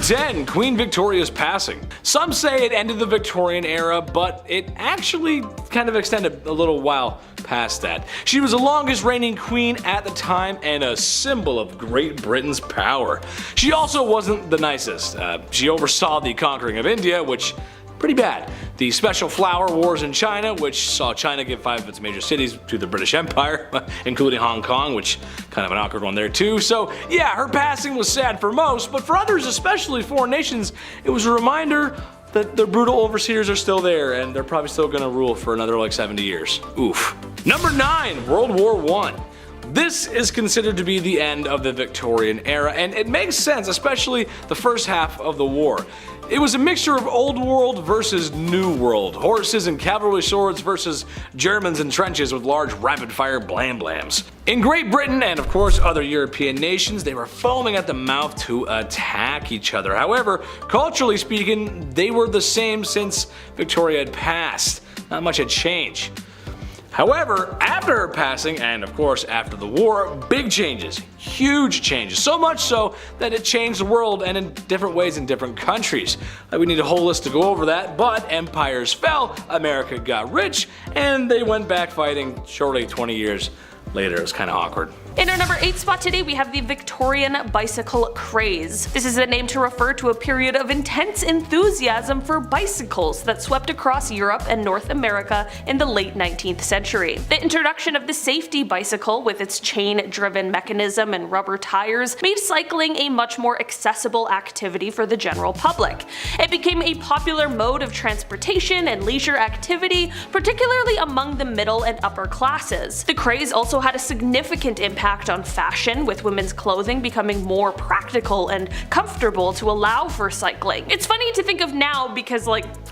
10. Queen Victoria's passing. Some say it ended the Victorian era, but it actually kind of extended a little while past that. She was the longest reigning queen at the time and a symbol of Great Britain's power. She also wasn't the nicest. She oversaw the conquering of India, which pretty bad. The Special Flower Wars in China, which saw China give 5 of its major cities to the British Empire, including Hong Kong, which kind of an awkward one there too. So yeah, her passing was sad for most, but for others, especially foreign nations, it was a reminder that their brutal overseers are still there and they're probably still gonna rule for another like 70 years. Oof. Number 9. World War I. This is considered to be the end of the Victorian era, and it makes sense, especially the first half of the war. It was a mixture of old world versus new world, horses and cavalry swords versus Germans in trenches with large rapid fire blam blams. In Great Britain and of course other European nations, they were foaming at the mouth to attack each other. However, culturally speaking, they were the same since Victoria had passed. Not much had changed. However, after her passing, and of course after the war, big changes, huge changes, so much so that it changed the world and in different ways in different countries. We need a whole list to go over that, but empires fell, America got rich, and they went back fighting shortly 20 years later. It was kind of awkward. In our number 8 spot today, we have the Victorian bicycle craze. This is a name to refer to a period of intense enthusiasm for bicycles that swept across Europe and North America in the late 19th century. The introduction of the safety bicycle with its chain-driven mechanism and rubber tires made cycling a much more accessible activity for the general public. It became a popular mode of transportation and leisure activity, particularly among the middle and upper classes. The craze also had a significant impact on fashion, with women's clothing becoming more practical and comfortable to allow for cycling. It's funny to think of now because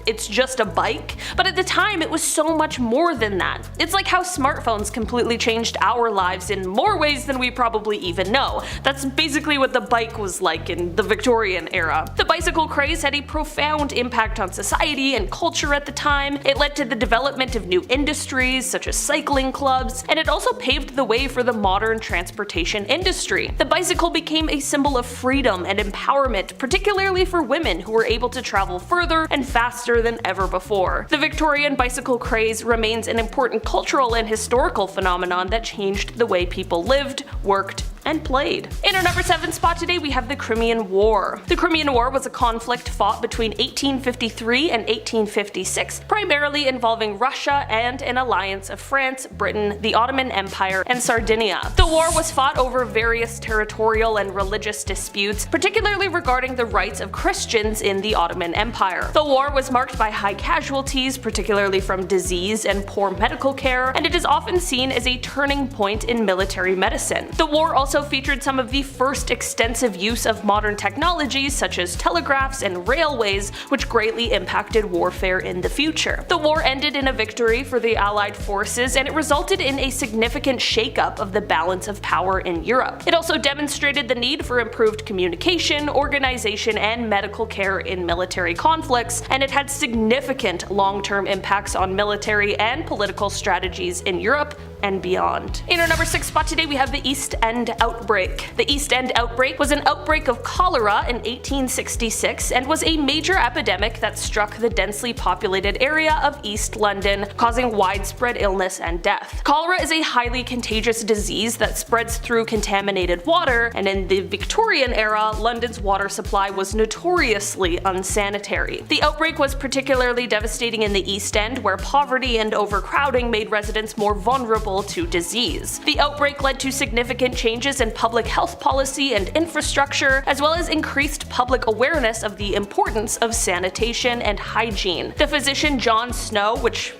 it's just a bike, but at the time it was so much more than that. It's like how smartphones completely changed our lives in more ways than we probably even know. That's basically what the bike was like in the Victorian era. The bicycle craze had a profound impact on society and culture at the time. It led to the development of new industries such as cycling clubs, and it also paved the way for the modern transportation industry. The bicycle became a symbol of freedom and empowerment, particularly for women who were able to travel further and faster than ever before. The Victorian bicycle craze remains an important cultural and historical phenomenon that changed the way people lived, worked, and played. In our number 7 spot today, we have the Crimean War. The Crimean War was a conflict fought between 1853 and 1856, primarily involving Russia and an alliance of France, Britain, the Ottoman Empire, and Sardinia. The war was fought over various territorial and religious disputes, particularly regarding the rights of Christians in the Ottoman Empire. The war was marked by high casualties, particularly from disease and poor medical care, and it is often seen as a turning point in military medicine. The war also featured some of the first extensive use of modern technologies such as telegraphs and railways, which greatly impacted warfare in the future. The war ended in a victory for the Allied forces, and it resulted in a significant shakeup of the balance of power in Europe. It also demonstrated the need for improved communication, organization, and medical care in military conflicts, and it had significant long-term impacts on military and political strategies in Europe and beyond. In our number 6 spot today, we have the East End outbreak. The East End outbreak was an outbreak of cholera in 1866 and was a major epidemic that struck the densely populated area of East London, causing widespread illness and death. Cholera is a highly contagious disease that spreads through contaminated water, and in the Victorian era, London's water supply was notoriously unsanitary. The outbreak was particularly devastating in the East End, where poverty and overcrowding made residents more vulnerable to disease. The outbreak led to significant changes in public health policy and infrastructure, as well as increased public awareness of the importance of sanitation and hygiene. The physician John Snow, which,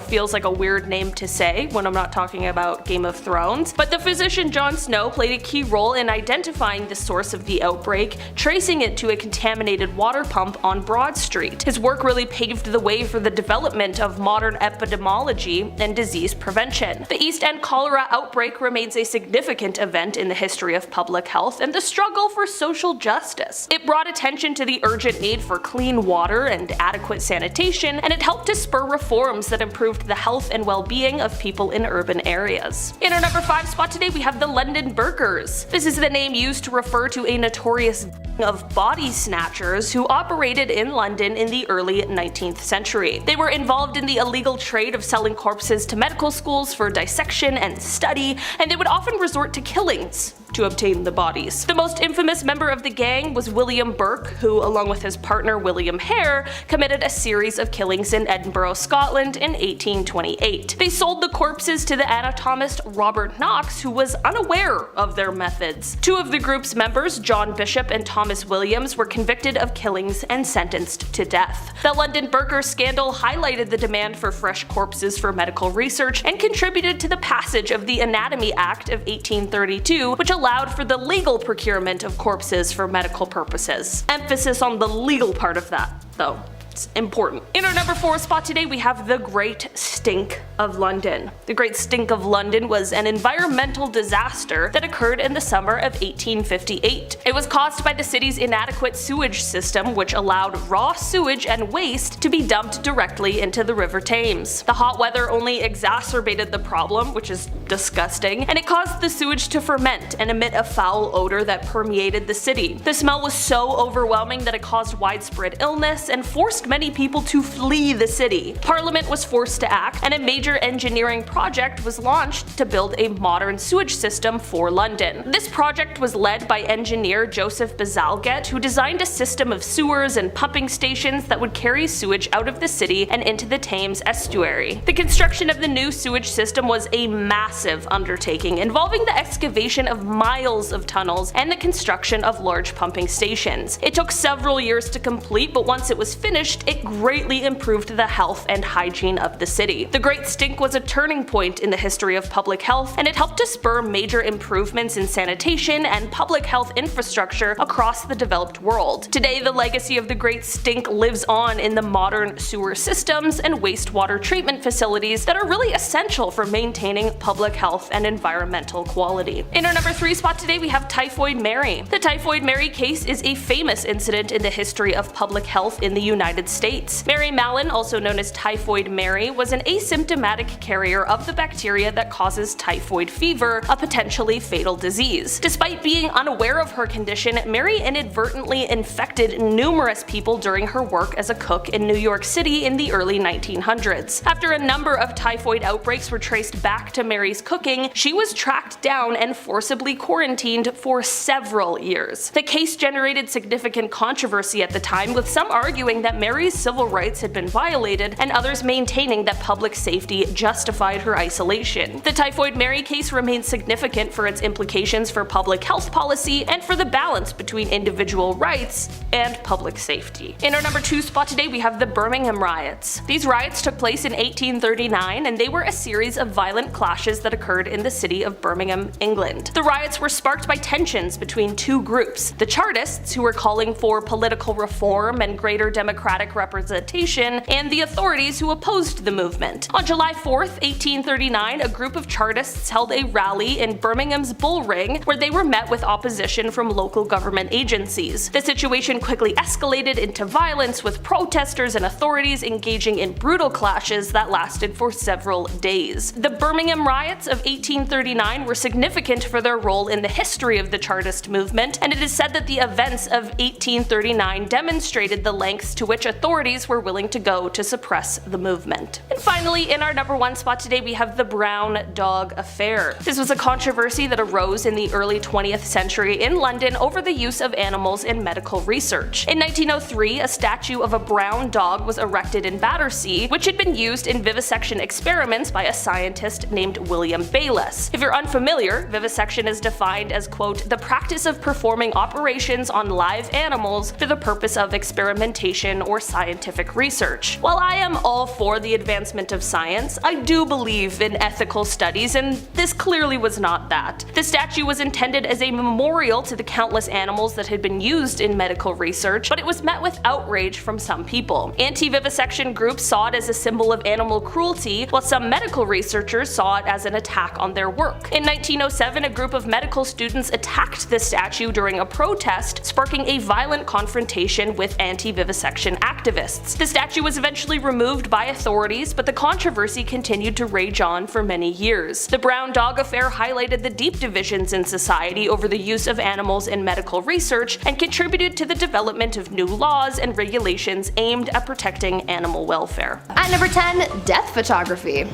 feels like a weird name to say when I'm not talking about Game of Thrones, but the physician John Snow played a key role in identifying the source of the outbreak, tracing it to a contaminated water pump on Broad Street. His work really paved the way for the development of modern epidemiology and disease prevention. The East End cholera outbreak remains a significant event in in the history of public health and the struggle for social justice. It brought attention to the urgent need for clean water and adequate sanitation, and it helped to spur reforms that improved the health and well-being of people in urban areas. In our number 5 spot today, we have the London Burkers. This is the name used to refer to a notorious of body snatchers who operated in London in the early 19th century. They were involved in the illegal trade of selling corpses to medical schools for dissection and study, and they would often resort to killings to obtain the bodies. The most infamous member of the gang was William Burke, who, along with his partner William Hare, committed a series of killings in Edinburgh, Scotland in 1828. They sold the corpses to the anatomist Robert Knox, who was unaware of their methods. Two of the group's members, John Bishop and Thomas Williams, were convicted of killings and sentenced to death. The London Burker scandal highlighted the demand for fresh corpses for medical research and contributed to the passage of the Anatomy Act of 1832, which allowed for the legal procurement of corpses for medical purposes. Emphasis on the legal part of that, though. It's important. In our number 4 spot today, we have the Great Stink of London. The Great Stink of London was an environmental disaster that occurred in the summer of 1858. It was caused by the city's inadequate sewage system, which allowed raw sewage and waste to be dumped directly into the River Thames. The hot weather only exacerbated the problem, which is disgusting, and it caused the sewage to ferment and emit a foul odor that permeated the city. The smell was so overwhelming that it caused widespread illness and forced many people to flee the city. Parliament was forced to act, and a major engineering project was launched to build a modern sewage system for London. This project was led by engineer Joseph Bazalgette, who designed a system of sewers and pumping stations that would carry sewage out of the city and into the Thames estuary. The construction of the new sewage system was a massive undertaking, involving the excavation of miles of tunnels and the construction of large pumping stations. It took several years to complete, but once it was finished, it greatly improved the health and hygiene of the city. The Great Stink was a turning point in the history of public health, and it helped to spur major improvements in sanitation and public health infrastructure across the developed world. Today, the legacy of the Great Stink lives on in the modern sewer systems and wastewater treatment facilities that are really essential for maintaining public health and environmental quality. In our number 3 spot today, we have Typhoid Mary. The Typhoid Mary case is a famous incident in the history of public health in the United States. Mary Mallon, also known as Typhoid Mary, was an asymptomatic carrier of the bacteria that causes typhoid fever, a potentially fatal disease. Despite being unaware of her condition, Mary inadvertently infected numerous people during her work as a cook in New York City in the early 1900s. After a number of typhoid outbreaks were traced back to Mary's cooking, she was tracked down and forcibly quarantined for several years. The case generated significant controversy at the time, with some arguing that Mary's civil rights had been violated and others maintaining that public safety justified her isolation. The Typhoid Mary case remains significant for its implications for public health policy and for the balance between individual rights and public safety. In our number 2 spot today, we have the Birmingham riots. These riots took place in 1839, and they were a series of violent clashes that occurred in the city of Birmingham, England. The riots were sparked by tensions between two groups: the Chartists, who were calling for political reform and greater democratic representation, and the authorities who opposed the movement. On July 4th, 1839, a group of Chartists held a rally in Birmingham's Bull Ring, where they were met with opposition from local government agencies. The situation quickly escalated into violence, with protesters and authorities engaging in brutal clashes that lasted for several days. The Birmingham riots of 1839 were significant for their role in the history of the Chartist movement, and it is said that the events of 1839 demonstrated the lengths to which authorities were willing to go to suppress the movement. And finally, in our number 1 spot today, we have the Brown Dog Affair. This was a controversy that arose in the early 20th century in London over the use of animals in medical research. In 1903, a statue of a brown dog was erected in Battersea, which had been used in vivisection experiments by a scientist named William Bayliss. If you're unfamiliar, vivisection is defined as, quote, the practice of performing operations on live animals for the purpose of experimentation or more scientific research. While I am all for the advancement of science, I do believe in ethical studies, and this clearly was not that. The statue was intended as a memorial to the countless animals that had been used in medical research, but it was met with outrage from some people. Anti-vivisection groups saw it as a symbol of animal cruelty, while some medical researchers saw it as an attack on their work. In 1907, a group of medical students attacked the statue during a protest, sparking a violent confrontation with anti-vivisection activists. The statue was eventually removed by authorities, but the controversy continued to rage on for many years. The brown dog affair highlighted the deep divisions in society over the use of animals in medical research and contributed to the development of new laws and regulations aimed at protecting animal welfare. At number 10, death photography.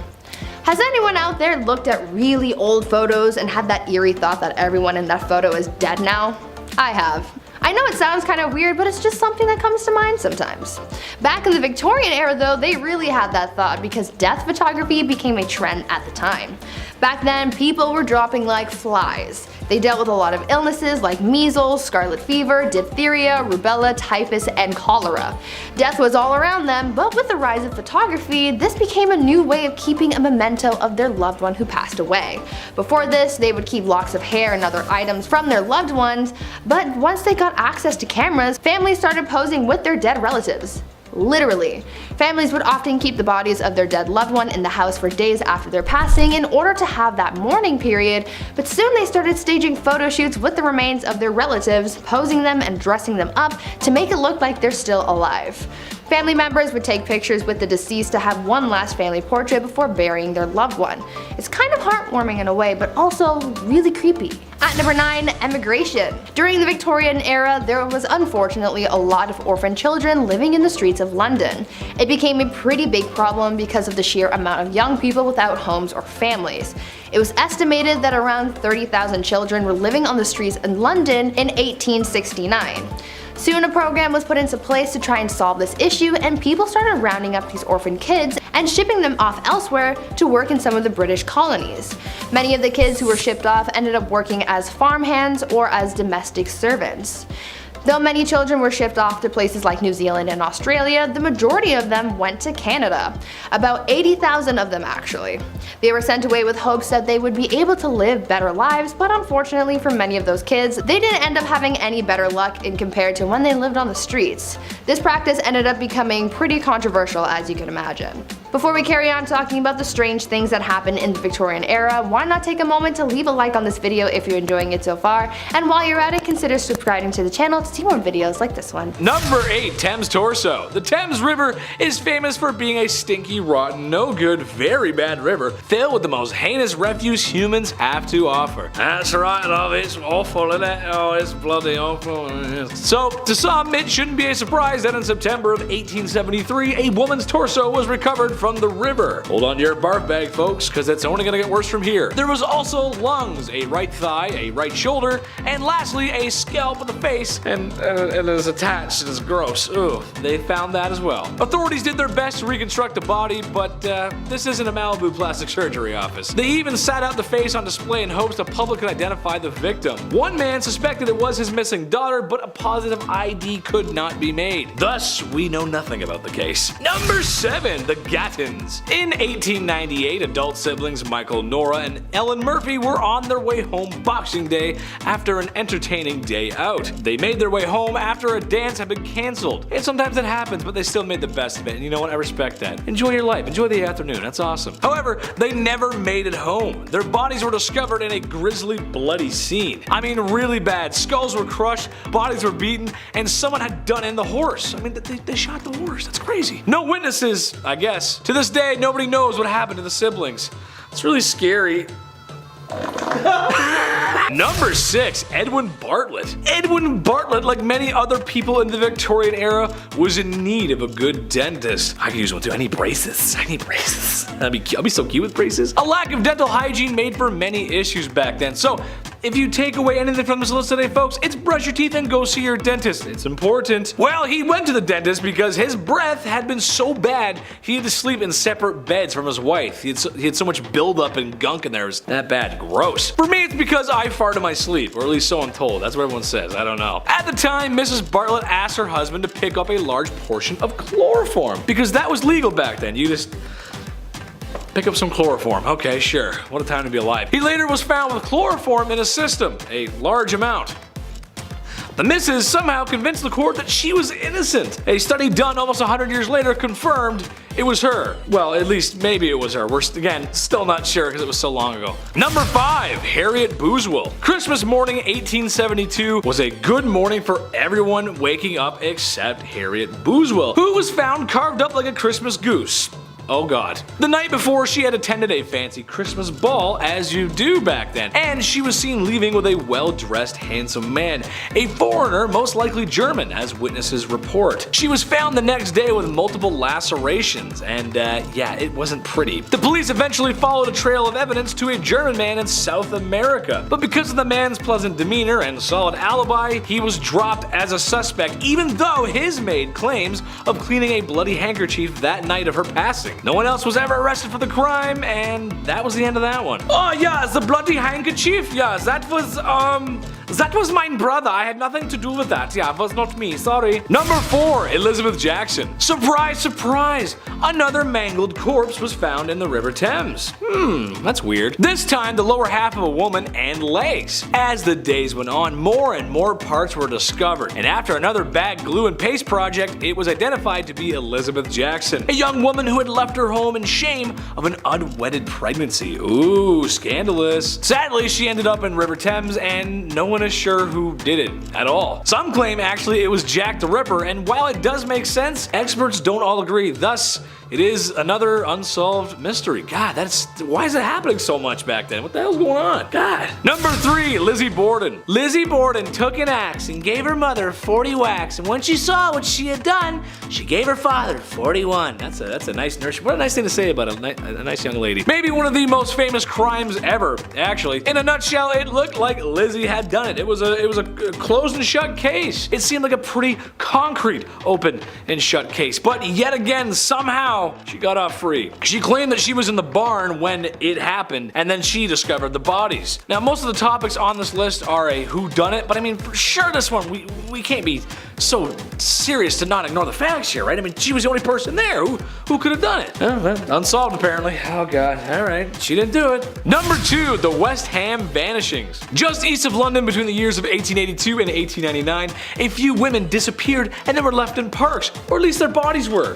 Has anyone out there looked at really old photos and had that eerie thought that everyone in that photo is dead now? I have. I know it sounds kind of weird, but it's just something that comes to mind sometimes. Back in the Victorian era though, they really had that thought because death photography became a trend at the time. Back then, people were dropping like flies. They dealt with a lot of illnesses like measles, scarlet fever, diphtheria, rubella, typhus, and cholera. Death was all around them, but with the rise of photography, this became a new way of keeping a memento of their loved one who passed away. Before this, they would keep locks of hair and other items from their loved ones, but once they got access to cameras, families started posing with their dead relatives. Literally. Families would often keep the bodies of their dead loved one in the house for days after their passing in order to have that mourning period, but soon they started staging photo shoots with the remains of their relatives, posing them and dressing them up to make it look like they're still alive. Family members would take pictures with the deceased to have one last family portrait before burying their loved one. It's kind of heartwarming in a way, but also really creepy. At number 9, emigration. During the Victorian era, there was unfortunately a lot of orphan children living in the streets of London. It became a pretty big problem because of the sheer amount of young people without homes or families. It was estimated that around 30,000 children were living on the streets in London in 1869. Soon a program was put into place to try and solve this issue, and people started rounding up these orphan kids and shipping them off elsewhere to work in some of the British colonies. Many of the kids who were shipped off ended up working as farmhands or as domestic servants. Though many children were shipped off to places like New Zealand and Australia, the majority of them went to Canada. About 80,000 of them actually. They were sent away with hopes that they would be able to live better lives, but unfortunately for many of those kids, they didn't end up having any better luck in compared to when they lived on the streets. This practice ended up becoming pretty controversial, as you can imagine. Before we carry on talking about the strange things that happened in the Victorian era, why not take a moment to leave a like on this video if you're enjoying it so far, and while you're at it, consider subscribing to the channel to see more videos like this one. Number 8. Thames Torso. The Thames River is famous for being a stinky, rotten, no good, very bad river filled with the most heinous refuse humans have to offer. That's right, love, it's awful, isn't it? Oh, it's bloody awful. So, to some, it shouldn't be a surprise that in September of 1873, a woman's torso was recovered from the river. Hold on to your barf bag, folks, because it's only gonna get worse from here. There was also lungs, a right thigh, a right shoulder, and lastly, a scalp of the face, and it is attached. It is gross. Ooh, they found that as well. Authorities did their best to reconstruct the body, but this isn't a Malibu plastic surgery office. They even sat out the face on display in hopes the public could identify the victim. One man suspected it was his missing daughter, but a positive ID could not be made. Thus, we know nothing about the case. Number 7. The Gattons. In 1898, adult siblings Michael, Nora, and Ellen Murphy were on their way home Boxing Day after an entertaining day out. They made their way home after a dance had been cancelled. And sometimes it happens, but they still made the best of it, and you know what, I respect that. Enjoy your life, enjoy the afternoon, that's awesome. However, they never made it home. Their bodies were discovered in a grisly, bloody scene. I mean, really bad. Skulls were crushed, bodies were beaten, and someone had done in the horse. I mean, they shot the horse, that's crazy. No witnesses, I guess. To this day, nobody knows what happened to the siblings. It's really scary. Number 6. Edwin Bartlett. Edwin Bartlett, like many other people in the Victorian era, was in need of a good dentist. I could use one too. I need braces. I need braces. I'll be so cute with braces. A lack of dental hygiene made for many issues back then. So if you take away anything from this list today, folks, it's brush your teeth and go see your dentist. It's important. Well, he went to the dentist because his breath had been so bad he had to sleep in separate beds from his wife. He had so much buildup and gunk in there. It was that bad. Gross. For me, it's because I fart in my sleep, or at least so I'm told. That's what everyone says. I don't know. At the time, Mrs. Bartlett asked her husband to pick up a large portion of chloroform because that was legal back then. You just pick up some chloroform. Okay, sure. What a time to be alive. He later was found with chloroform in his system, a large amount. The missus somehow convinced the court that she was innocent. A study done almost 100 years later confirmed it was her. Well, at least maybe it was her. We're again still not sure because it was so long ago. Number 5, Harriet Boozwell. Christmas morning 1872 was a good morning for everyone waking up except Harriet Boozwell, who was found carved up like a Christmas goose. Oh god. The night before, she had attended a fancy Christmas ball, as you do back then, and she was seen leaving with a well-dressed, handsome man, a foreigner, most likely German, as witnesses report. She was found the next day with multiple lacerations, and yeah, it wasn't pretty. The police eventually followed a trail of evidence to a German man in South America, but because of the man's pleasant demeanor and solid alibi, he was dropped as a suspect, even though his maid claims of cleaning a bloody handkerchief that night of her passing. No one else was ever arrested for the crime, and that was the end of that one. Oh yeah, the bloody handkerchief? Yeah, that was my brother. I had nothing to do with that. Yeah, it was not me. Sorry. Number 4, Elizabeth Jackson. Surprise, surprise! Another mangled corpse was found in the River Thames. That's weird. This time, the lower half of a woman and legs. As the days went on, more and more parts were discovered, and after another bad glue and paste project, it was identified to be Elizabeth Jackson, a young woman who had left her home in shame of an unwedded pregnancy. Ooh, scandalous. Sadly, she ended up in River Thames, and no one is sure who did it at all. Some claim actually it was Jack the Ripper, and while it does make sense, experts don't all agree. Thus, it is another unsolved mystery. God, why is it happening so much back then? What the hell's going on? God. Number 3, Lizzie Borden. Lizzie Borden took an axe and gave her mother 40 whacks, and when she saw what she had done, she gave her father 41. That's a nice nurse. What a nice thing to say about a nice young lady. Maybe one of the most famous crimes ever, actually. In a nutshell, it looked like Lizzie had done it. It was a closed and shut case. It seemed like a pretty concrete open and shut case, but yet again, somehow, she got off free. She claimed that she was in the barn when it happened, and then she discovered the bodies. Now, most of the topics on this list are a whodunit, but I mean, for sure this one, we can't be so serious to not ignore the facts here, right? I mean, she was the only person there. Who could have done it? Well, unsolved apparently. Oh god, alright, she didn't do it. Number 2, the West Ham vanishings. Just east of London between the years of 1882 and 1899, a few women disappeared and they were left in parks, or at least their bodies were.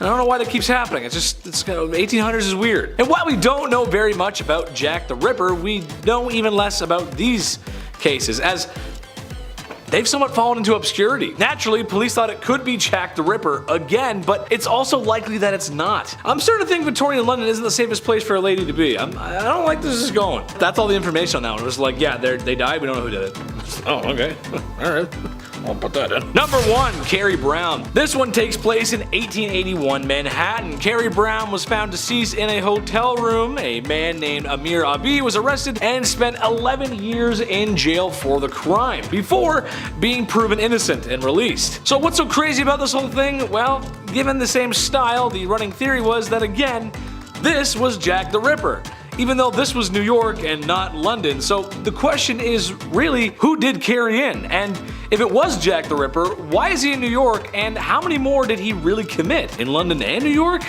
I don't know why that keeps happening. It's 1800s is weird. And while we don't know very much about Jack the Ripper, we know even less about these cases, as they've somewhat fallen into obscurity. Naturally, police thought it could be Jack the Ripper again, but it's also likely that it's not. I'm starting to think Victorian London isn't the safest place for a lady to be. I don't like this is going. That's all the information on that one. It was like, yeah, they died, we don't know who did it. Oh, okay. Alright. I'll put that in. Number 1, Carrie Brown. This one takes place in 1881 Manhattan. Carrie Brown was found deceased in a hotel room. A man named Amir Abi was arrested and spent 11 years in jail for the crime, before being proven innocent and released. So what's so crazy about this whole thing? Well, given the same style, the running theory was that again, this was Jack the Ripper, even though this was New York and not London. So the question is really, who did Carrie in? And if it was Jack the Ripper, why is he in New York, and how many more did he really commit in London and New York?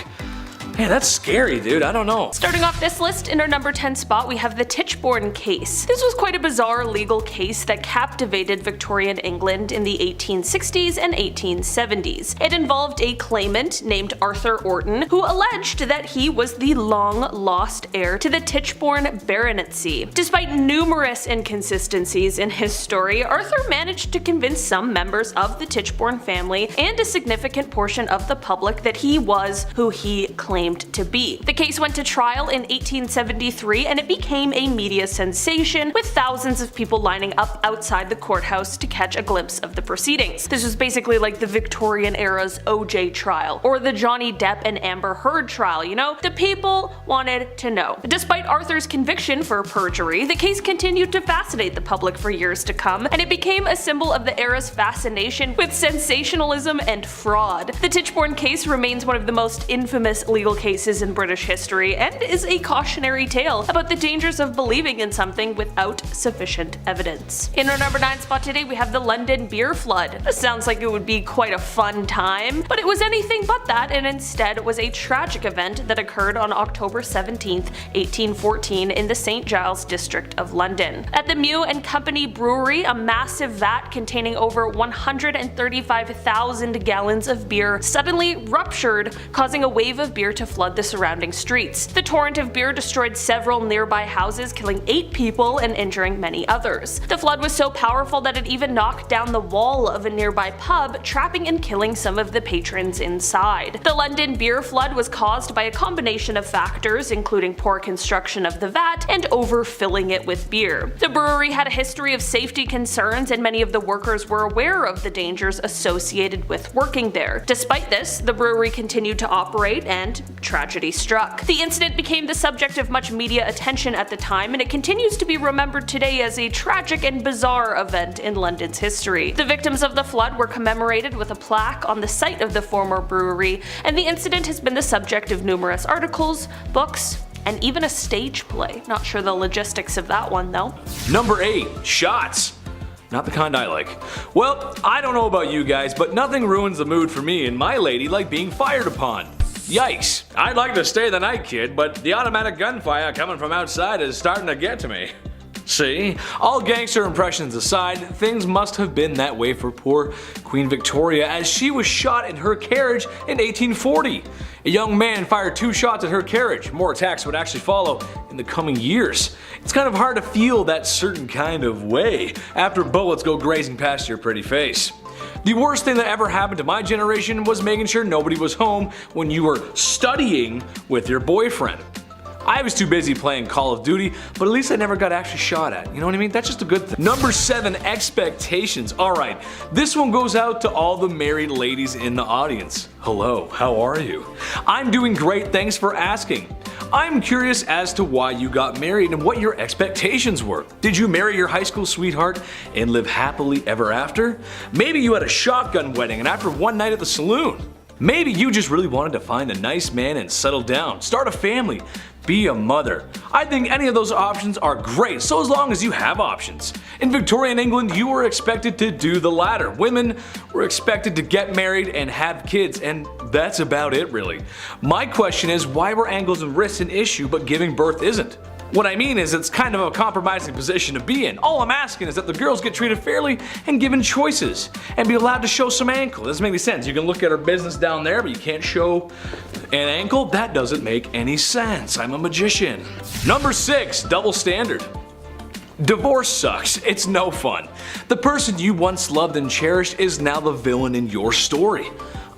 Man, that's scary, dude. I don't know. Starting off this list, in our number 10 spot, we have the Tichborne case. This was quite a bizarre legal case that captivated Victorian England in the 1860s and 1870s. It involved a claimant named Arthur Orton, who alleged that he was the long-lost heir to the Tichborne baronetcy. Despite numerous inconsistencies in his story, Arthur managed to convince some members of the Tichborne family and a significant portion of the public that he was who he claimed claimed to be. The case went to trial in 1873 and it became a media sensation, with thousands of people lining up outside the courthouse to catch a glimpse of the proceedings. This was basically like the Victorian era's OJ trial, or the Johnny Depp and Amber Heard trial, you know? The people wanted to know. Despite Arthur's conviction for perjury, the case continued to fascinate the public for years to come, and it became a symbol of the era's fascination with sensationalism and fraud. The Tichborne case remains one of the most infamous legal cases in British history, and is a cautionary tale about the dangers of believing in something without sufficient evidence. In our number 9 spot today, we have the London beer flood. This sounds like it would be quite a fun time, but it was anything but that, and instead was a tragic event that occurred on October 17th, 1814 in the St. Giles district of London. At the Mew and Company Brewery, a massive vat containing over 135,000 gallons of beer suddenly ruptured, causing a wave of beer to flood the surrounding streets. The torrent of beer destroyed several nearby houses, killing 8 people and injuring many others. The flood was so powerful that it even knocked down the wall of a nearby pub, trapping and killing some of the patrons inside. The London beer flood was caused by a combination of factors, including poor construction of the vat and overfilling it with beer. The brewery had a history of safety concerns, and many of the workers were aware of the dangers associated with working there. Despite this, the brewery continued to operate, and tragedy struck. The incident became the subject of much media attention at the time, and it continues to be remembered today as a tragic and bizarre event in London's history. The victims of the flood were commemorated with a plaque on the site of the former brewery, and the incident has been the subject of numerous articles, books, and even a stage play. Not sure the logistics of that one though. Number 8. Shots. Not the kind I like. Well, I don't know about you guys, but nothing ruins the mood for me and my lady like being fired upon. Yikes. I'd like to stay the night, kid, but the automatic gunfire coming from outside is starting to get to me. See? All gangster impressions aside, things must have been that way for poor Queen Victoria as she was shot in her carriage in 1840. A young man fired 2 shots at her carriage. More attacks would actually follow in the coming years. It's kind of hard to feel that certain kind of way after bullets go grazing past your pretty face. The worst thing that ever happened to my generation was making sure nobody was home when you were studying with your boyfriend. I was too busy playing Call of Duty, but at least I never got actually shot at. You know what I mean? That's just a good thing. Number 7, expectations. Alright, this one goes out to all the married ladies in the audience. Hello, how are you? I'm doing great, thanks for asking. I'm curious as to why you got married and what your expectations were. Did you marry your high school sweetheart and live happily ever after? Maybe you had a shotgun wedding and after one night at the saloon. Maybe you just really wanted to find a nice man and settle down, start a family, be a mother. I think any of those options are great, so as long as you have options. In Victorian England, you were expected to do the latter. Women were expected to get married and have kids, and that's about it really. My question is, why were ankles and wrists an issue but giving birth isn't? What I mean is, it's kind of a compromising position to be in. All I'm asking is that the girls get treated fairly and given choices, and be allowed to show some ankle. Doesn't make any sense. You can look at her business down there, but you can't show an ankle? That doesn't make any sense. I'm a magician. Number 6, double standard. Divorce sucks. It's no fun. The person you once loved and cherished is now the villain in your story.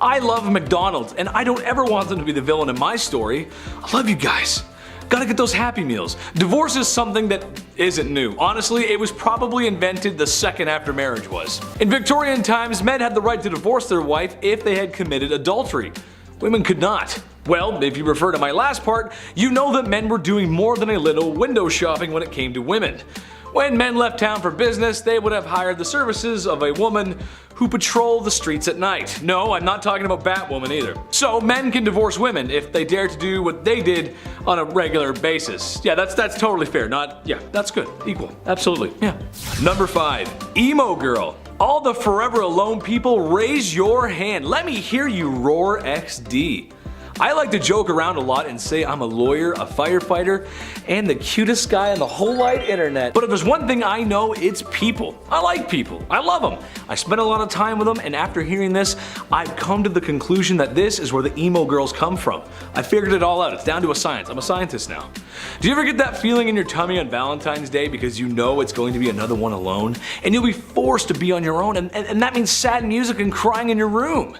I love McDonald's, and I don't ever want them to be the villain in my story. I love you guys. Gotta get those Happy Meals. Divorce is something that isn't new. Honestly, it was probably invented the second after marriage was. In Victorian times, men had the right to divorce their wife if they had committed adultery. Women could not. Well, if you refer to my last part, you know that men were doing more than a little window shopping when it came to women. When men left town for business, they would have hired the services of a woman who patrolled the streets at night. No, I'm not talking about Batwoman either. So men can divorce women if they dare to do what they did on a regular basis. Yeah, that's totally fair. That's good. Equal. Absolutely. Yeah. Number 5, emo girl. All the forever alone people, raise your hand. Let me hear you roar XD. I like to joke around a lot and say I'm a lawyer, a firefighter, and the cutest guy on the whole wide internet. But if there's one thing I know, it's people. I like people. I love them. I spend a lot of time with them, and after hearing this, I've come to the conclusion that this is where the emo girls come from. I figured it all out. It's down to a science. I'm a scientist now. Do you ever get that feeling in your tummy on Valentine's Day because you know it's going to be another one alone? And you'll be forced to be on your own, and that means sad music and crying in your room.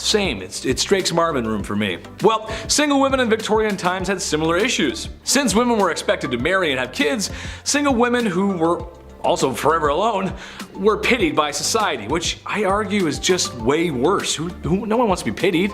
Same, it's Drake's Marvin room for me. Well, single women in Victorian times had similar issues. Since women were expected to marry and have kids, single women who were also forever alone were pitied by society, which I argue is just way worse. No one wants to be pitied.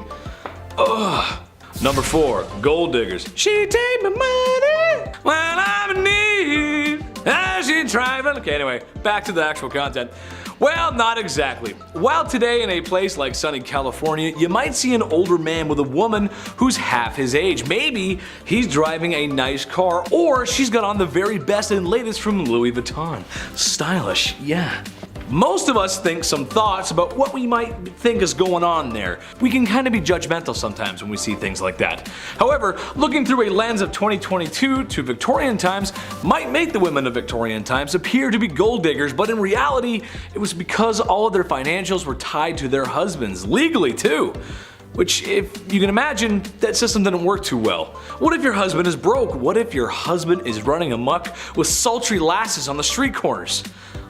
Ugh. Number 4, gold diggers. She take my money when I'm in need. As she driving. Okay, anyway, back to the actual content. Well, not exactly. While today in a place like sunny California, you might see an older man with a woman who's half his age. Maybe he's driving a nice car, or she's got on the very best and latest from Louis Vuitton. Stylish, yeah. Most of us think some thoughts about what we might think is going on there. We can kind of be judgmental sometimes when we see things like that. However, looking through a lens of 2022 to Victorian times might make the women of Victorian times appear to be gold diggers, but in reality, it was because all of their financials were tied to their husbands, legally too. Which, if you can imagine, that system didn't work too well. What if your husband is broke? What if your husband is running amok with sultry lasses on the street corners?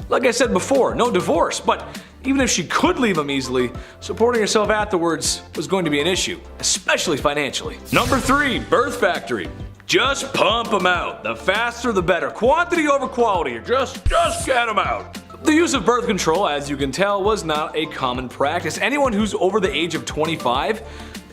Like I said before, no divorce, but even if she could leave him easily, supporting herself afterwards was going to be an issue, especially financially. Number 3, birth factory. Just pump them out. The faster the better. Quantity over quality. Just get them out. The use of birth control, as you can tell, was not a common practice. Anyone who's over the age of 25,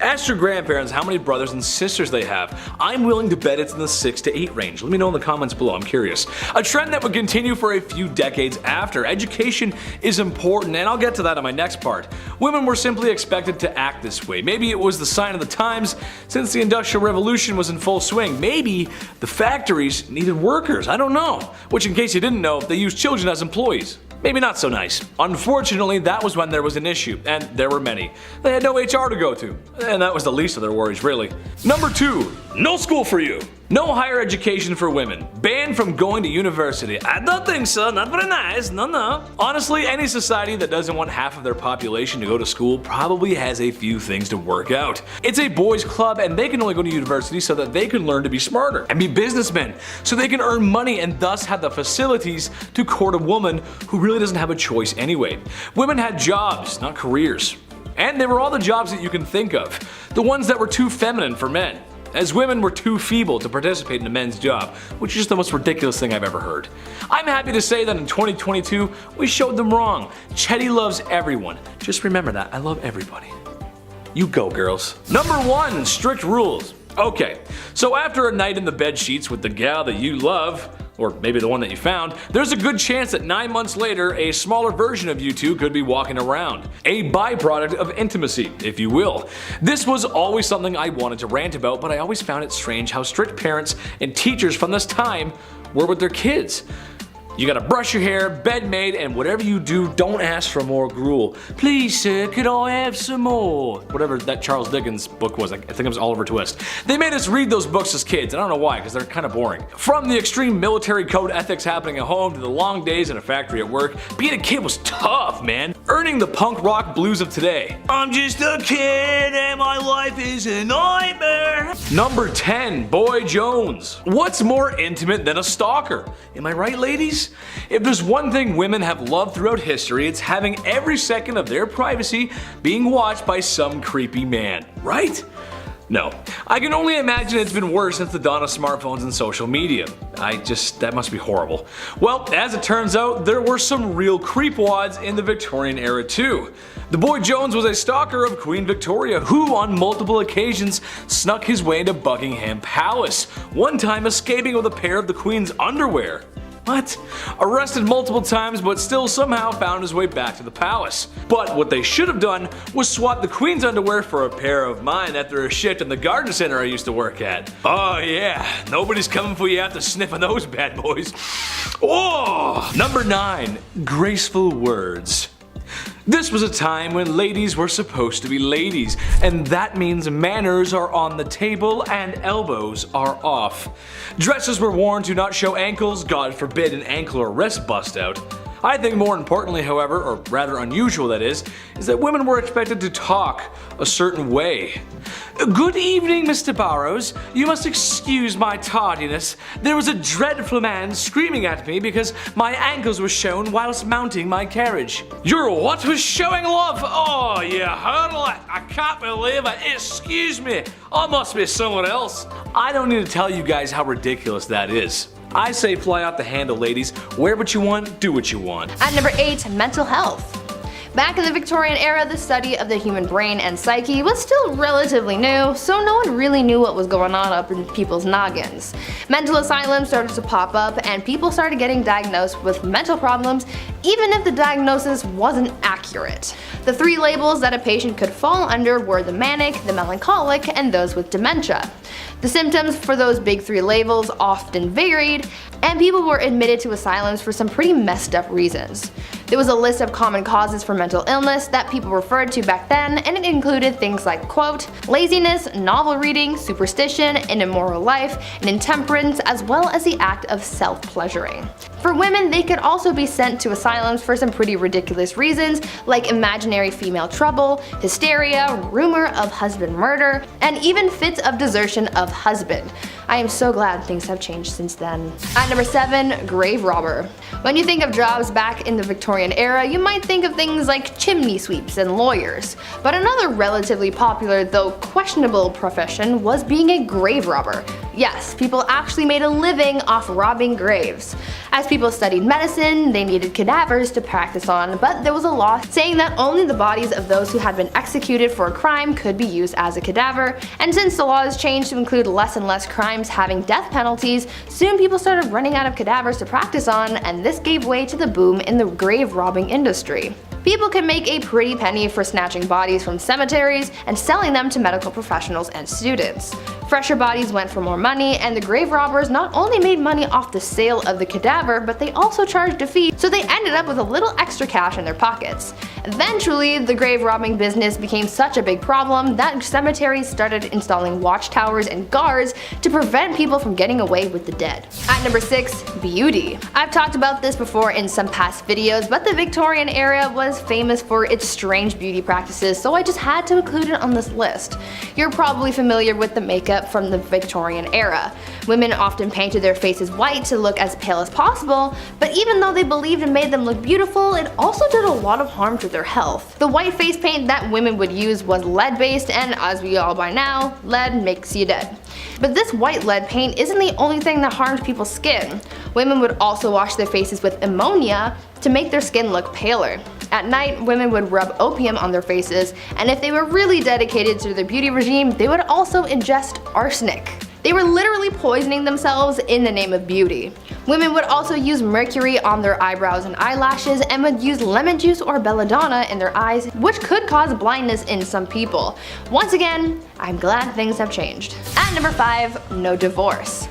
ask your grandparents how many brothers and sisters they have. I'm willing to bet it's in the 6 to 8 range. Let me know in the comments below, I'm curious. A trend that would continue for a few decades after. Education is important, and I'll get to that in my next part. Women were simply expected to act this way. Maybe it was the sign of the times since the Industrial Revolution was in full swing. Maybe the factories needed workers, I don't know. Which, in case you didn't know, they used children as employees. Maybe not so nice. Unfortunately, that was when there was an issue, and there were many. They had no HR to go to, and that was the least of their worries, really. Number 2, no school for you. No higher education for women. Banned from going to university. I don't think so, not very nice, no. Honestly, any society that doesn't want half of their population to go to school probably has a few things to work out. It's a boys' club, and they can only go to university so that they can learn to be smarter and be businessmen, so they can earn money and thus have the facilities to court a woman who really doesn't have a choice anyway. Women had jobs, not careers. And they were all the jobs that you can think of. The ones that were too feminine for men, as women were too feeble to participate in a men's job, which is just the most ridiculous thing I've ever heard. I'm happy to say that in 2022, we showed them wrong. Chetty loves everyone. Just remember that, I love everybody. You go, girls. Number 1, strict rules. Okay, so after a night in the bed sheets with the gal that you love, or maybe the one that you found, there's a good chance that 9 months later, a smaller version of you two could be walking around. A byproduct of intimacy, if you will. This was always something I wanted to rant about, but I always found it strange how strict parents and teachers from this time were with their kids. You gotta brush your hair, bed made, and whatever you do, don't ask for more gruel. Please, sir, could I have some more? Whatever that Charles Dickens book was, I think it was Oliver Twist. They made us read those books as kids, and I don't know why, because they're kind of boring. From the extreme military code ethics happening at home to the long days in a factory at work, being a kid was tough, man. Earning the punk rock blues of today. I'm just a kid and my life is a nightmare. Number 10, Boy Jones. What's more intimate than a stalker? Am I right, ladies? If there's one thing women have loved throughout history, it's having every second of their privacy being watched by some creepy man, right? No. I can only imagine it's been worse since the dawn of smartphones and social media. That must be horrible. Well, as it turns out, there were some real creepwads in the Victorian era too. The Boy Jones was a stalker of Queen Victoria who on multiple occasions snuck his way into Buckingham Palace, one time escaping with a pair of the Queen's underwear. What? Arrested multiple times but still somehow found his way back to the palace. But what they should have done was swap the Queen's underwear for a pair of mine after a shift in the garden center I used to work at. Oh yeah, nobody's coming for you after sniffing those bad boys. Oh! Number 9, graceful words. This was a time when ladies were supposed to be ladies, and that means manners are on the table and elbows are off. Dresses were worn to not show ankles, God forbid an ankle or wrist bust out. I think more importantly, however, or rather unusual that is that women were expected to talk a certain way. "Good evening, Mr. Barrows. You must excuse my tardiness. There was a dreadful man screaming at me because my ankles were shown whilst mounting my carriage." "Your what was showing, love? Oh, you hurdle it. I can't believe it. Excuse me. I must be someone else." I don't need to tell you guys how ridiculous that is. I say fly out the handle, ladies. Wear what you want, do what you want. At number 8, mental health. Back in the Victorian era, the study of the human brain and psyche was still relatively new, so no one really knew what was going on up in people's noggins. Mental asylums started to pop up, and people started getting diagnosed with mental problems even if the diagnosis wasn't accurate. The 3 labels that a patient could fall under were the manic, the melancholic, and those with dementia. The symptoms for those big 3 labels often varied, and people were admitted to asylums for some pretty messed up reasons. There was a list of common causes for mental illness that people referred to back then, and it included things like, quote, laziness, novel reading, superstition, an immoral life, and intemperance, as well as the act of self-pleasuring. For women, they could also be sent to asylums for some pretty ridiculous reasons, like imaginary female trouble, hysteria, rumor of husband murder, and even fits of desertion of husband. I am so glad things have changed since then. At number 7, grave robber. When you think of jobs back in the Victorian era, you might think of things like chimney sweeps and lawyers. But another relatively popular, though questionable profession was being a grave robber. Yes, people actually made a living off robbing graves. As people studied medicine, they needed cadavers to practice on, but there was a law saying that only the bodies of those who had been executed for a crime could be used as a cadaver, and since the laws changed to include less and less crimes having death penalties, soon people started running out of cadavers to practice on, and this gave way to the boom in the grave robbing industry. People could make a pretty penny for snatching bodies from cemeteries and selling them to medical professionals and students. Fresher bodies went for more money, and the grave robbers not only made money off the sale of the cadaver, but they also charged a fee, so they ended up with a little extra cash in their pockets. Eventually, the grave robbing business became such a big problem that cemeteries started installing watchtowers and guards to prevent people from getting away with the dead. At number 6, beauty. I've talked about this before in some past videos, but the Victorian era was famous for its strange beauty practices, so I just had to include it on this list. You're probably familiar with the makeup from the Victorian era. Women often painted their faces white to look as pale as possible, but even though they believed it made them look beautiful, it also did a lot of harm to their health. The white face paint that women would use was lead based, and as we all by now, lead makes you dead. But this white lead paint isn't the only thing that harmed people's skin. Women would also wash their faces with ammonia to make their skin look paler. At night, women would rub opium on their faces, and if they were really dedicated to their beauty regime, they would also ingest arsenic. They were literally poisoning themselves in the name of beauty. Women would also use mercury on their eyebrows and eyelashes, and would use lemon juice or belladonna in their eyes, which could cause blindness in some people. Once again, I'm glad things have changed. At number 5, no divorce.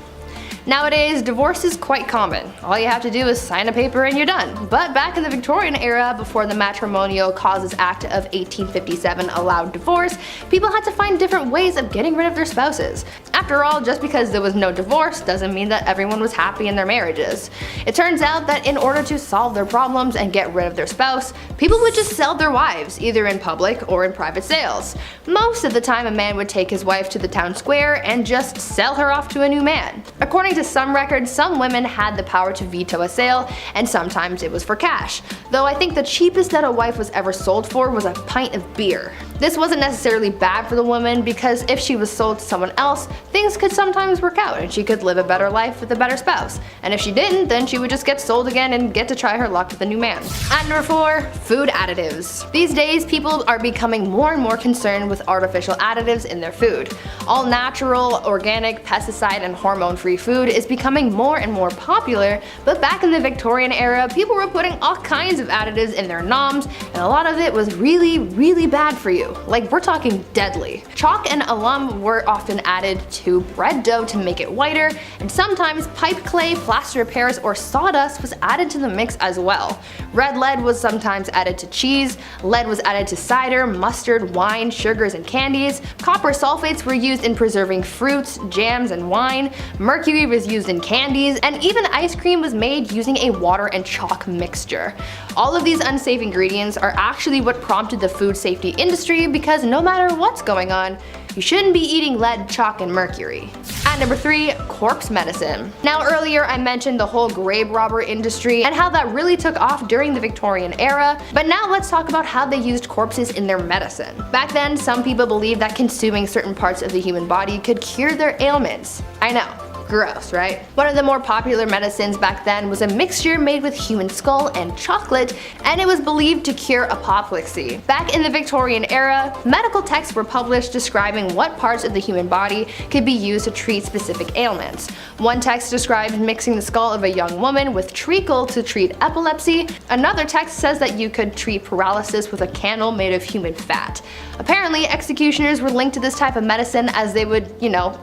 Nowadays, divorce is quite common. All you have to do is sign a paper and you're done. But back in the Victorian era, before the Matrimonial Causes Act of 1857 allowed divorce, people had to find different ways of getting rid of their spouses. After all, just because there was no divorce doesn't mean that everyone was happy in their marriages. It turns out that in order to solve their problems and get rid of their spouse, people would just sell their wives, either in public or in private sales. Most of the time, a man would take his wife to the town square and just sell her off to a new man. According to some records, some women had the power to veto a sale, and sometimes it was for cash. Though I think the cheapest that a wife was ever sold for was a pint of beer. This wasn't necessarily bad for the woman, because if she was sold to someone else, things could sometimes work out and she could live a better life with a better spouse. And if she didn't, then she would just get sold again and get to try her luck with a new man. At number 4, food additives. These days, people are becoming more and more concerned with artificial additives in their food. All natural, organic, pesticide, and hormone-free food is becoming more and more popular, but back in the Victorian era, people were putting all kinds of additives in their noms, and a lot of it was really, really bad for you. too. Like, we're talking deadly. Chalk and alum were often added to bread dough to make it whiter, and sometimes pipe clay, plaster of Paris, or sawdust was added to the mix as well. Red lead was sometimes added to cheese, lead was added to cider, mustard, wine, sugars, and candies. Copper sulfates were used in preserving fruits, jams, and wine. Mercury was used in candies, and even ice cream was made using a water and chalk mixture. All of these unsafe ingredients are actually what prompted the food safety industry, because no matter what's going on, you shouldn't be eating lead, chalk, and mercury. At number 3, corpse medicine. Now earlier I mentioned the whole grave robber industry and how that really took off during the Victorian era, but now let's talk about how they used corpses in their medicine. Back then, some people believed that consuming certain parts of the human body could cure their ailments. I know. Gross, right? One of the more popular medicines back then was a mixture made with human skull and chocolate, and it was believed to cure apoplexy. Back in the Victorian era, medical texts were published describing what parts of the human body could be used to treat specific ailments. One text described mixing the skull of a young woman with treacle to treat epilepsy. Another text says that you could treat paralysis with a candle made of human fat. Apparently, executioners were linked to this type of medicine, as they would,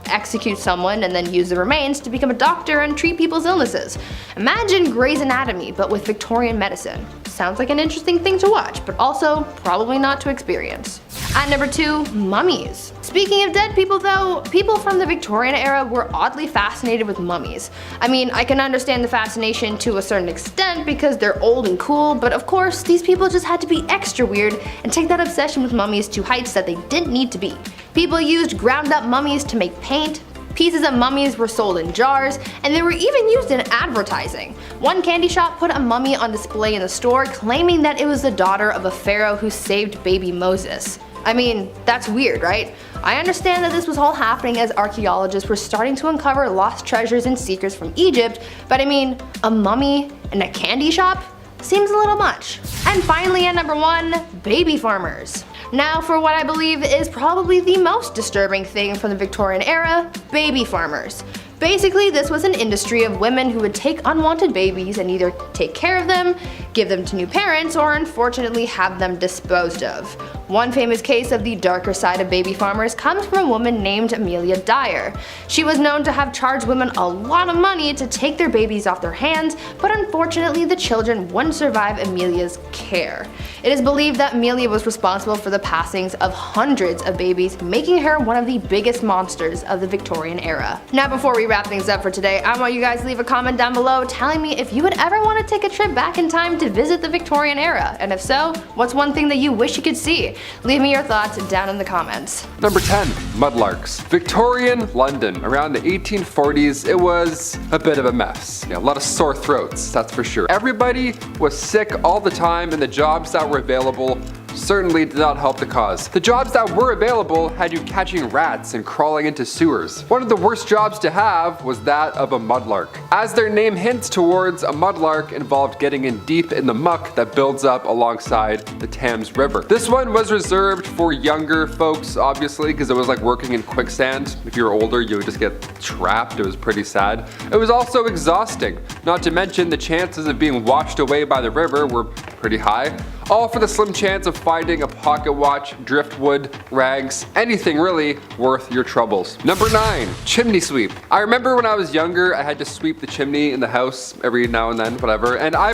execute someone and then use the remains to become a doctor and treat people's illnesses. Imagine Grey's Anatomy, but with Victorian medicine. Sounds like an interesting thing to watch, but also probably not to experience. At number 2, mummies. Speaking of dead people though, people from the Victorian era were oddly fascinated with mummies. I mean, I can understand the fascination to a certain extent because they're old and cool, but of course, these people just had to be extra weird and take that obsession with mummies to heights that they didn't need to be. People used ground up mummies to make paint. Pieces of mummies were sold in jars, and they were even used in advertising. One candy shop put a mummy on display in the store, claiming that it was the daughter of a pharaoh who saved baby Moses. I mean, that's weird, right? I understand that this was all happening as archaeologists were starting to uncover lost treasures and secrets from Egypt, but I mean, a mummy in a candy shop? Seems a little much. And finally, at number 1, baby farmers. Now for what I believe is probably the most disturbing thing from the Victorian era, baby farmers. Basically, this was an industry of women who would take unwanted babies and either take care of them, give them to new parents, or unfortunately have them disposed of. One famous case of the darker side of baby farmers comes from a woman named Amelia Dyer. She was known to have charged women a lot of money to take their babies off their hands, but unfortunately the children wouldn't survive Amelia's care. It is believed that Amelia was responsible for the passings of hundreds of babies, making her one of the biggest monsters of the Victorian era. Now before we wrap things up for today, I want you guys to leave a comment down below telling me if you would ever want to take a trip back in time to visit the Victorian era, and if so, what's one thing that you wish you could see? Leave me your thoughts down in the comments. Number 10, mudlarks. Victorian London. Around the 1840s, it was a bit of a mess. A lot of sore throats, that's for sure. Everybody was sick all the time, and the jobs that were available certainly did not help the cause. The jobs that were available had you catching rats and crawling into sewers. One of the worst jobs to have was that of a mudlark. As their name hints towards, a mudlark involved getting in deep in the muck that builds up alongside the Thames River. This one was reserved for younger folks, obviously, because it was like working in quicksand. If you were older, you would just get trapped. It was pretty sad. It was also exhausting, not to mention the chances of being washed away by the river were pretty high. All for the slim chance of finding a pocket watch, driftwood, rags, anything really worth your troubles. Number 9, chimney sweep. I remember when I was younger, I had to sweep the chimney in the house every now and then, whatever, and I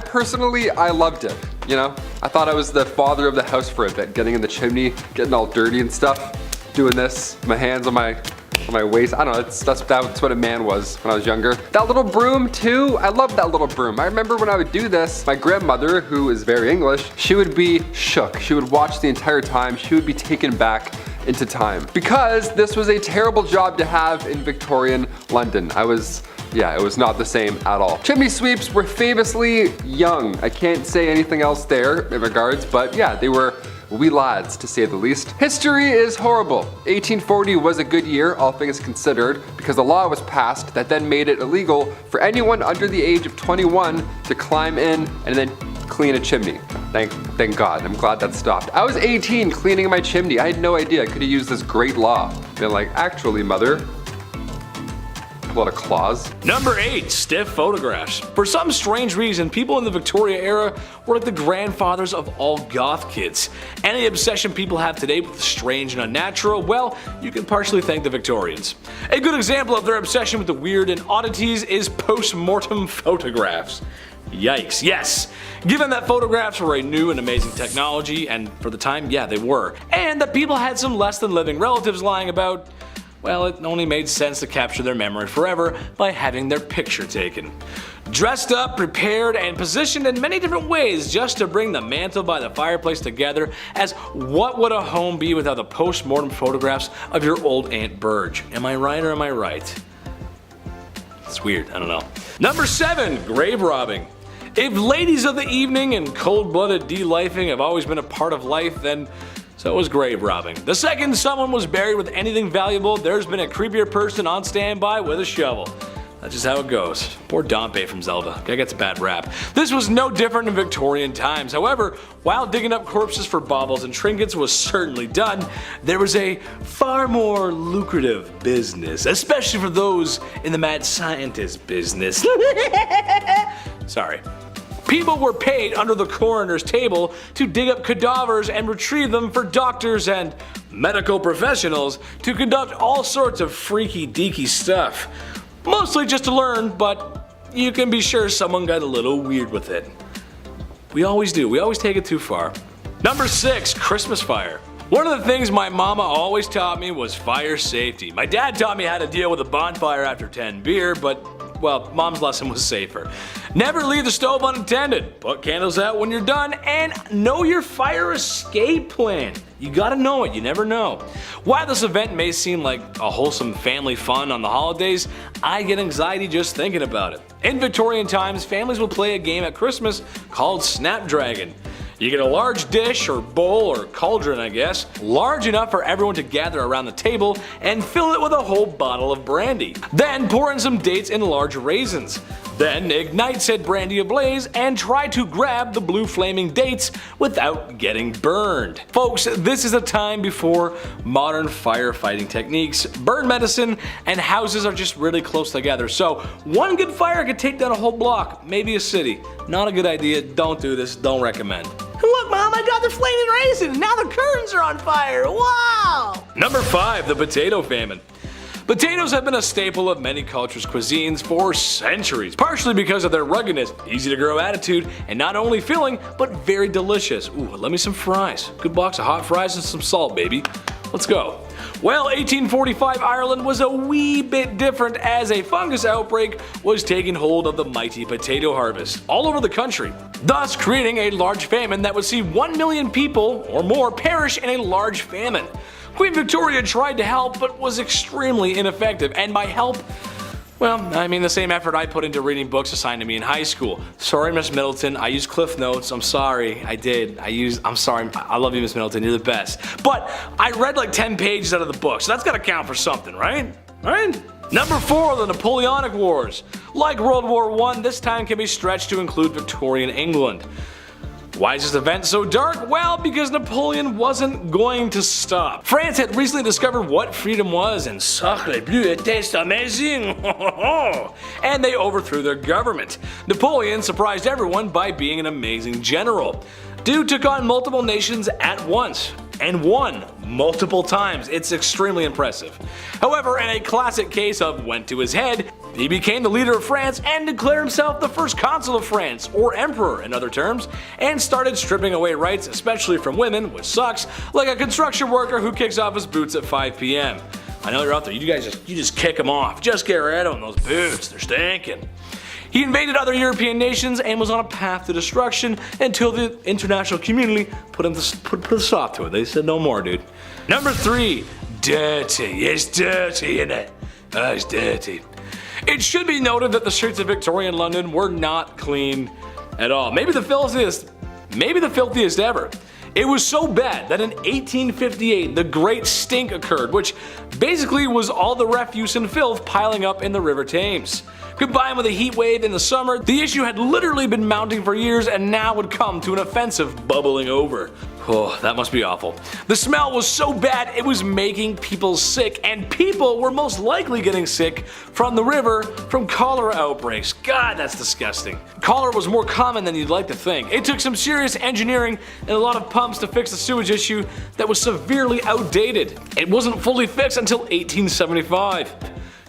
loved it. I thought I was the father of the house for a bit, getting in the chimney, getting all dirty and stuff, doing this, my hands on my waist. I don't know, that's what a man was when I was younger. That little broom too, I love that little broom. I remember when I would do this, my grandmother, who is very English, she would be shook. She would watch the entire time. She would be taken back into time. Because this was a terrible job to have in Victorian London. it was not the same at all. Chimney sweeps were famously young. I can't say anything else there in regards, but yeah, they were wee lads, to say the least. History is horrible. 1840 was a good year, all things considered, because a law was passed that then made it illegal for anyone under the age of 21 to climb in and then clean a chimney. Thank God, I'm glad that stopped. I was 18 cleaning my chimney. I had no idea I could have used this great law. Been like, actually, mother, a lot of claws. Number 8. Stiff photographs. For some strange reason, people in the Victoria era were like the grandfathers of all goth kids. Any obsession people have today with the strange and unnatural, well, you can partially thank the Victorians. A good example of their obsession with the weird and oddities is post-mortem photographs. Yikes, yes. Given that photographs were a new and amazing technology, and for the time, yeah, they were, and that people had some less than living relatives lying about, well, it only made sense to capture their memory forever by having their picture taken. Dressed up, prepared, and positioned in many different ways just to bring the mantle by the fireplace together as what would a home be without the post-mortem photographs of your old Aunt Burge? Am I right or am I right? It's weird, I don't know. Number 7. Grave robbing. If ladies of the evening and cold-blooded de-lifing have always been a part of life, then so was grave robbing. The second someone was buried with anything valuable, there's been a creepier person on standby with a shovel. That's just how it goes. Poor Dompe from Zelda. Guy gets a bad rap. This was no different in Victorian times. However, while digging up corpses for baubles and trinkets was certainly done, there was a far more lucrative business, especially for those in the mad scientist business. Sorry. People were paid under the coroner's table to dig up cadavers and retrieve them for doctors and medical professionals to conduct all sorts of freaky deaky stuff. Mostly just to learn, but you can be sure someone got a little weird with it. We always do, we always take it too far. Number 6. Christmas fire. One of the things my mama always taught me was fire safety. My dad taught me how to deal with a bonfire after 10 beer, but well, mom's lesson was safer. Never leave the stove unattended, put candles out when you're done, and know your fire escape plan. You gotta know it, you never know. While this event may seem like a wholesome family fun on the holidays, I get anxiety just thinking about it. In Victorian times, families would play a game at Christmas called Snapdragon. You get a large dish or bowl or cauldron, I guess, large enough for everyone to gather around the table and fill it with a whole bottle of brandy. Then pour in some dates and large raisins. Then ignite said brandy ablaze and try to grab the blue flaming dates without getting burned. Folks, this is a time before modern firefighting techniques, burn medicine, and houses are just really close together. So one good fire could take down a whole block, maybe a city. Not a good idea, don't do this, don't recommend. Look, Mom, I got the flaming raisin. Now the curtains are on fire. Wow! Number 5. The potato famine. Potatoes have been a staple of many cultures' cuisines for centuries, partially because of their ruggedness, easy to grow attitude, and not only filling, but very delicious. Ooh, let me some fries. Good box of hot fries and some salt, baby. Let's go. Well, 1845 Ireland was a wee bit different as a fungus outbreak was taking hold of the mighty potato harvest all over the country, thus creating a large famine that would see 1 million people or more perish in a large famine. Queen Victoria tried to help but was extremely ineffective, and by help, well, I mean the same effort I put into reading books assigned to me in high school. Sorry, Miss Middleton, I used Cliff Notes, I'm sorry, I did. I'm sorry, I love you, Miss Middleton, you're the best. But I read like 10 pages out of the book, so that's gotta count for something, right? Right? Number 4, the Napoleonic Wars. Like World War I, this time can be stretched to include Victorian England. Why is this event so dark? Well, because Napoleon wasn't going to stop. France had recently discovered what freedom was, and sacre bleu, était amazing! And they overthrew their government. Napoleon surprised everyone by being an amazing general. Dude took on multiple nations at once, and won multiple times. It's extremely impressive. However, in a classic case of went to his head, he became the leader of France and declared himself the first consul of France, or emperor in other terms, and started stripping away rights, especially from women, which sucks, like a construction worker who kicks off his boots at 5 p.m. I know you're out there, you just kick them off. Just get rid of them, those boots, they're stinking. He invaded other European nations and was on a path to destruction until the international community put a stop to it. They said no more, dude. Number 3, dirty. It's dirty, innit? Oh, it's dirty. It should be noted that the streets of Victorian London were not clean at all. Maybe the filthiest ever. It was so bad that in 1858 the Great Stink occurred, which basically was all the refuse and filth piling up in the River Thames. Combined with a heat wave in the summer, the issue had literally been mounting for years and now would come to an offensive bubbling over. Oh, that must be awful. The smell was so bad it was making people sick, and people were most likely getting sick from the river from cholera outbreaks. God, that's disgusting. Cholera was more common than you'd like to think. It took some serious engineering and a lot of pumps to fix the sewage issue that was severely outdated. It wasn't fully fixed until 1875.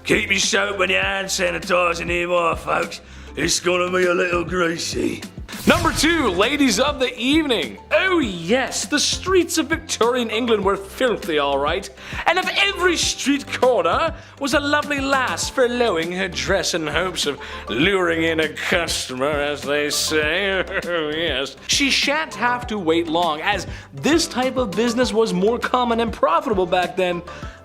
Keep your soap and your hand sanitizer nearby, folks. It's gonna be a little greasy. Number 2, ladies of the evening. Oh yes, the streets of Victorian England were filthy, alright. And if every street corner was a lovely lass furloughing her dress in hopes of luring in a customer, as they say, oh yes, she shan't have to wait long, as this type of business was more common and profitable back then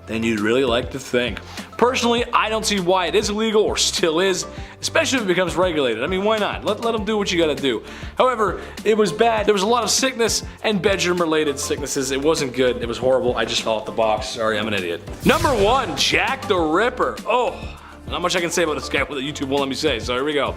than you'd really like to think. Personally, I don't see why it is illegal, or still is, especially if it becomes regulated. I mean, why not? Let them do what you gotta do. However, it was bad. There was a lot of sickness and bedroom-related sicknesses. It wasn't good. It was horrible. I just fell off the box. Sorry, I'm an idiot. Number 1, Jack the Ripper. Oh. Not much I can say about this guy, what the YouTube won't let me say, so here we go.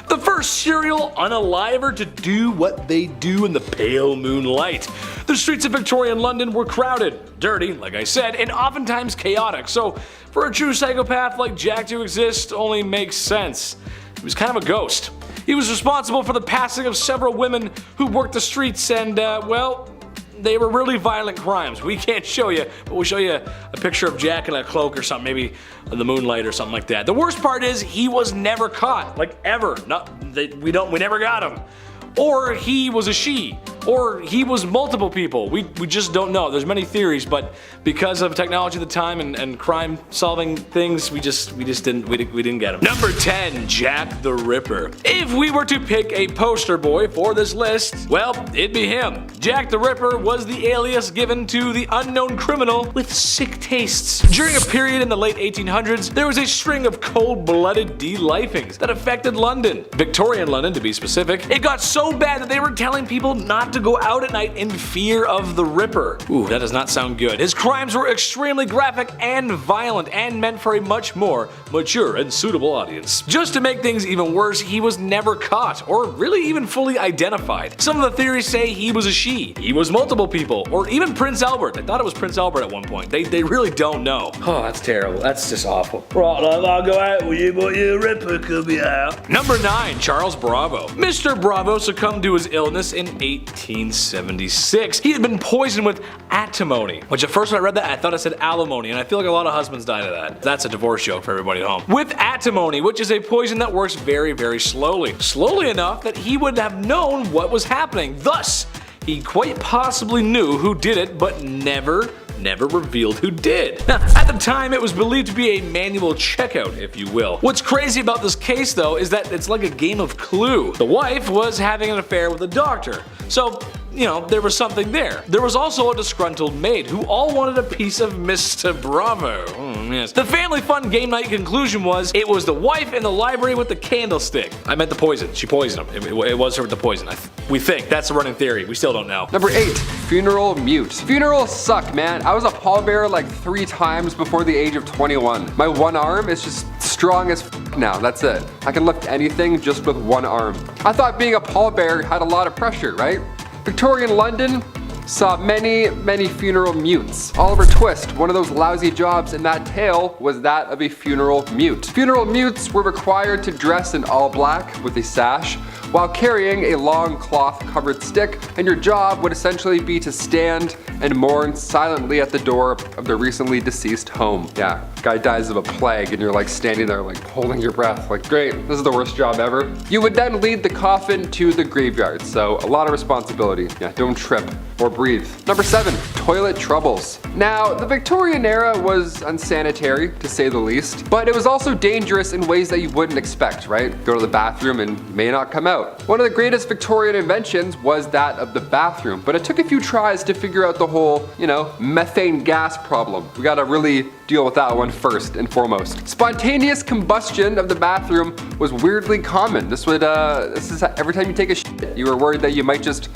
The first serial unaliver to do what they do in the pale moonlight. The streets of Victorian London were crowded, dirty, like I said, and oftentimes chaotic, so for a true psychopath like Jack to exist only makes sense. He was kind of a ghost. He was responsible for the passing of several women who worked the streets and, well, they were really violent crimes. We can't show you, but we'll show you a picture of Jack in a cloak or something, maybe in the moonlight or something like that. The worst part is he was never caught, like ever. We never got him. Or he was a she, or he was multiple people. We just don't know. There's many theories, but because of technology at the time and crime solving things, we didn't get him. Number 10, Jack the Ripper. If we were to pick a poster boy for this list, well, it'd be him. Jack the Ripper was the alias given to the unknown criminal with sick tastes. During a period in the late 1800s, there was a string of cold-blooded de-lifings that affected London, Victorian London to be specific. It got so bad that they were telling people not to go out at night in fear of the Ripper. Ooh, that does not sound good. His crimes were extremely graphic and violent and meant for a much more mature and suitable audience. Just to make things even worse, he was never caught or really even fully identified. Some of the theories say he was a she, he was multiple people, or even Prince Albert. I thought it was Prince Albert at one point. They really don't know. Oh, that's terrible. That's just awful. Right, love, I'll go out with you, but your Ripper could be out. Number 9, Charles Bravo. Mr. Bravo succumbed to his illness in 1876. He had been poisoned with antimony, which at first when I read that I thought it said alimony, and I feel like a lot of husbands died of that. That's a divorce joke for everybody at home. With antimony, which is a poison that works very, very slowly. Slowly enough that he would have known what was happening. Thus, he quite possibly knew who did it, but never revealed who did. Now, at the time, it was believed to be a manual checkout, if you will. What's crazy about this case, though, is that it's like a game of Clue. The wife was having an affair with a doctor, so, you know, there was something there. There was also a disgruntled maid who all wanted a piece of Mr. Bravo. Yes. The family fun game night conclusion was it was the wife in the library with the candlestick. I meant the poison. She poisoned him. It was her with the poison. We think. That's the running theory. We still don't know. Number 8, funeral mute. Funerals suck, man. I was a pallbearer like 3 times before the age of 21. My one arm is just strong as now. That's it. I can lift anything just with one arm. I thought being a pallbearer had a lot of pressure, right? Victorian London saw many funeral mutes. Oliver Twist, one of those lousy jobs in that tale, was that of a funeral mute. Funeral mutes were required to dress in all black with a sash while carrying a long cloth covered stick, and your job would essentially be to stand and mourn silently at the door of the recently deceased home. Yeah, guy dies of a plague and you're like standing there like holding your breath like, great, this is the worst job ever. You would then lead the coffin to the graveyard, so a lot of responsibility. Yeah, don't trip or breathe. Number 7, toilet troubles. Now, the Victorian era was unsanitary, to say the least, but it was also dangerous in ways that you wouldn't expect, right? Go to the bathroom and you may not come out. One of the greatest Victorian inventions was that of the bathroom, but it took a few tries to figure out the whole, you know, methane gas problem. We gotta really deal with that one first and foremost. Spontaneous combustion of the bathroom was weirdly common. This is every time you take a shit, you were worried that you might just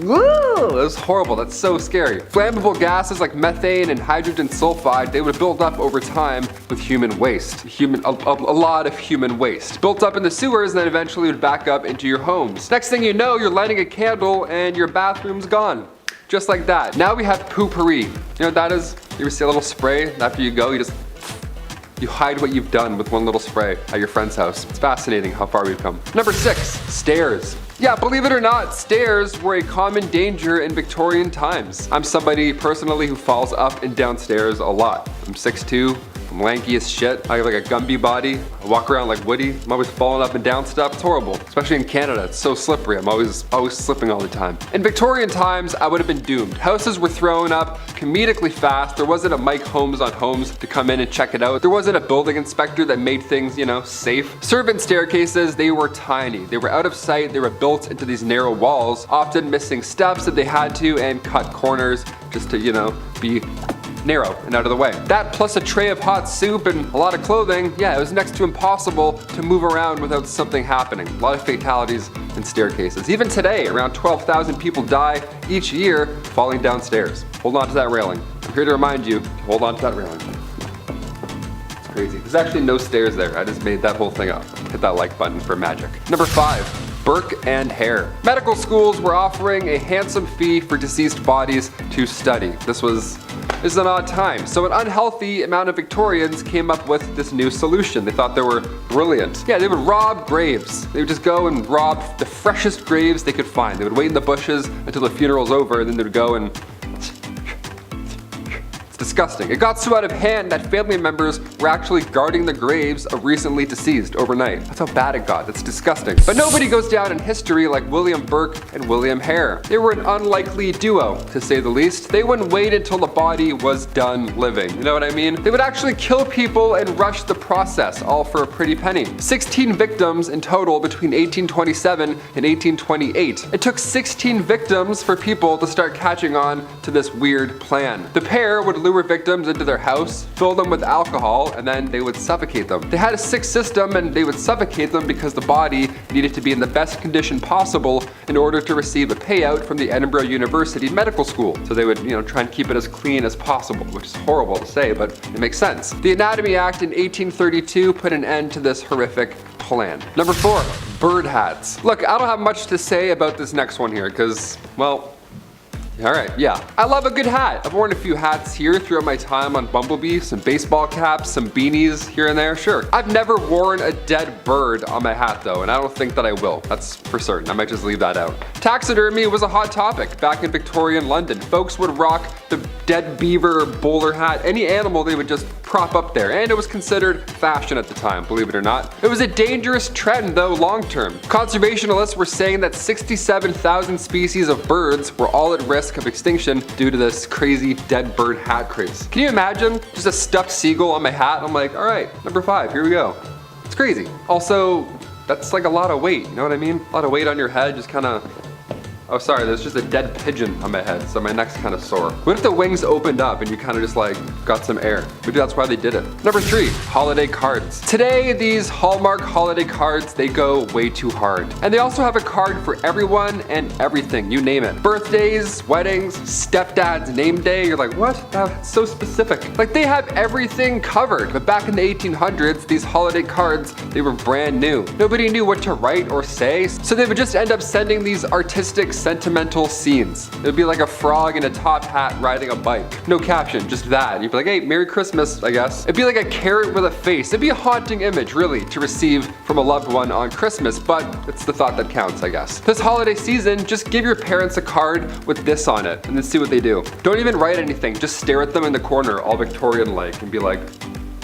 Woo! It was horrible. That's so scary. Flammable gases like methane and hydrogen sulfide, they would build up over time with human waste. A lot of human waste. Built up in the sewers and then eventually would back up into your homes. Next thing you know, you're lighting a candle and your bathroom's gone. Just like that. Now we have poopery. You know what that is? You ever see a little spray? After you go, you hide what you've done with one little spray at your friend's house. It's fascinating how far we've come. Number 6, stairs. Yeah, believe it or not, stairs were a common danger in Victorian times. I'm somebody personally who falls up and down stairs a lot. I'm 6'2". I'm lanky as shit. I have like a Gumby body. I walk around like Woody. I'm always falling up and down stuff. It's horrible. Especially in Canada. It's so slippery. I'm always slipping all the time. In Victorian times, I would have been doomed. Houses were thrown up comedically fast. There wasn't a Mike Holmes on Homes to come in and check it out. There wasn't a building inspector that made things, safe. Servant staircases, they were tiny. They were out of sight. They were built into these narrow walls, often missing steps if they had to, and cut corners just to, be narrow and out of the way. That plus a tray of hot soup and a lot of clothing, yeah, it was next to impossible to move around without something happening. A lot of fatalities in staircases. Even today, around 12,000 people die each year falling downstairs. Hold on to that railing. I'm here to remind you to hold on to that railing. It's crazy. There's actually no stairs there. I just made that whole thing up. Hit that like button for magic. Number 5. Burke and Hare. Medical schools were offering a handsome fee for deceased bodies to study. This is an odd time. So an unhealthy amount of Victorians came up with this new solution. They thought they were brilliant. Yeah, they would rob graves. They would just go and rob the freshest graves they could find. They would wait in the bushes until the funeral's over, and then they would go and disgusting. It got so out of hand that family members were actually guarding the graves of recently deceased overnight. That's how bad it got. That's disgusting. But nobody goes down in history like William Burke and William Hare. They were an unlikely duo, to say the least. They wouldn't wait until the body was done living. You know what I mean? They would actually kill people and rush the process, all for a pretty penny. 16 victims in total between 1827 and 1828. It took 16 victims for people to start catching on to this weird plan. The pair would lure victims into their house, fill them with alcohol, and then they would suffocate them. They had a sick system and they would suffocate them because the body needed to be in the best condition possible in order to receive a payout from the Edinburgh University Medical School. So they would, try and keep it as clean as possible, which is horrible to say, but it makes sense. The Anatomy Act in 1832 put an end to this horrific plan. Number 4, bird hats. Look, I don't have much to say about this next one here because, well, alright, yeah. I love a good hat. I've worn a few hats here throughout my time on BumbleBee, some baseball caps, some beanies here and there, sure. I've never worn a dead bird on my hat though, and I don't think that I will. That's for certain. I might just leave that out. Taxidermy was a hot topic back in Victorian London. Folks would rock the dead beaver or bowler hat, any animal they would just prop up there, and it was considered fashion at the time, believe it or not. It was a dangerous trend though long term. Conservationists were saying that 67,000 species of birds were all at risk of extinction due to this crazy dead bird hat craze. Can you imagine just a stuffed seagull on my hat? I'm like, all right, number 5, here we go. It's crazy. Also, that's like a lot of weight, you know what I mean? A lot of weight on your head, just kind of. Oh, sorry, there's just a dead pigeon on my head, so my neck's kind of sore. What if the wings opened up and you kind of just like got some air? Maybe that's why they did it. Number 3, holiday cards. Today, these Hallmark holiday cards, they go way too hard. And they also have a card for everyone and everything, you name it. Birthdays, weddings, stepdad's name day, you're like, what? That's so specific. Like they have everything covered. But back in the 1800s, these holiday cards, they were brand new. Nobody knew what to write or say, so they would just end up sending these artistic sentimental scenes. It would be like a frog in a top hat riding a bike. No caption, just that. You'd be like, hey, Merry Christmas, I guess. It'd be like a carrot with a face. It'd be a haunting image, really, to receive from a loved one on Christmas, but it's the thought that counts, I guess. This holiday season, just give your parents a card with this on it, and then see what they do. Don't even write anything, just stare at them in the corner, all Victorian-like, and be like,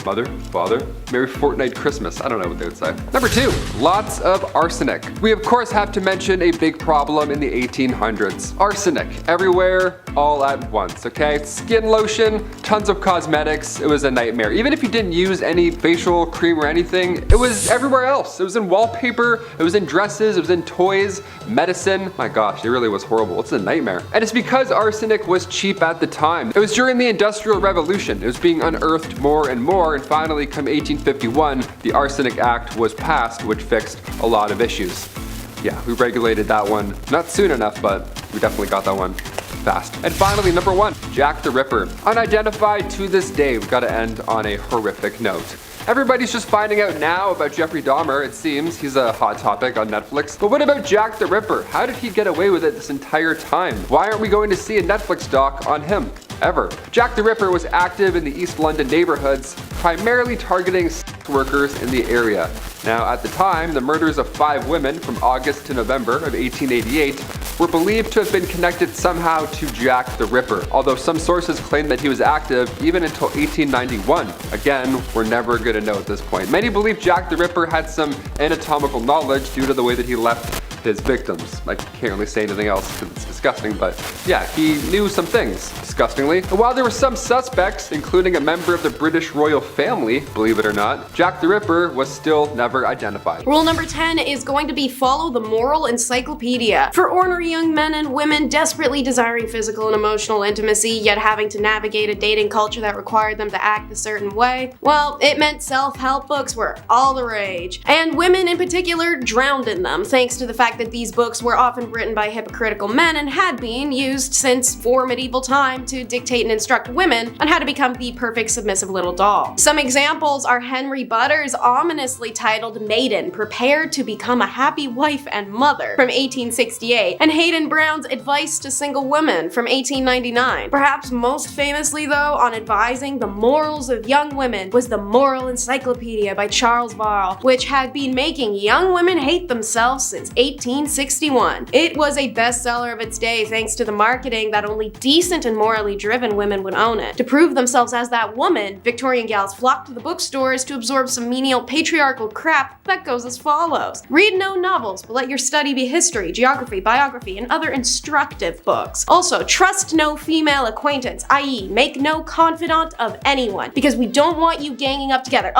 Mother, Father, Merry Fortnight Christmas. I don't know what they would say. Number 2, lots of arsenic. We of course have to mention a big problem in the 1800s. Arsenic, everywhere, all at once, okay? Skin lotion, tons of cosmetics, it was a nightmare. Even if you didn't use any facial cream or anything, it was everywhere else. It was in wallpaper, it was in dresses, it was in toys, medicine. My gosh, it really was horrible. It's a nightmare. And it's because arsenic was cheap at the time. It was during the Industrial Revolution. It was being unearthed more and more, and finally, come 1851, the Arsenic Act was passed, which fixed a lot of issues. Yeah, we regulated that one. Not soon enough, but we definitely got that one fast. And finally, number 1, Jack the Ripper. Unidentified to this day. We've got to end on a horrific note. Everybody's just finding out now about Jeffrey Dahmer, it seems. He's a hot topic on Netflix. But what about Jack the Ripper? How did he get away with it this entire time? Why aren't we going to see a Netflix doc on him? Ever. Jack the Ripper was active in the East London neighborhoods, primarily targeting sex workers in the area. Now, at the time, the murders of 5 women from August to November of 1888 were believed to have been connected somehow to Jack the Ripper, although some sources claim that he was active even until 1891. Again, we're never going to know at this point. Many believe Jack the Ripper had some anatomical knowledge due to the way that he left his victims. I can't really say anything else because it's disgusting, but yeah, he knew some things, disgustingly. And while there were some suspects, including a member of the British royal family, believe it or not, Jack the Ripper was still never identified. Rule number 10 is going to be follow the moral encyclopedia. For ordinary young men and women desperately desiring physical and emotional intimacy, yet having to navigate a dating culture that required them to act a certain way, well, it meant self-help books were all the rage. And women in particular drowned in them, thanks to the fact that these books were often written by hypocritical men and had been used since before medieval time to dictate and instruct women on how to become the perfect submissive little doll. Some examples are Henry Butter's ominously titled Maiden, Prepare to Become a Happy Wife and Mother from 1868, and Hayden Brown's Advice to Single Women from 1899. Perhaps most famously though, on advising the morals of young women was the Moral Encyclopedia by Charles Varl, which had been making young women hate themselves since 1861. It was a bestseller of its day thanks to the marketing that only decent and morally driven women would own it. To prove themselves as that woman, Victorian gals flocked to the bookstores to absorb some menial patriarchal crap that goes as follows. Read no novels, but let your study be history, geography, biography, and other instructive books. Also, trust no female acquaintance, i.e. make no confidant of anyone, because we don't want you ganging up together.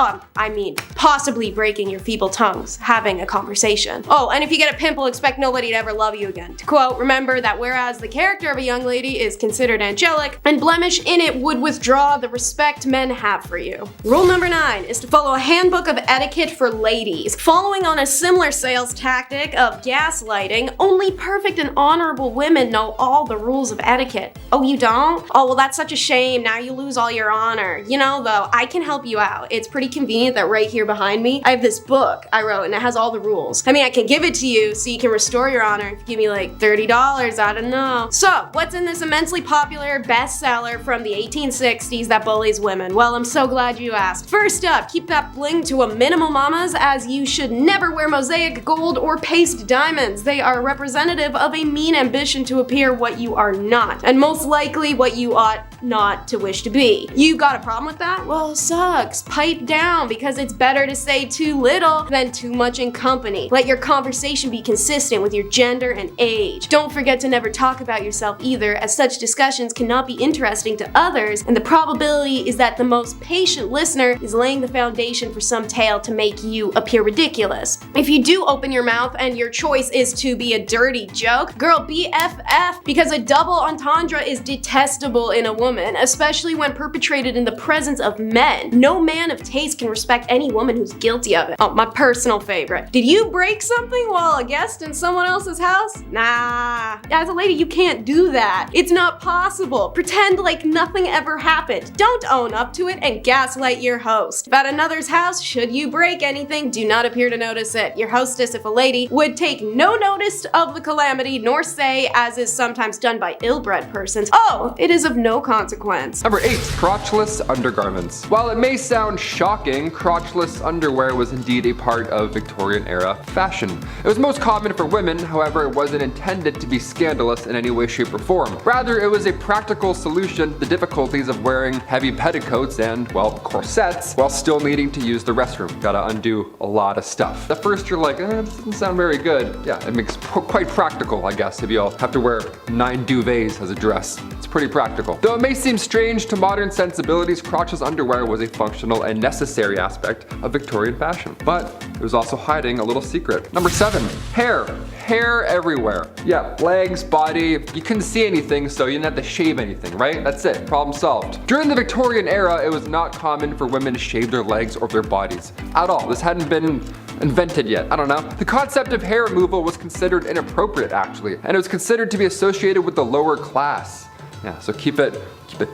Possibly breaking your feeble tongues, having a conversation. Oh, and if you get a pimple, expect nobody to ever love you again. To quote, remember that whereas the character of a young lady is considered angelic, and blemish in it would withdraw the respect men have for you. Rule number 9 is to follow a handbook of etiquette for ladies. Following on a similar sales tactic of gaslighting, only perfect and honorable women know all the rules of etiquette. Oh, you don't? Oh, well, that's such a shame. Now you lose all your honor. You know, though, I can help you out. It's pretty convenient that right here behind me, I have this book I wrote and it has all the rules. I mean, I can give it to you so you can restore your honor if you give me like $30, I don't know. So, what's in this immensely popular bestseller from the 1860s that bullies women? Well, I'm so glad you asked. First up, keep that bling to a minimum, mamas, as you should never wear mosaic gold or paste diamonds. They are representative of a mean ambition to appear what you are not, and most likely what you ought not to wish to be. You got a problem with that? Well, sucks. Pipe down, because it's better to say too little than too much in company. Let your conversation be consistent with your gender and age. Don't forget to never talk about yourself either, as such discussions cannot be interesting to others, and the probability is that the most patient listener is laying the foundation for some tale to make you appear ridiculous. If you do open your mouth and your choice is to be a dirty joke, girl, BFF, because a double entendre is detestable in a woman, especially when perpetrated in the presence of men. No man of taste can respect any woman who's guilty of it. Oh, my personal favorite. Did you break something while a guest in someone else's house? Nah. As a lady, you can't do that. It's not possible. Pretend like nothing ever happened. Don't own up to it and gaslight your host. If at another's house, should you break anything, do not appear to notice it. Your hostess, if a lady, would take no notice of the calamity, nor say, as is sometimes done by ill-bred persons, oh, it is of no consequence. Number 8, crotchless undergarments. While it may sound shocking, crotchless underwear was indeed a part of Victorian era fashion. It was most common for women, however, it wasn't intended to be scandalous in any way, shape, or form. Rather, it was a practical solution to the difficulties of wearing heavy petticoats and, well, corsets while still needing to use the restroom. Gotta undo a lot of stuff. At first you're like, this doesn't sound very good. Yeah, it makes quite practical, I guess, if you all have to wear 9 duvets as a dress. It's pretty practical. Though it may seem strange to modern sensibilities, crotchless underwear was a functional and necessary aspect of Victorian fashion. But it was also hiding a little secret. Number 7, hair. Hair everywhere. Yeah, legs, body, you couldn't see anything, so you didn't have to shave anything, right? That's it, problem solved. During the Victorian era, it was not common for women to shave their legs or their bodies at all. This hadn't been invented yet. I don't know. The concept of hair removal was considered inappropriate actually, and it was considered to be associated with the lower class. Yeah, so keep it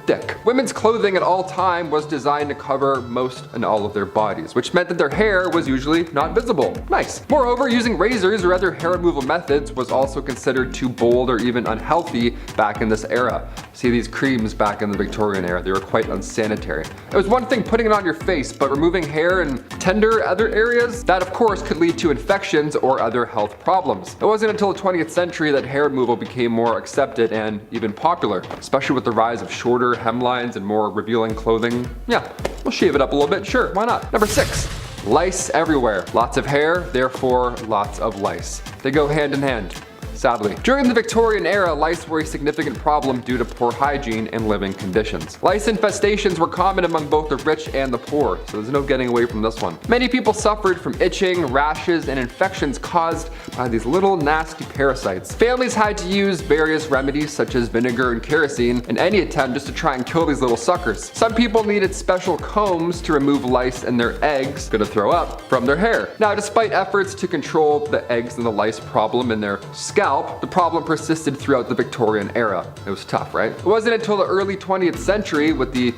thick. Women's clothing at all time was designed to cover most and all of their bodies, which meant that their hair was usually not visible. Nice. Moreover, using razors or other hair removal methods was also considered too bold or even unhealthy back in this era. See these creams back in the Victorian era, they were quite unsanitary. It was one thing putting it on your face, but removing hair in tender other areas, that of course could lead to infections or other health problems. It wasn't until the 20th century that hair removal became more accepted and even popular, especially with the rise of shorter hemlines and more revealing clothing. Yeah, we'll shave it up a little bit, sure, why not? Number 6, lice everywhere. Lots of hair, therefore lots of lice. They go hand in hand. Sadly. During the Victorian era, lice were a significant problem due to poor hygiene and living conditions. Lice infestations were common among both the rich and the poor, so there's no getting away from this one. Many people suffered from itching, rashes, and infections caused by these little nasty parasites. Families had to use various remedies such as vinegar and kerosene in any attempt just to try and kill these little suckers. Some people needed special combs to remove lice and their eggs, gonna throw up, from their hair. Now, despite efforts to control the eggs and the lice problem in their scalp, the problem persisted throughout the Victorian era. It was tough, right? It wasn't until the early 20th century with the,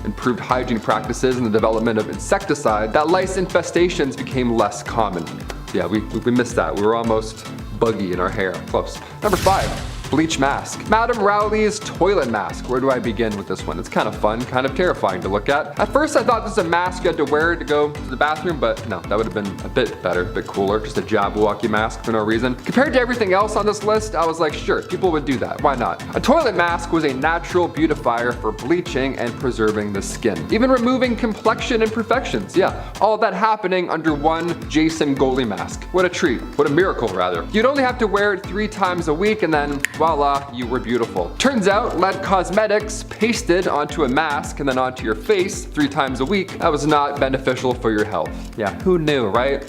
improved hygiene practices and the development of insecticide that lice infestations became less common. Yeah, we missed that. We were almost buggy in our hair. Close. Number 5. Bleach mask. Madame Rowley's toilet mask. Where do I begin with this one? It's kind of fun, kind of terrifying to look at. At first I thought this was a mask you had to wear to go to the bathroom, but no, that would have been a bit better, a bit cooler. Just a Jabberwocky mask for no reason. Compared to everything else on this list, I was like, sure, people would do that. Why not? A toilet mask was a natural beautifier for bleaching and preserving the skin. Even removing complexion imperfections. Yeah, all of that happening under one Jason Goalie mask. What a treat. What a miracle, rather. You'd only have to wear it 3 times a week and then voila, you were beautiful. Turns out, lead cosmetics pasted onto a mask and then onto your face 3 times a week, that was not beneficial for your health. Yeah, who knew, right?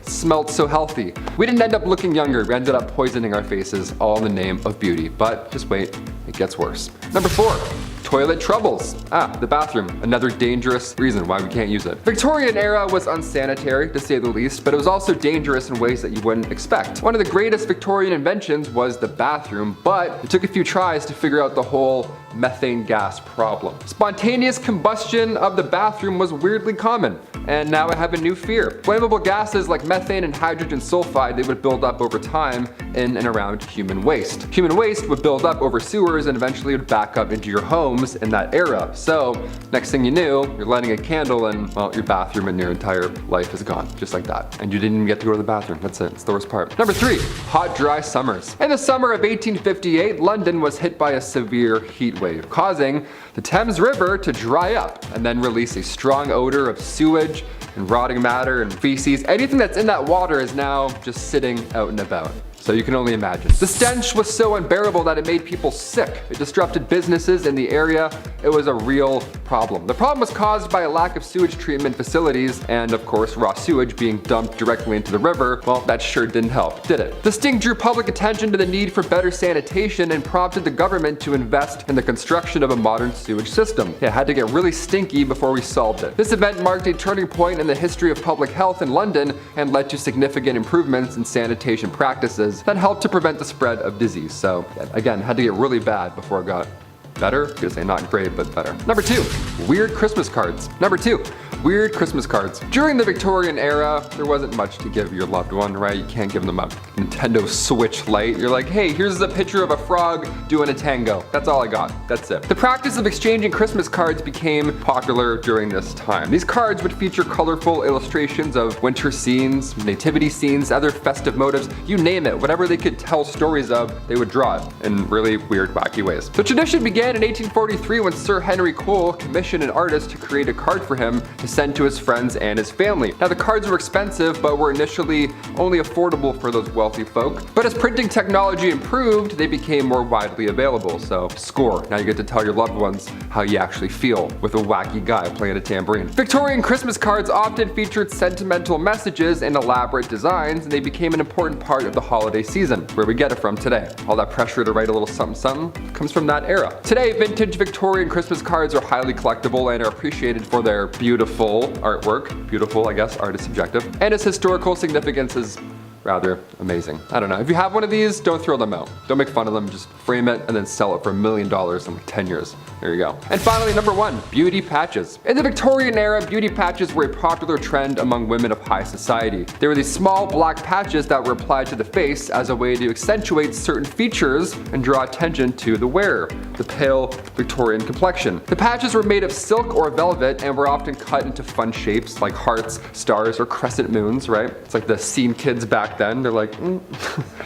Smelled so healthy. We didn't end up looking younger, we ended up poisoning our faces, all in the name of beauty. But just wait, it gets worse. Number 4. Toilet troubles. The bathroom. Another dangerous reason why we can't use it. Victorian era was unsanitary, to say the least, but it was also dangerous in ways that you wouldn't expect. One of the greatest Victorian inventions was the bathroom, but it took a few tries to figure out the whole methane gas problem. Spontaneous combustion of the bathroom was weirdly common, and now I have a new fear. Flammable gases like methane and hydrogen sulfide, they would build up over time in and around human waste. Human waste would build up over sewers and eventually would back up into your homes in that era. So next thing you knew, you're lighting a candle and, well, your bathroom and your entire life is gone, just like that. And you didn't even get to go to the bathroom. That's it. It's the worst part. Number 3, hot, dry summers. In the summer of 1858, London was hit by a severe heat wave, causing the Thames River to dry up and then release a strong odor of sewage and rotting matter and feces. Anything that's in that water is now just sitting out and about. So you can only imagine. The stench was so unbearable that it made people sick. It disrupted businesses in the area. It was a real problem. The problem was caused by a lack of sewage treatment facilities and of course raw sewage being dumped directly into the river. Well, that sure didn't help, did it? The stink drew public attention to the need for better sanitation and prompted the government to invest in the construction of a modern sewage system. It had to get really stinky before we solved it. This event marked a turning point in the history of public health in London and led to significant improvements in sanitation practices that helped to prevent the spread of disease. So again, had to get really bad before it got better. I was gonna say not great, but better. Number 2, weird Christmas cards. Number 2, weird Christmas cards. During the Victorian era, there wasn't much to give your loved one, right? You can't give them a Nintendo Switch Lite. You're like, hey, here's a picture of a frog doing a tango. That's all I got. That's it. The practice of exchanging Christmas cards became popular during this time. These cards would feature colorful illustrations of winter scenes, nativity scenes, other festive motives, you name it. Whatever they could tell stories of, they would draw it in really weird, wacky ways. The tradition began in 1843 when Sir Henry Cole commissioned an artist to create a card for him to send to his friends and his family. Now the cards were expensive, but were initially only affordable for those wealthy folk. But as printing technology improved, they became more widely available. So score, now you get to tell your loved ones how you actually feel with a wacky guy playing a tambourine. Victorian Christmas cards often featured sentimental messages and elaborate designs, and they became an important part of the holiday season, where we get it from today. All that pressure to write a little something something comes from that era. Today, vintage Victorian Christmas cards are highly collectible and are appreciated for their beautiful artwork. Beautiful, I guess, art is subjective. And its historical significance is rather amazing. I don't know. If you have one of these, don't throw them out. Don't make fun of them. Just frame it and then sell it for $1 million in like 10 years. There you go. And finally, number 1, beauty patches. In the Victorian era, beauty patches were a popular trend among women of high society. They were these small black patches that were applied to the face as a way to accentuate certain features and draw attention to the wearer, the pale Victorian complexion. The patches were made of silk or velvet and were often cut into fun shapes like hearts, stars, or crescent moons, right? It's like the scene kids back then. They're like,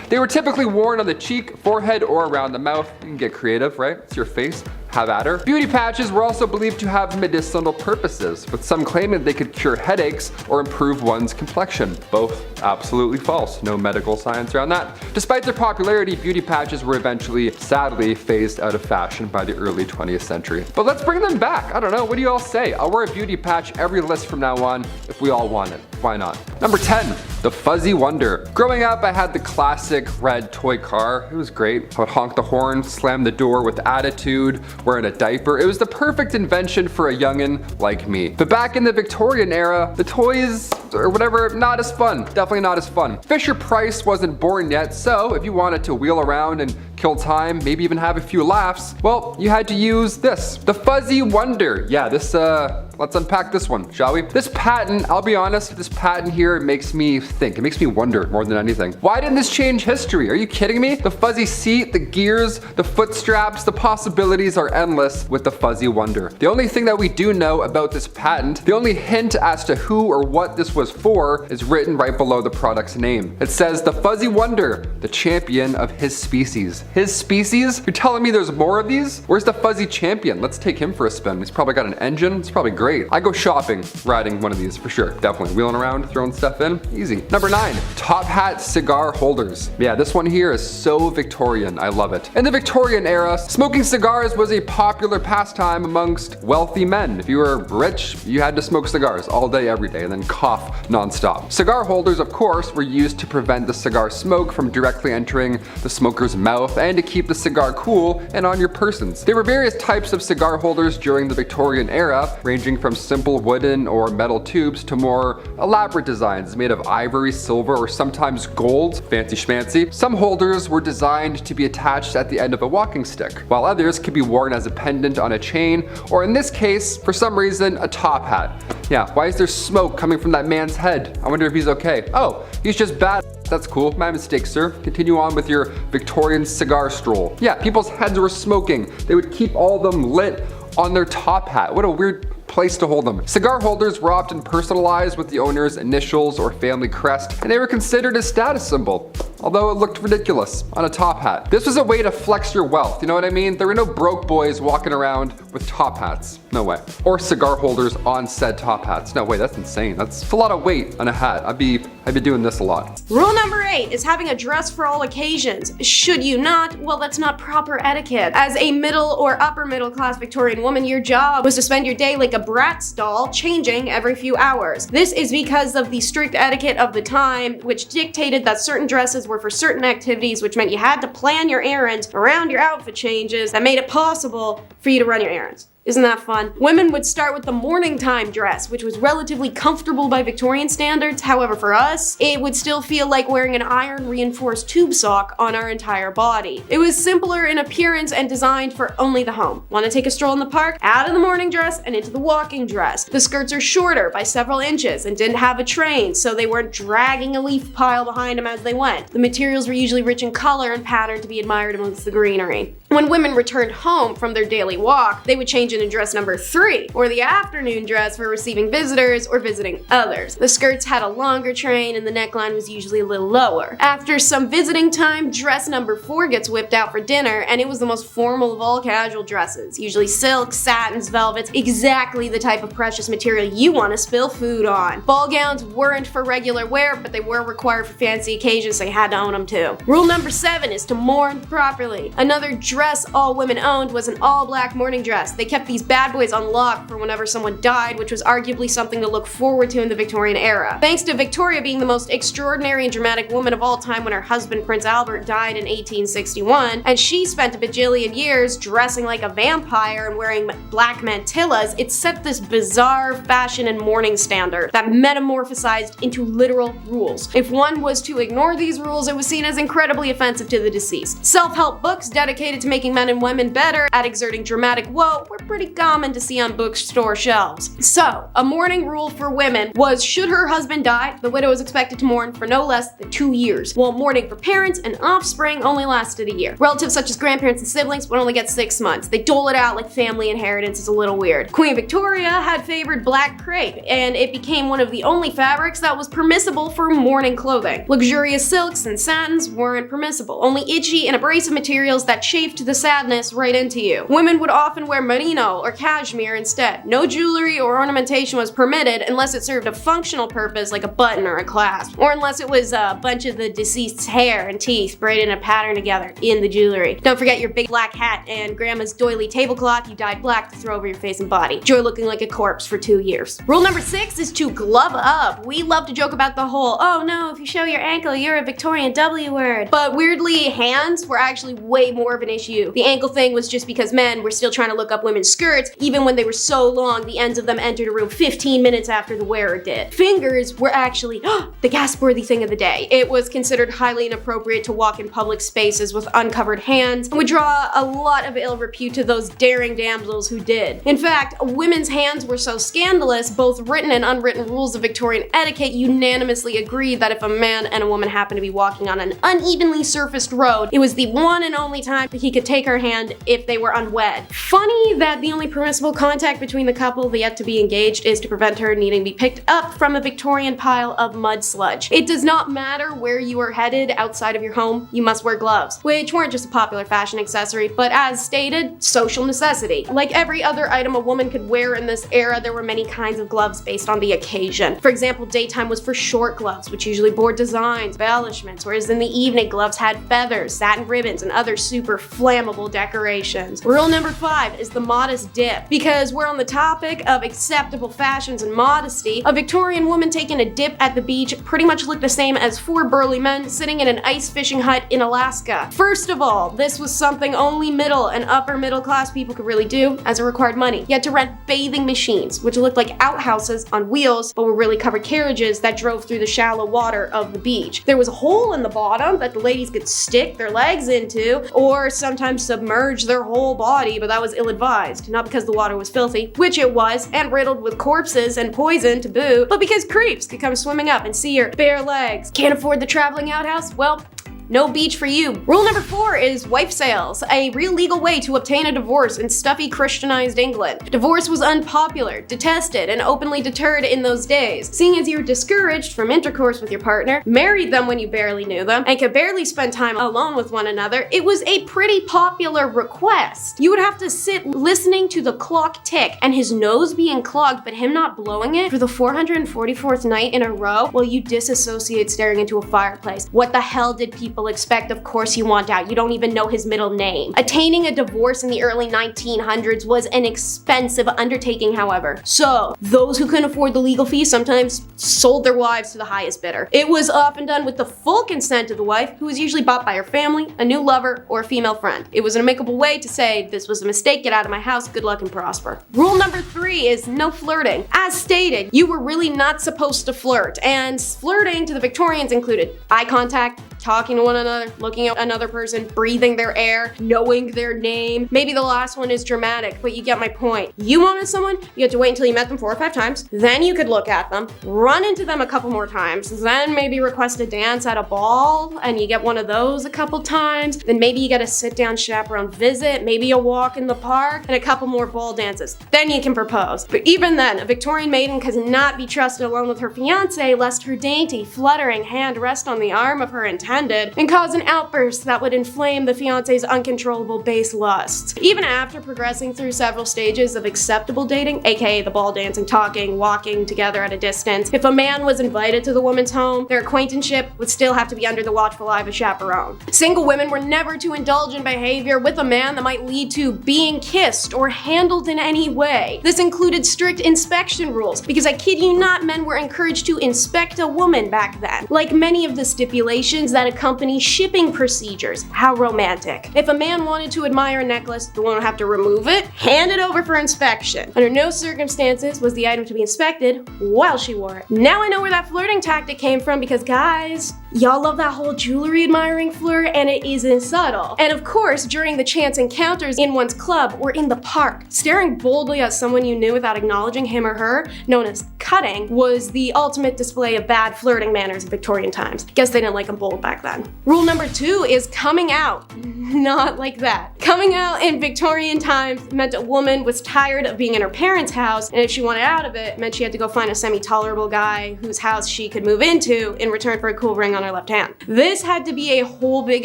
They were typically worn on the cheek, forehead, or around the mouth. You can get creative, right? It's your face. Have at her. Beauty patches were also believed to have medicinal purposes, with some claiming they could cure headaches or improve one's complexion. Both absolutely false. No medical science around that. Despite their popularity, beauty patches were eventually, sadly, phased out of fashion by the early 20th century. But let's bring them back. I don't know. What do you all say? I'll wear a beauty patch every list from now on if we all want it. Why not? Number 10, the Fuzzy Wonder. Growing up, I had the classic red toy car. It was great. I would honk the horn, slam the door with attitude, wearing a diaper. It was the perfect invention for a youngin' like me. But back in the Victorian era, the toys or whatever, not as fun. Definitely not as fun. Fisher-Price wasn't born yet, so if you wanted to wheel around and kill time, maybe even have a few laughs, well, you had to use this, the Fuzzy Wonder. Yeah, let's unpack this one, shall we? This patent, I'll be honest, this patent here makes me think. It makes me wonder more than anything. Why didn't this change history? Are you kidding me? The fuzzy seat, the gears, the foot straps, the possibilities are endless with the Fuzzy Wonder. The only thing that we do know about this patent, the only hint as to who or what this was for, is written right below the product's name. It says, the Fuzzy Wonder, the champion of his species. His species? You're telling me there's more of these? Where's the Fuzzy Champion? Let's take him for a spin. He's probably got an engine. It's probably great. I go shopping riding one of these for sure. Definitely. Wheeling around, throwing stuff in. Easy. Number 9, top hat cigar holders. Yeah, this one here is so Victorian. I love it. In the Victorian era, smoking cigars was a popular pastime amongst wealthy men. If you were rich, you had to smoke cigars all day, every day, and then cough nonstop. Cigar holders, of course, were used to prevent the cigar smoke from directly entering the smoker's mouth and to keep the cigar cool and on your persons. There were various types of cigar holders during the Victorian era, ranging from simple wooden or metal tubes to more elaborate designs made of ivory, silver, or sometimes gold. Fancy schmancy. Some holders were designed to be attached at the end of a walking stick, while others could be worn as a pendant on a chain, or in this case, for some reason, a top hat. Yeah, why is there smoke coming from that man's head? I wonder if he's okay. Oh, he's just bad. That's cool. My mistake, sir. Continue on with your Victorian cigar stroll. Yeah, people's heads were smoking. They would keep all of them lit on their top hat. What a weird place to hold them. Cigar holders were often personalized with the owner's initials or family crest, and they were considered a status symbol, although it looked ridiculous on a top hat. This was a way to flex your wealth, you know what I mean? There were no broke boys walking around with top hats. No way. Or cigar holders on said top hats. No way, that's insane. That's a lot of weight on a hat. I'd be doing this a lot. Rule number 8 is having a dress for all occasions. Should you not? Well, that's not proper etiquette. As a middle or upper middle class Victorian woman, your job was to spend your day like a Bratz doll, changing every few hours. This is because of the strict etiquette of the time, which dictated that certain dresses were for certain activities, which meant you had to plan your errands around your outfit changes that made it possible for you to run your errands. Isn't that fun? Women would start with the morning time dress, which was relatively comfortable by Victorian standards. However, for us, it would still feel like wearing an iron reinforced tube sock on our entire body. It was simpler in appearance and designed for only the home. Want to take a stroll in the park? Out of the morning dress and into the walking dress. The skirts are shorter by several inches and didn't have a train, so they weren't dragging a leaf pile behind them as they went. The materials were usually rich in color and pattern to be admired amongst the greenery. When women returned home from their daily walk, they would change into dress number 3, or the afternoon dress for receiving visitors or visiting others. The skirts had a longer train and the neckline was usually a little lower. After some visiting time, dress number 4 gets whipped out for dinner, and it was the most formal of all casual dresses. Usually silks, satins, velvets, exactly the type of precious material you want to spill food on. Ball gowns weren't for regular wear, but they were required for fancy occasions, so you had to own them too. Rule number 7 is to mourn properly. Another dress dress all women owned was an all-black morning dress. They kept these bad boys on lock for whenever someone died, which was arguably something to look forward to in the Victorian era. Thanks to Victoria being the most extraordinary and dramatic woman of all time when her husband Prince Albert died in 1861, and she spent a bajillion years dressing like a vampire and wearing black mantillas, it set this bizarre fashion and mourning standard that metamorphosized into literal rules. If one was to ignore these rules, it was seen as incredibly offensive to the deceased. Self-help books dedicated to making men and women better at exerting dramatic woe were pretty common to see on bookstore shelves. So, a mourning rule for women was should her husband die, the widow was expected to mourn for no less than 2 years, while mourning for parents and offspring only lasted a year. Relatives such as grandparents and siblings would only get 6 months. They dole it out like family inheritance is a little weird. Queen Victoria had favored black crepe, and it became one of the only fabrics that was permissible for mourning clothing. Luxurious silks and satins weren't permissible, only itchy and abrasive materials that chafed the sadness right into you. Women would often wear merino or cashmere instead. No jewelry or ornamentation was permitted unless it served a functional purpose like a button or a clasp, or unless it was a bunch of the deceased's hair and teeth braided in a pattern together in the jewelry. Don't forget your big black hat and grandma's doily tablecloth you dyed black to throw over your face and body. Enjoy looking like a corpse for 2 years. Rule number 6 is to glove up. We love to joke about the whole, oh no, if you show your ankle, you're a Victorian W word. But weirdly, hands were actually way more of an issue. The ankle thing was just because men were still trying to look up women's skirts, even when they were so long the ends of them entered a room 15 minutes after the wearer did. Fingers were actually the gasp-worthy thing of the day. It was considered highly inappropriate to walk in public spaces with uncovered hands and would draw a lot of ill repute to those daring damsels who did. In fact, women's hands were so scandalous, both written and unwritten rules of Victorian etiquette unanimously agreed that if a man and a woman happened to be walking on an unevenly surfaced road, it was the one and only time that he could take her hand if they were unwed. Funny that the only permissible contact between the couple yet to be engaged is to prevent her needing to be picked up from a Victorian pile of mud sludge. It does not matter where you are headed outside of your home, you must wear gloves, which weren't just a popular fashion accessory, but as stated, social necessity. Like every other item a woman could wear in this era, there were many kinds of gloves based on the occasion. For example, daytime was for short gloves, which usually bore designs, embellishments, whereas in the evening, gloves had feathers, satin ribbons, and other super flammable decorations. Rule number 5 is the modest dip. Because we're on the topic of acceptable fashions and modesty, a Victorian woman taking a dip at the beach pretty much looked the same as 4 burly men sitting in an ice fishing hut in Alaska. First of all, this was something only middle and upper middle class people could really do, as it required money. You had to rent bathing machines, which looked like outhouses on wheels, but were really covered carriages that drove through the shallow water of the beach. There was a hole in the bottom that the ladies could stick their legs into, or sometimes submerge their whole body, but that was ill-advised. Not because the water was filthy, which it was, and riddled with corpses and poison to boot, but because creeps could come swimming up and see your bare legs. Can't afford the traveling outhouse? Well, no beach for you. Rule number 4 is wife sales, a real legal way to obtain a divorce in stuffy Christianized England. Divorce was unpopular, detested, and openly deterred in those days. Seeing as you were discouraged from intercourse with your partner, married them when you barely knew them, and could barely spend time alone with one another, it was a pretty popular request. You would have to sit listening to the clock tick and his nose being clogged but him not blowing it for the 444th night in a row while you disassociate staring into a fireplace. What the hell did people expect? Of course you want out. You don't even know his middle name. Attaining a divorce in the early 1900s was an expensive undertaking, however. So, those who couldn't afford the legal fees sometimes sold their wives to the highest bidder. It was often done with the full consent of the wife, who was usually bought by her family, a new lover, or a female friend. It was an amicable way to say, this was a mistake, get out of my house, good luck and prosper. Rule number 3 is no flirting. As stated, you were really not supposed to flirt, and flirting to the Victorians included eye contact, talking to one another, looking at another person, breathing their air, knowing their name. Maybe the last one is dramatic, but you get my point. You wanted someone, you had to wait until you met them 4 or 5 times, then you could look at them, run into them a couple more times, then maybe request a dance at a ball, and you get one of those a couple times, then maybe you get a sit-down chaperone visit, maybe a walk in the park, and a couple more ball dances. Then you can propose. But even then, a Victorian maiden could not be trusted alone with her fiancé lest her dainty, fluttering hand rest on the arm of her antagonist unattended and cause an outburst that would inflame the fiance's uncontrollable base lusts. Even after progressing through several stages of acceptable dating, aka the ball dancing, talking, walking together at a distance, if a man was invited to the woman's home, their acquaintanceship would still have to be under the watchful eye of a chaperone. Single women were never to indulge in behavior with a man that might lead to being kissed or handled in any way. This included strict inspection rules, because I kid you not, men were encouraged to inspect a woman back then. Like many of the stipulations that accompany shipping procedures. How romantic. If a man wanted to admire a necklace, the woman would have to remove it, hand it over for inspection. Under no circumstances was the item to be inspected while she wore it. Now I know where that flirting tactic came from, because guys, y'all love that whole jewelry admiring flirt, and it isn't subtle. And of course, during the chance encounters in one's club or in the park, staring boldly at someone you knew without acknowledging him or her, known as cutting, was the ultimate display of bad flirting manners in Victorian times. Guess they didn't like them bold back then. Rule number 2 is coming out. Not like that. Coming out in Victorian times meant a woman was tired of being in her parents' house, and if she wanted out of it, meant she had to go find a semi-tolerable guy whose house she could move into in return for a cool ring on her left hand. This had to be a whole big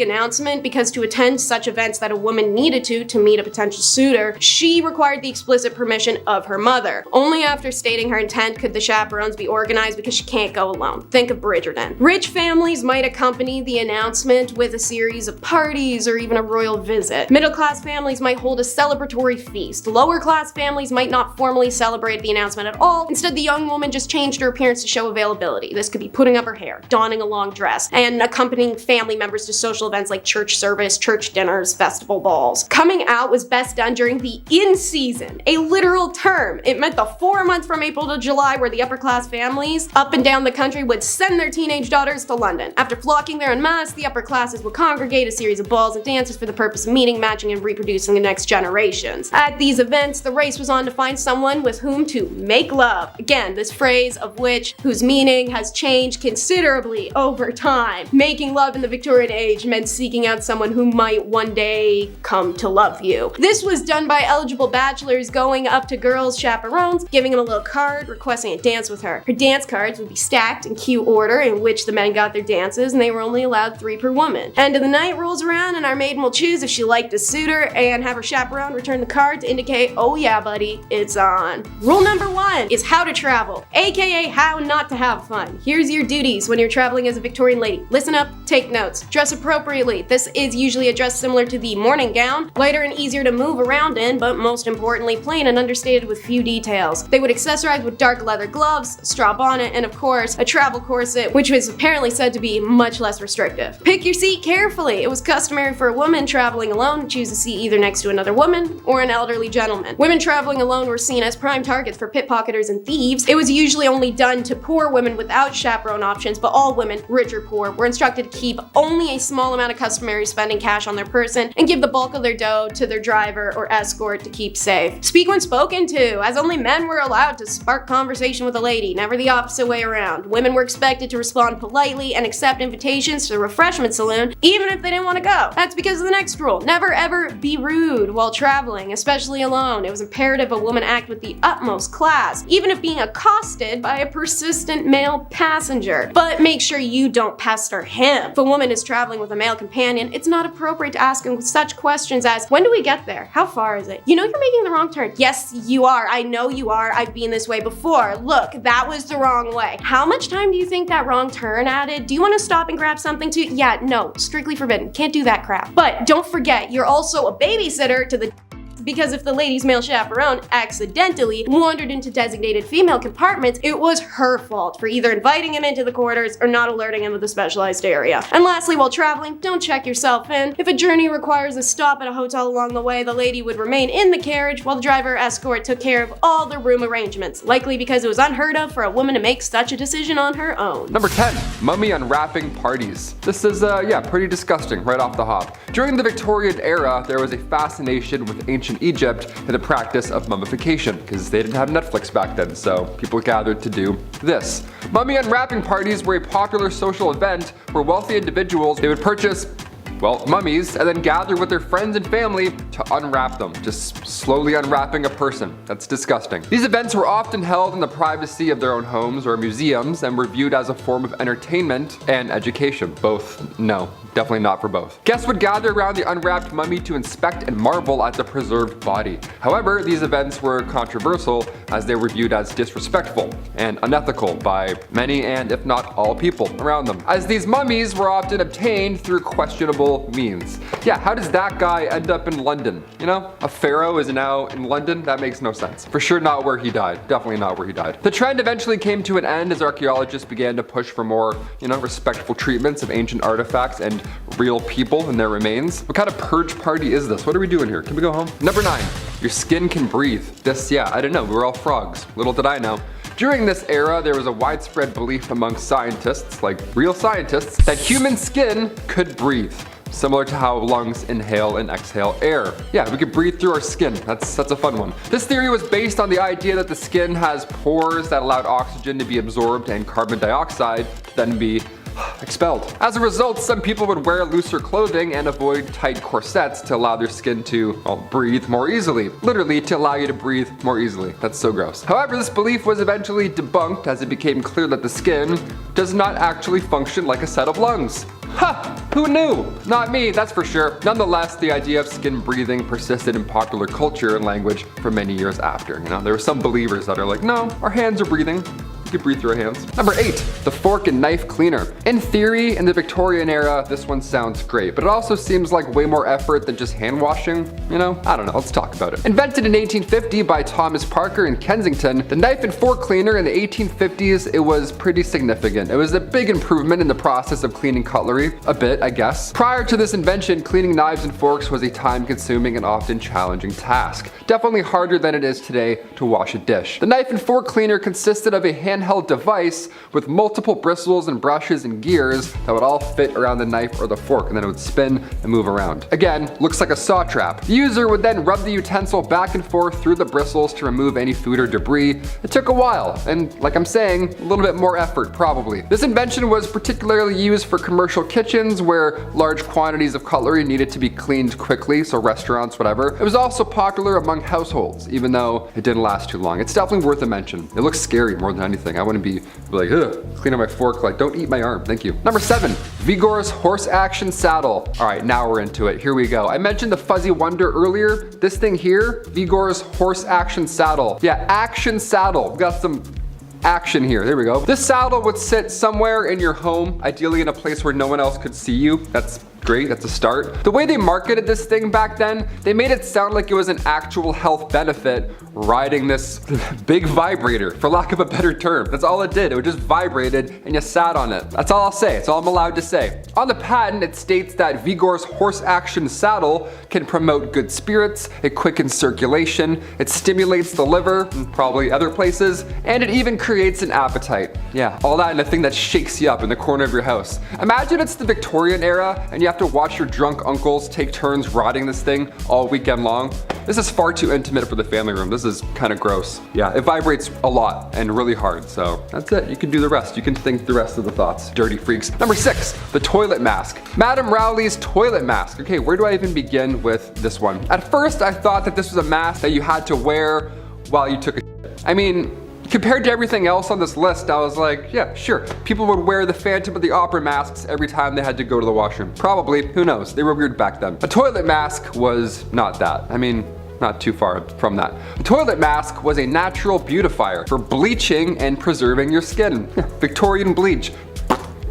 announcement, because to attend such events that a woman needed to meet a potential suitor, she required the explicit permission of her mother. Only after stating her intent could the chaperones be organized, because she can't go alone. Think of Bridgerton. Rich families might accompany the announcement with a series of parties or even a royal visit. Middle-class families might hold a celebratory feast. Lower-class families might not formally celebrate the announcement at all. Instead, the young woman just changed her appearance to show availability. This could be putting up her hair, donning a long dress, and accompanying family members to social events like church service, church dinners, festival balls. Coming out was best done during the in-season, a literal term. It meant the 4 months from April to July where the upper-class families up and down the country would send their teenage daughters to London. After flocking there en masse, the upper classes would congregate a series of balls and dances for the purpose of meeting, matching, and reproducing the next generations. At these events, the race was on to find someone with whom to make love. Again, this phrase of whose meaning has changed considerably over time. Making love in the Victorian age meant seeking out someone who might one day come to love you. This was done by eligible bachelors going up to girls' chaperones, giving them a little card, requesting a dance with her. Her dance cards would be stacked in cue order in which the men got their dances, and they were only allowed 3 per woman. End of the night rolls around, and our maiden will choose if she liked a suitor and have her chaperone return the card to indicate, oh yeah buddy, it's on. Rule number 1 is how to travel, aka how not to have fun. Here's your duties when you're traveling as a Victorian lady. Listen up, take notes. Dress appropriately. This is usually a dress similar to the morning gown, lighter and easier to move around in, but most importantly plain and understated with few details. They would accessorize with dark leather gloves, straw bonnet, and of course a travel corset, which was apparently said to be much less restrictive. Pick your seat carefully. It was customary for a woman traveling alone to choose a seat either next to another woman or an elderly gentleman. Women traveling alone were seen as prime targets for pickpocketers and thieves. It was usually only done to poor women without chaperone options, but all women, rich or poor, were instructed to keep only a small amount of customary spending cash on their person and give the bulk of their dough to their driver or escort to keep safe. Speak when spoken to, as only men were allowed to spark conversation with a lady, never the opposite way around. Women were expected to respond politely and accept invitations to the refreshment saloon, even if they didn't want to go. That's because of the next rule. Never ever be rude while traveling, especially alone. It was imperative a woman act with the utmost class, even if being accosted by a persistent male passenger. But make sure you don't pester him. If a woman is traveling with a male companion, it's not appropriate to ask him such questions as, when do we get there? How far is it? You know you're making the wrong turn. Yes, you are. I know you are. I've been this way before. Look, that was the wrong way. How much time do you think that wrong turn added? Do you want to stop and grab something too? Yeah, no, strictly forbidden. Can't do that crap. But don't forget, you're also a babysitter to the because if the lady's male chaperone accidentally wandered into designated female compartments, it was her fault for either inviting him into the quarters or not alerting him of the specialized area. And lastly, while traveling, don't check yourself in. If a journey requires a stop at a hotel along the way, the lady would remain in the carriage while the driver or escort took care of all the room arrangements, likely because it was unheard of for a woman to make such a decision on her own. Number 10, mummy unwrapping parties. This is, pretty disgusting right off the hop. During the Victorian era, there was a fascination with ancient Egypt and the practice of mummification, because they didn't have Netflix back then, so people gathered to do this. Mummy unwrapping parties were a popular social event where wealthy individuals, they would purchase well, mummies, and then gather with their friends and family to unwrap them, just slowly unwrapping a person. That's disgusting. These events were often held in the privacy of their own homes or museums and were viewed as a form of entertainment and education. Both, no. Definitely not for both. Guests would gather around the unwrapped mummy to inspect and marvel at the preserved body. However, these events were controversial as they were viewed as disrespectful and unethical by many and if not all people around them, as these mummies were often obtained through questionable means. Yeah, how does that guy end up in London? You know, a pharaoh is now in London? That makes no sense. For sure not where he died. Definitely not where he died. The trend eventually came to an end as archaeologists began to push for more, respectful treatments of ancient artifacts and real people and their remains. What kind of purge party is this? What are we doing here? Can we go home? Number 9, your skin can breathe. This, yeah, I don't know. We're all frogs. Little did I know. During this era, there was a widespread belief among scientists, like real scientists, that human skin could breathe. Similar to how lungs inhale and exhale air. Yeah, we could breathe through our skin. That's a fun one. This theory was based on the idea that the skin has pores that allowed oxygen to be absorbed and carbon dioxide to then be expelled. As a result, some people would wear looser clothing and avoid tight corsets to allow their skin to, breathe more easily. Literally, to allow you to breathe more easily. That's so gross. However, this belief was eventually debunked as it became clear that the skin does not actually function like a set of lungs. Ha! Who knew? Not me, that's for sure. Nonetheless, the idea of skin breathing persisted in popular culture and language for many years after. There were some believers that are like, no, our hands are breathing. You can breathe through our hands. Number 8, the fork and knife cleaner. In theory, in the Victorian era, this one sounds great, but it also seems like way more effort than just hand washing, I don't know, let's talk about it. Invented in 1850 by Thomas Parker in Kensington, the knife and fork cleaner in the 1850s, it was pretty significant. It was a big improvement in the process of cleaning cutlery, a bit, I guess. Prior to this invention, cleaning knives and forks was a time-consuming and often challenging task. Definitely harder than it is today to wash a dish. The knife and fork cleaner consisted of a handheld device with multiple bristles and brushes and gears that would all fit around the knife or the fork, and then it would spin and move around. Again, looks like a saw trap. The user would then rub the utensil back and forth through the bristles to remove any food or debris. It took a while, and like I'm saying, a little bit more effort probably. This invention was particularly used for commercial kitchens where large quantities of cutlery needed to be cleaned quickly, so restaurants, whatever. It was also popular among households, even though it didn't last too long. It's definitely worth a mention. It looks scary more than anything. I wouldn't be like, ugh, clean up my fork, like don't eat my arm, thank you. Number 7, Vigor's horse action saddle. All right, now we're into it, here we go. I mentioned the Fuzzy Wonder earlier. This thing here, Vigor's horse action saddle. Yeah, action saddle. We've got some action here, there we go. This saddle would sit somewhere in your home, ideally in a place where no one else could see you. That's great, that's a start. The way they marketed this thing back then, they made it sound like it was an actual health benefit riding this big vibrator, for lack of a better term. That's all it did, it just vibrated and you sat on it. That's all I'll say, it's all I'm allowed to say. On the patent, it states that Vigor's horse action saddle can promote good spirits, it quickens circulation, it stimulates the liver, and probably other places, and it even creates an appetite. Yeah, all that in a thing that shakes you up in the corner of your house. Imagine it's the Victorian era and you have to watch your drunk uncles take turns riding this thing all weekend long. This is far too intimate for the family room. This is kind of gross. Yeah, it vibrates a lot and really hard, so that's it. You can do the rest. You can think the rest of the thoughts, dirty freaks. Number 6, the toilet mask. Madame Rowley's toilet mask. Okay, where do I even begin with this one? At first, I thought that this was a mask that you had to wear while you took a shit. I mean, compared to everything else on this list, I was like, yeah, sure. People would wear the Phantom of the Opera masks every time they had to go to the washroom. Probably, who knows? They were weird back then. A toilet mask was not that. I mean, not too far from that. A toilet mask was a natural beautifier for bleaching and preserving your skin. Victorian bleach.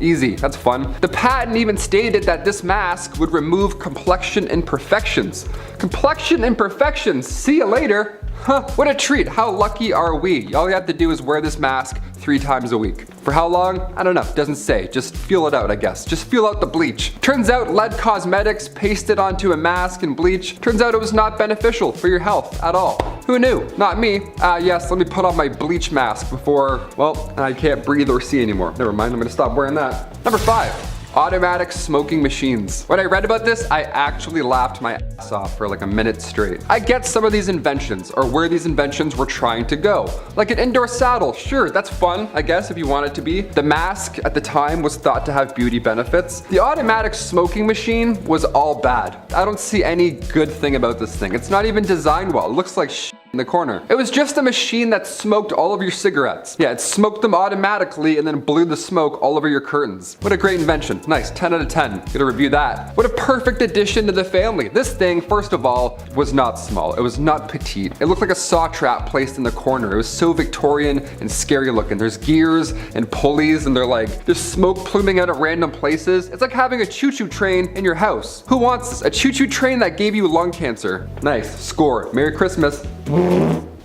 Easy, that's fun. The patent even stated that this mask would remove complexion imperfections. Complexion imperfections, see you later. Huh, what a treat, how lucky are we? All you have to do is wear this mask 3 times a week. For how long? I don't know, doesn't say. Just feel it out, I guess. Just feel out the bleach. Turns out lead cosmetics pasted onto a mask and bleach, turns out it was not beneficial for your health at all. Who knew? Not me. Yes, let me put on my bleach mask before, well, I can't breathe or see anymore. Never mind, I'm gonna stop wearing that. Number 5. automatic smoking machines. When I read about this, I actually laughed my ass off for like a minute straight. I get some of these inventions, or where these inventions were trying to go. Like an indoor saddle, sure, that's fun, I guess, if you want it to be. The mask at the time was thought to have beauty benefits. The automatic smoking machine was all bad. I don't see any good thing about this thing. It's not even designed well. It looks like shit in the corner. It was just a machine that smoked all of your cigarettes. Yeah, it smoked them automatically and then blew the smoke all over your curtains. What a great invention. Nice, 10 out of 10. Gonna review that. What a perfect addition to the family. This thing, first of all, was not small. It was not petite. It looked like a saw trap placed in the corner. It was so Victorian and scary looking. There's gears and pulleys and there's smoke pluming out of random places. It's like having a choo-choo train in your house. Who wants this? A choo-choo train that gave you lung cancer. Nice, score. Merry Christmas.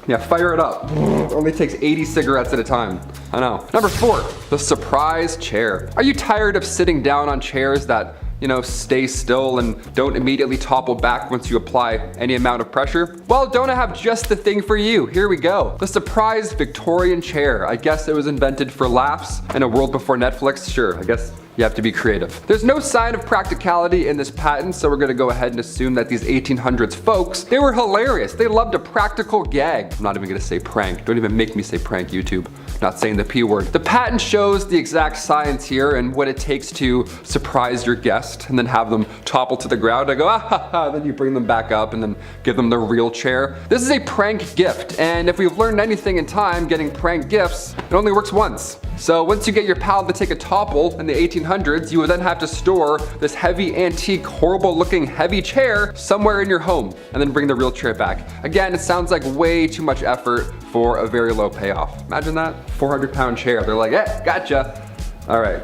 Yeah, fire it up. It only takes 80 cigarettes at a time. I know. Number 4, the surprise chair. Are you tired of sitting down on chairs that, stay still and don't immediately topple back once you apply any amount of pressure? Well, don't I have just the thing for you? Here we go. The surprise Victorian chair. I guess it was invented for laughs in a world before Netflix. Sure, I guess you have to be creative. There's no sign of practicality in this patent, so we're gonna go ahead and assume that these 1800s folks, they were hilarious. They loved a practical gag. I'm not even gonna say prank. Don't even make me say prank, YouTube. Not saying the P word. The patent shows the exact science here and what it takes to surprise your guest and then have them topple to the ground. I go, ah ha ha, then you bring them back up and then give them the real chair. This is a prank gift, and if we've learned anything in time, getting prank gifts, it only works once. So once you get your pal to take a topple in the 1800s, you would then have to store this heavy, antique, horrible looking heavy chair somewhere in your home and then bring the real chair back. Again, it sounds like way too much effort for a very low payoff. Imagine that, 400-pound chair. They're like, gotcha. All right,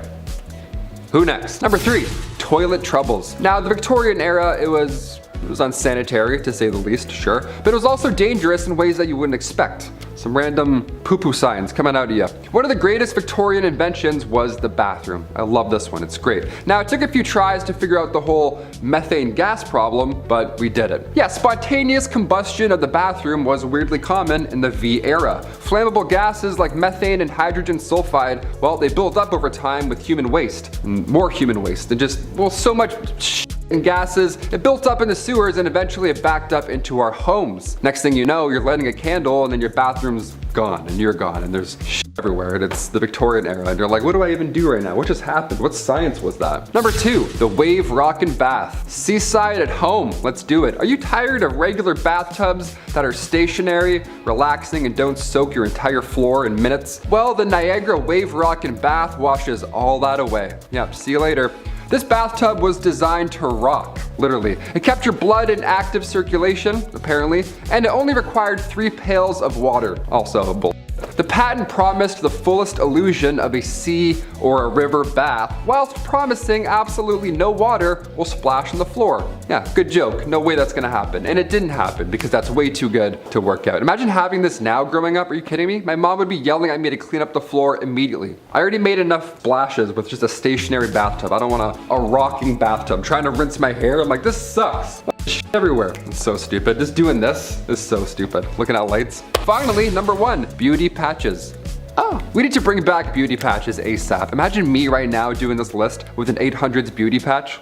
who next? Number 3, toilet troubles. Now, the Victorian era, it was unsanitary to say the least, sure, but it was also dangerous in ways that you wouldn't expect. Some random poo-poo signs coming out of you. One of the greatest Victorian inventions was the bathroom. I love this one, it's great. Now, it took a few tries to figure out the whole methane gas problem, but we did it. Yeah, spontaneous combustion of the bathroom was weirdly common in the V era. Flammable gases like methane and hydrogen sulfide, well, they built up over time with human waste, and more human waste, and just, well, so much and gases, it built up in the sewers and eventually it backed up into our homes. Next thing you know, you're lighting a candle and then your bathroom's gone and you're gone and there's everywhere and it's the Victorian era and you're like, what do I even do right now? What just happened? What science was that? Number 2, the wave rockin' bath. Seaside at home, let's do it. Are you tired of regular bathtubs that are stationary, relaxing, and don't soak your entire floor in minutes? Well, the Niagara wave rockin' bath washes all that away. Yep, see you later. This bathtub was designed to rock, literally. It kept your blood in active circulation, apparently, and it only required 3 pails of water, also a bull. The patent promised the fullest illusion of a sea or a river bath, whilst promising absolutely no water will splash on the floor. Yeah, good joke. No way that's gonna happen. And it didn't happen because that's way too good to work out. Imagine having this now growing up. Are you kidding me? My mom would be yelling at me to clean up the floor immediately. I already made enough splashes with just a stationary bathtub. I don't want a rocking bathtub. I'm trying to rinse my hair. I'm like, this sucks. Shit everywhere. It's so stupid. Just doing this is so stupid. Looking at lights. Finally, number 1, beauty patches. Oh, we need to bring back beauty patches ASAP. Imagine me right now doing this list with an 800s beauty patch.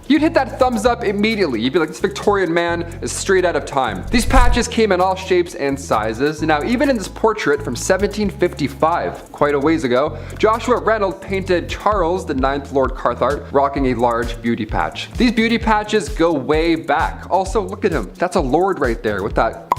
You'd hit that thumbs up immediately. You'd be like, this Victorian man is straight out of time. These patches came in all shapes and sizes. Now, even in this portrait from 1755, quite a ways ago, Joshua Reynolds painted Charles, the 9th Lord Cathcart, rocking a large beauty patch. These beauty patches go way back. Also, look at him. That's a lord right there with that.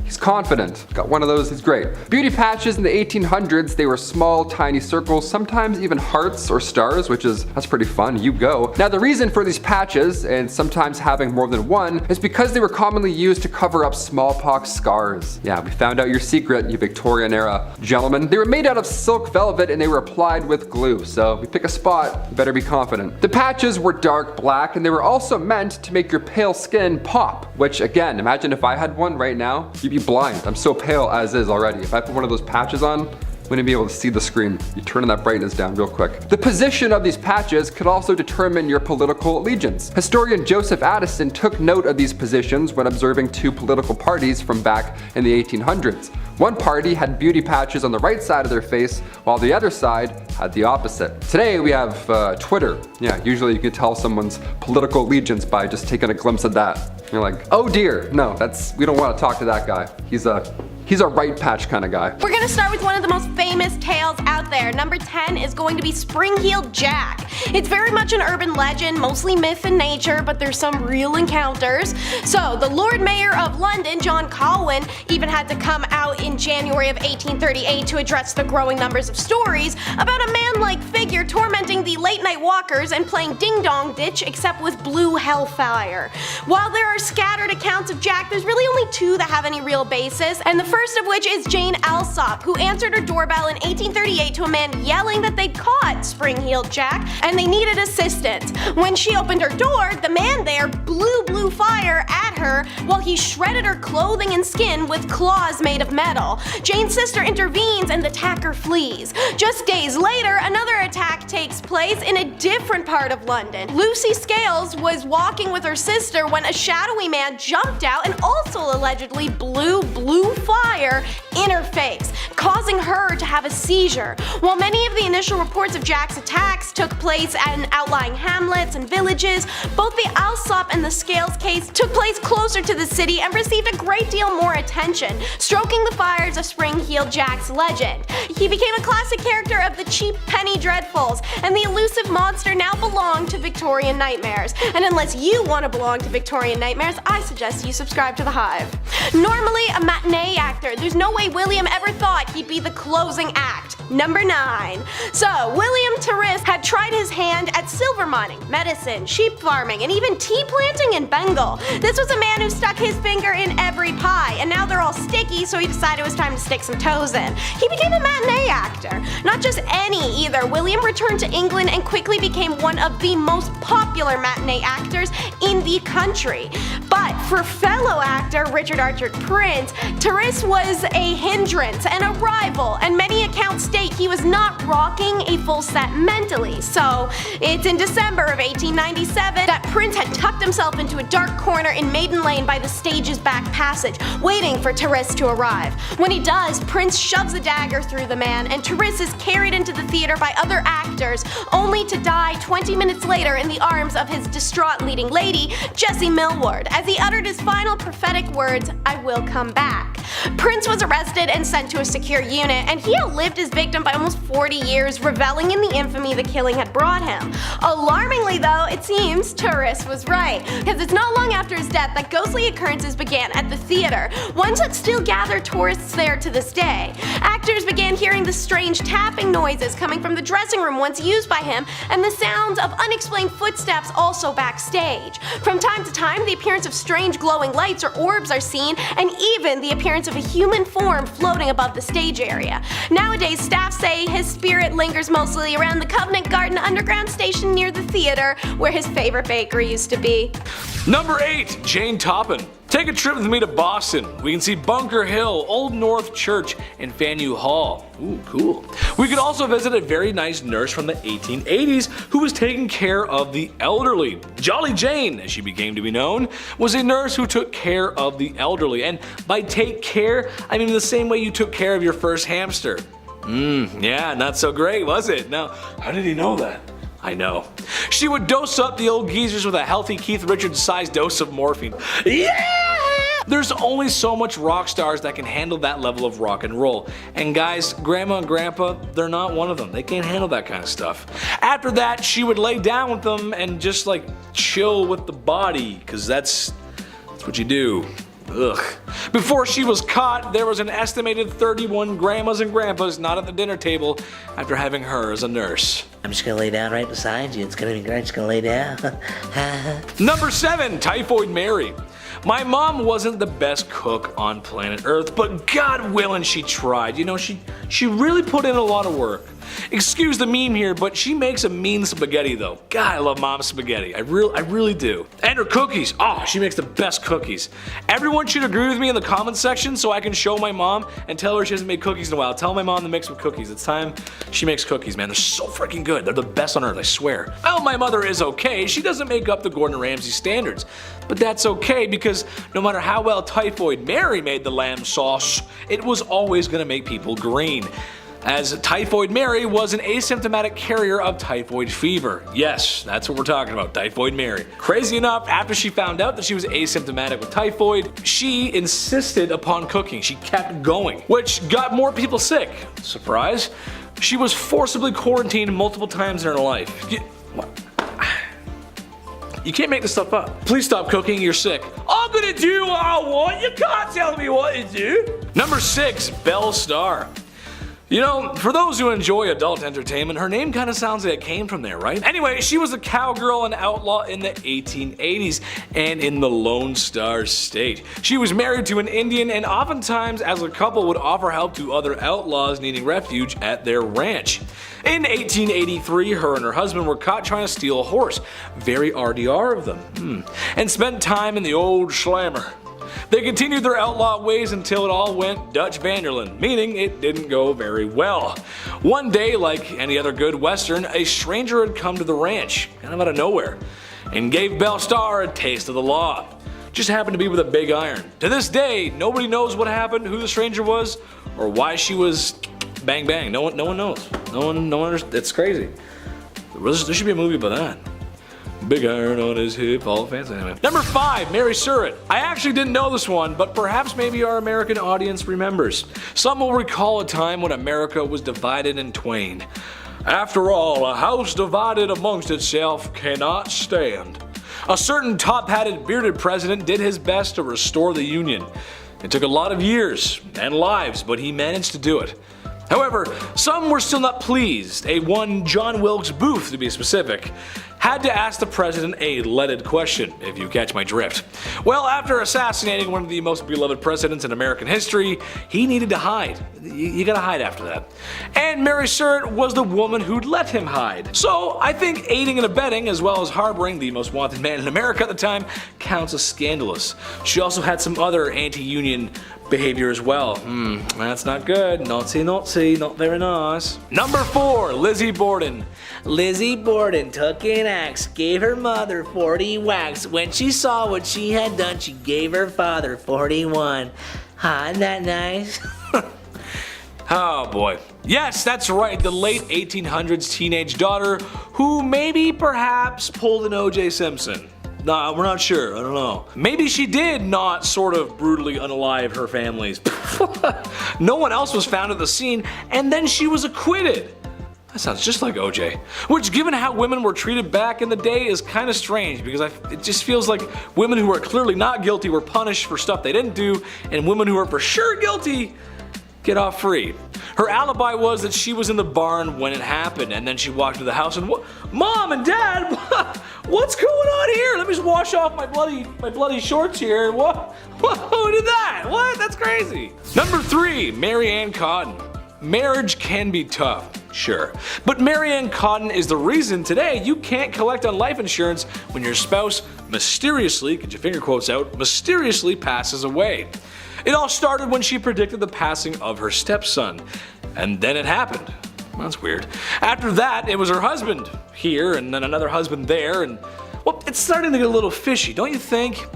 He's confident. Got one of those, he's great. Beauty patches in the 1800s, they were small, tiny circles, sometimes even hearts or stars, that's pretty fun, you go. Now the reason for these patches, and sometimes having more than one, is because they were commonly used to cover up smallpox scars. Yeah, we found out your secret, you Victorian era gentlemen. They were made out of silk velvet and they were applied with glue, so if you pick a spot, you better be confident. The patches were dark black and they were also meant to make your pale skin pop, which again, imagine if I had one right now, you'd be blind. I'm so pale as is already. If I put one of those patches on, wouldn't be able to see the screen. You turn that brightness down real quick. The position of these patches could also determine your political allegiance. Historian Joseph Addison took note of these positions when observing two political parties from back in the 1800s. One party had beauty patches on the right side of their face, while the other side had the opposite. Today we have Twitter. Yeah, usually you can tell someone's political allegiance by just taking a glimpse of that. You're like, oh dear, no, we don't want to talk to that guy. He's a right patch kind of guy. We're gonna start with one of the most famous tales out there. Number 10 is going to be Spring-Heeled Jack. It's very much an urban legend, mostly myth and nature, but there's some real encounters. So, the Lord Mayor of London, John Colwyn, even had to come out in January of 1838 to address the growing numbers of stories about a man-like figure tormenting the late-night walkers and playing ding-dong ditch, except with blue hellfire. While there are scattered accounts of Jack, there's really only two that have any real basis, and the first of which is Jane Alsop, who answered her doorbell in 1838 to a man yelling that they'd caught Spring-Heeled Jack and they needed assistance. When she opened her door, the man there blew blue fire at her while he shredded her clothing and skin with claws made of metal. Jane's sister intervenes and the attacker flees. Just days later, another attack takes place in a different part of London. Lucy Scales was walking with her sister when a shadowy man jumped out and also allegedly blew blue fire in her face, causing her to have a seizure. While many of the initial reports of Jack's attacks took place in outlying hamlets and villages, both the Alsop and the Scales case took place closer to the city and received a great deal more attention, stroking the fires of Spring-Heeled Jack's legend. He became a classic character of the cheap penny dreadfuls, and the elusive monster now belonged to Victorian nightmares. And unless you want to belong to Victorian nightmares, I suggest you subscribe to the Hive. Normally a matinee actor, there's no way William ever thought he'd be the closing act. Number 9. So, William Terriss had tried his hand at silver mining, medicine, sheep farming, and even tea planting in Bengal. This was a man who stuck his finger in every pie, and now they're all sticky, so he decided it was time to stick some toes in. He became a matinee actor. Not just any either. William returned to England and quickly became one of the most popular matinee actors in the country. But for fellow actor Richard Archer Prince, Terriss was a hindrance and a rival, and many accounts state he was not rocking a full set mentally. So it's in December of 1897 that Prince had tucked himself into a dark corner in Maiden Lane by the stage's back passage, waiting for Terriss to arrive. When he does, Prince shoves a dagger through the man, and Terriss is carried into the theater by other actors, only to die 20 minutes later in the arms of his distraught leading lady, Jessie Millward, as he uttered his final prophetic words, "I will come back." Prince was arrested and sent to a secure unit, and he outlived his victim by almost 40 years, reveling in the infamy the killing had brought him. Alarmingly though, it seems Terriss was right, because it's not long after his death that ghostly occurrences began at the theater, ones that still gather tourists there to this day. Actors began hearing the strange tapping noises coming from the dressing room once used by him, and the sounds of unexplained footsteps also backstage. From time to time, the appearance of strange glowing lights or orbs are seen, and even the appearance of a human form floating above the stage area. Nowadays, staff say his spirit lingers mostly around the Covent Garden Underground station near the theater, where his favorite bakery used to be. Number 8. Jane Toppin. Take a trip with me to Boston. We can see Bunker Hill, Old North Church, and Faneuil Hall. Ooh, cool. We could also visit a very nice nurse from the 1880s who was taking care of the elderly. Jolly Jane, as she became to be known, was a nurse who took care of the elderly. And by take care, I mean the same way you took care of your first hamster. Yeah, not so great, was it? Now, how did he know that? I know. She would dose up the old geezers with a healthy Keith Richards-sized dose of morphine. Yeah! There's only so much rock stars that can handle that level of rock and roll. And guys, Grandma and Grandpa, they're not one of them. They can't handle that kind of stuff. After that, she would lay down with them and just like chill with the body, because that's what you do. Ugh. Before she was caught, there was an estimated 31 grandmas and grandpas not at the dinner table after having her as a nurse. I'm just gonna lay down right beside you. It's gonna be great. Just gonna lay down. Number 7, Typhoid Mary. My mom wasn't the best cook on planet Earth, but God willing she tried. You know, she really put in a lot of work. Excuse the meme here, but she makes a mean spaghetti though. God, I love mom's spaghetti. I really do. And her cookies. Oh, she makes the best cookies. Everyone should agree with me in the comments section so I can show my mom and tell her she hasn't made cookies in a while. Tell my mom to make some cookies. It's time she makes cookies, man. They're so freaking good. They're the best on earth, I swear. Well, my mother is okay. She doesn't make up the Gordon Ramsay standards. But that's okay because no matter how well Typhoid Mary made the lamb sauce, it was always gonna make people green. As Typhoid Mary was an asymptomatic carrier of typhoid fever. Yes, that's what we're talking about, Typhoid Mary. Crazy enough, after she found out that she was asymptomatic with typhoid, she insisted upon cooking. She kept going, which got more people sick. Surprise. She was forcibly quarantined multiple times in her life. You can't make this stuff up. Please stop cooking, you're sick. I'm gonna do what I want, you can't tell me what to do. Number 6, Belle Starr. You know, for those who enjoy adult entertainment, her name kind of sounds like it came from there, right? Anyway, she was a cowgirl and outlaw in the 1880s and in the Lone Star State. She was married to an Indian and oftentimes as a couple would offer help to other outlaws needing refuge at their ranch. In 1883, her and her husband were caught trying to steal a horse. Very RDR of them. And spent time in the old slammer. They continued their outlaw ways until it all went Dutch Vanderland, meaning it didn't go very well. One day, like any other good western, a stranger had come to the ranch, kind of out of nowhere, and gave Belle Starr a taste of the law. Just happened to be with a big iron. To this day, nobody knows what happened, who the stranger was, or why she was bang bang. No one knows. No one. It's crazy. There should be a movie about that. Big iron on his hip, all fancy anyway. Number 5, Mary Surratt. I actually didn't know this one, but perhaps maybe our American audience remembers. Some will recall a time when America was divided in twain. After all, a house divided amongst itself cannot stand. A certain top-hatted bearded president did his best to restore the Union. It took a lot of years and lives, but he managed to do it. However, some were still not pleased. A one John Wilkes Booth, to be specific, had to ask the president a leaded question, if you catch my drift. Well, after assassinating one of the most beloved presidents in American history, he needed to hide. You gotta hide after that. And Mary Surratt was the woman who'd let him hide. So I think aiding and abetting, as well as harboring the most wanted man in America at the time, counts as scandalous. She also had some other anti-union behavior as well. That's not good. Naughty, not very nice. Number 4, Lizzie Borden. Lizzie Borden took an axe, gave her mother 40 whacks. When she saw what she had done, she gave her father 41. Isn't that nice? Oh boy. Yes, that's right, the late 1800s teenage daughter who maybe perhaps pulled an O.J. Simpson. Nah, we're not sure, I don't know. Maybe she did not sort of brutally unalive her families. No one else was found at the scene, and then she was acquitted. That sounds just like OJ. Which, given how women were treated back in the day, is kind of strange because it just feels like women who are clearly not guilty were punished for stuff they didn't do, and women who are for sure guilty get off free. Her alibi was that she was in the barn when it happened, and then she walked into the house and Mom and Dad, what's going on here? Let me just wash off my bloody shorts here. What? Who did that? What? That's crazy. Number 3, Mary Ann Cotton. Marriage can be tough, sure, but Mary Ann Cotton is the reason today you can't collect on life insurance when your spouse mysteriously, get your finger quotes out, mysteriously passes away. It all started when she predicted the passing of her stepson, and then it happened. That's weird. After that, it was her husband here, and then another husband there, and well, it's starting to get a little fishy, don't you think?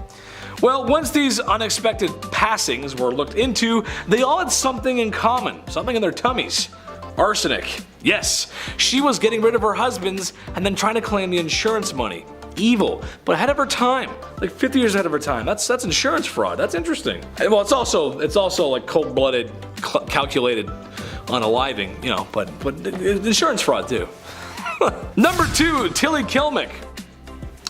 Well, once these unexpected passings were looked into, they all had something in common, something in their tummies. Arsenic. Yes, she was getting rid of her husbands and then trying to claim the insurance money. Evil, but ahead of her time, like 50 years ahead of her time. That's insurance fraud. That's interesting. Well, it's also like cold-blooded, calculated unaliving, you know, but insurance fraud too. Number 2, Tilly Kilmick.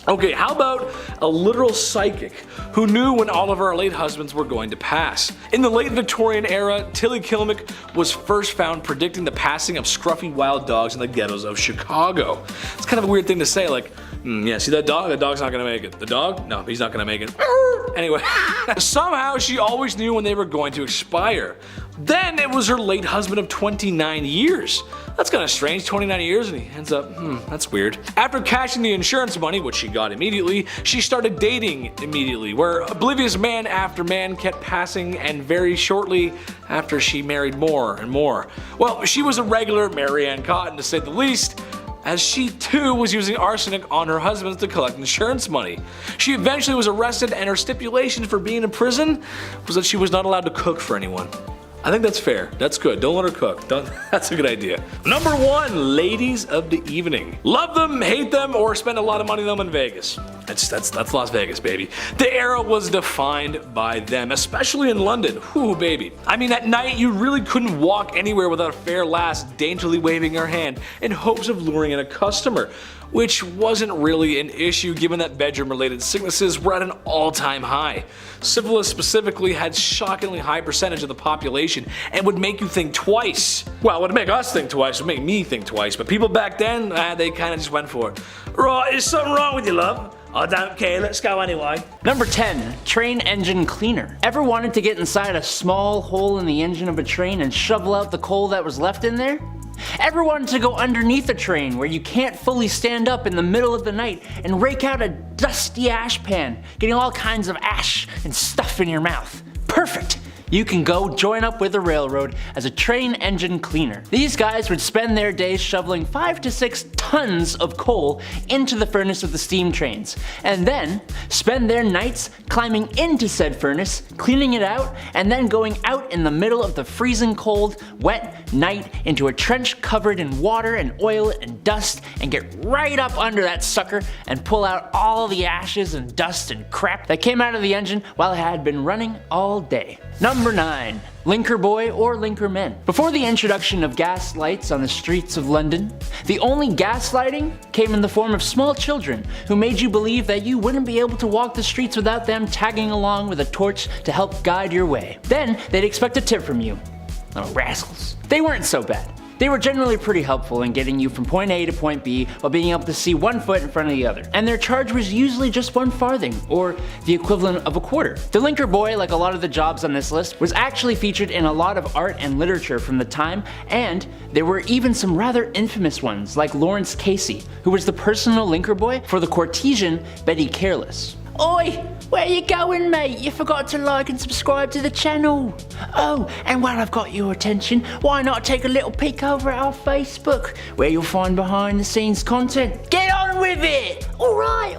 Okay, how about a literal psychic who knew when all of our late husbands were going to pass? In the late Victorian era, Tilly Kilmick was first found predicting the passing of scruffy wild dogs in the ghettos of Chicago. It's kind of a weird thing to say, like, yeah, see that dog? That dog's not gonna make it. The dog? No, he's not gonna make it. Anyway, somehow she always knew when they were going to expire. Then it was her late husband of 29 years. That's kind of strange, 29 years, and he ends up, that's weird. After cashing the insurance money, which she got immediately, she started dating immediately, where oblivious man after man kept passing, and very shortly after she married more and more. Well, she was a regular Mary Ann Cotton, to say the least, as she too was using arsenic on her husbands to collect insurance money. She eventually was arrested, and her stipulation for being in prison was that she was not allowed to cook for anyone. I think that's fair. That's good. Don't let her cook. That's a good idea. Number 1, ladies of the evening. Love them, hate them, or spend a lot of money on them in Vegas. That's Las Vegas, baby. The era was defined by them, especially in London. Whoo, baby. I mean, at night you really couldn't walk anywhere without a fair lass daintily waving her hand in hopes of luring in a customer, which wasn't really an issue given that bedroom-related sicknesses were at an all-time high. Syphilis specifically had shockingly high percentage of the population and would make you think twice. Well, it would make us think twice, it would make me think twice, but people back then, they kinda just went for it. Right, is something wrong with you, love? I don't care, let's go anyway. Number 10, train engine cleaner. Ever wanted to get inside a small hole in the engine of a train and shovel out the coal that was left in there? Ever wanted to go underneath a train where you can't fully stand up in the middle of the night and rake out a dusty ash pan, getting all kinds of ash and stuff in your mouth? Perfect! You can go join up with the railroad as a train engine cleaner. These guys would spend their days shoveling 5 to 6 tons of coal into the furnace of the steam trains, and then spend their nights climbing into said furnace, cleaning it out, and then going out in the middle of the freezing cold, wet night into a trench covered in water and oil and dust, and get right up under that sucker and pull out all the ashes and dust and crap that came out of the engine while it had been running all day. Number 9. Linker boy or linker men. Before the introduction of gas lights on the streets of London, the only gaslighting came in the form of small children who made you believe that you wouldn't be able to walk the streets without them tagging along with a torch to help guide your way. Then they'd expect a tip from you. Oh, rascals. They weren't so bad. They were generally pretty helpful in getting you from point A to point B while being able to see one foot in front of the other. And their charge was usually just 1 farthing, or the equivalent of a quarter. The linker boy, like a lot of the jobs on this list, was actually featured in a lot of art and literature from the time, and there were even some rather infamous ones, like Lawrence Casey, who was the personal linker boy for the courtesan Betty Careless. Oi! Where you going, mate? You forgot to like and subscribe to the channel. Oh, and while I've got your attention, why not take a little peek over at our Facebook, where you'll find behind the scenes content. Get on with it! Alright,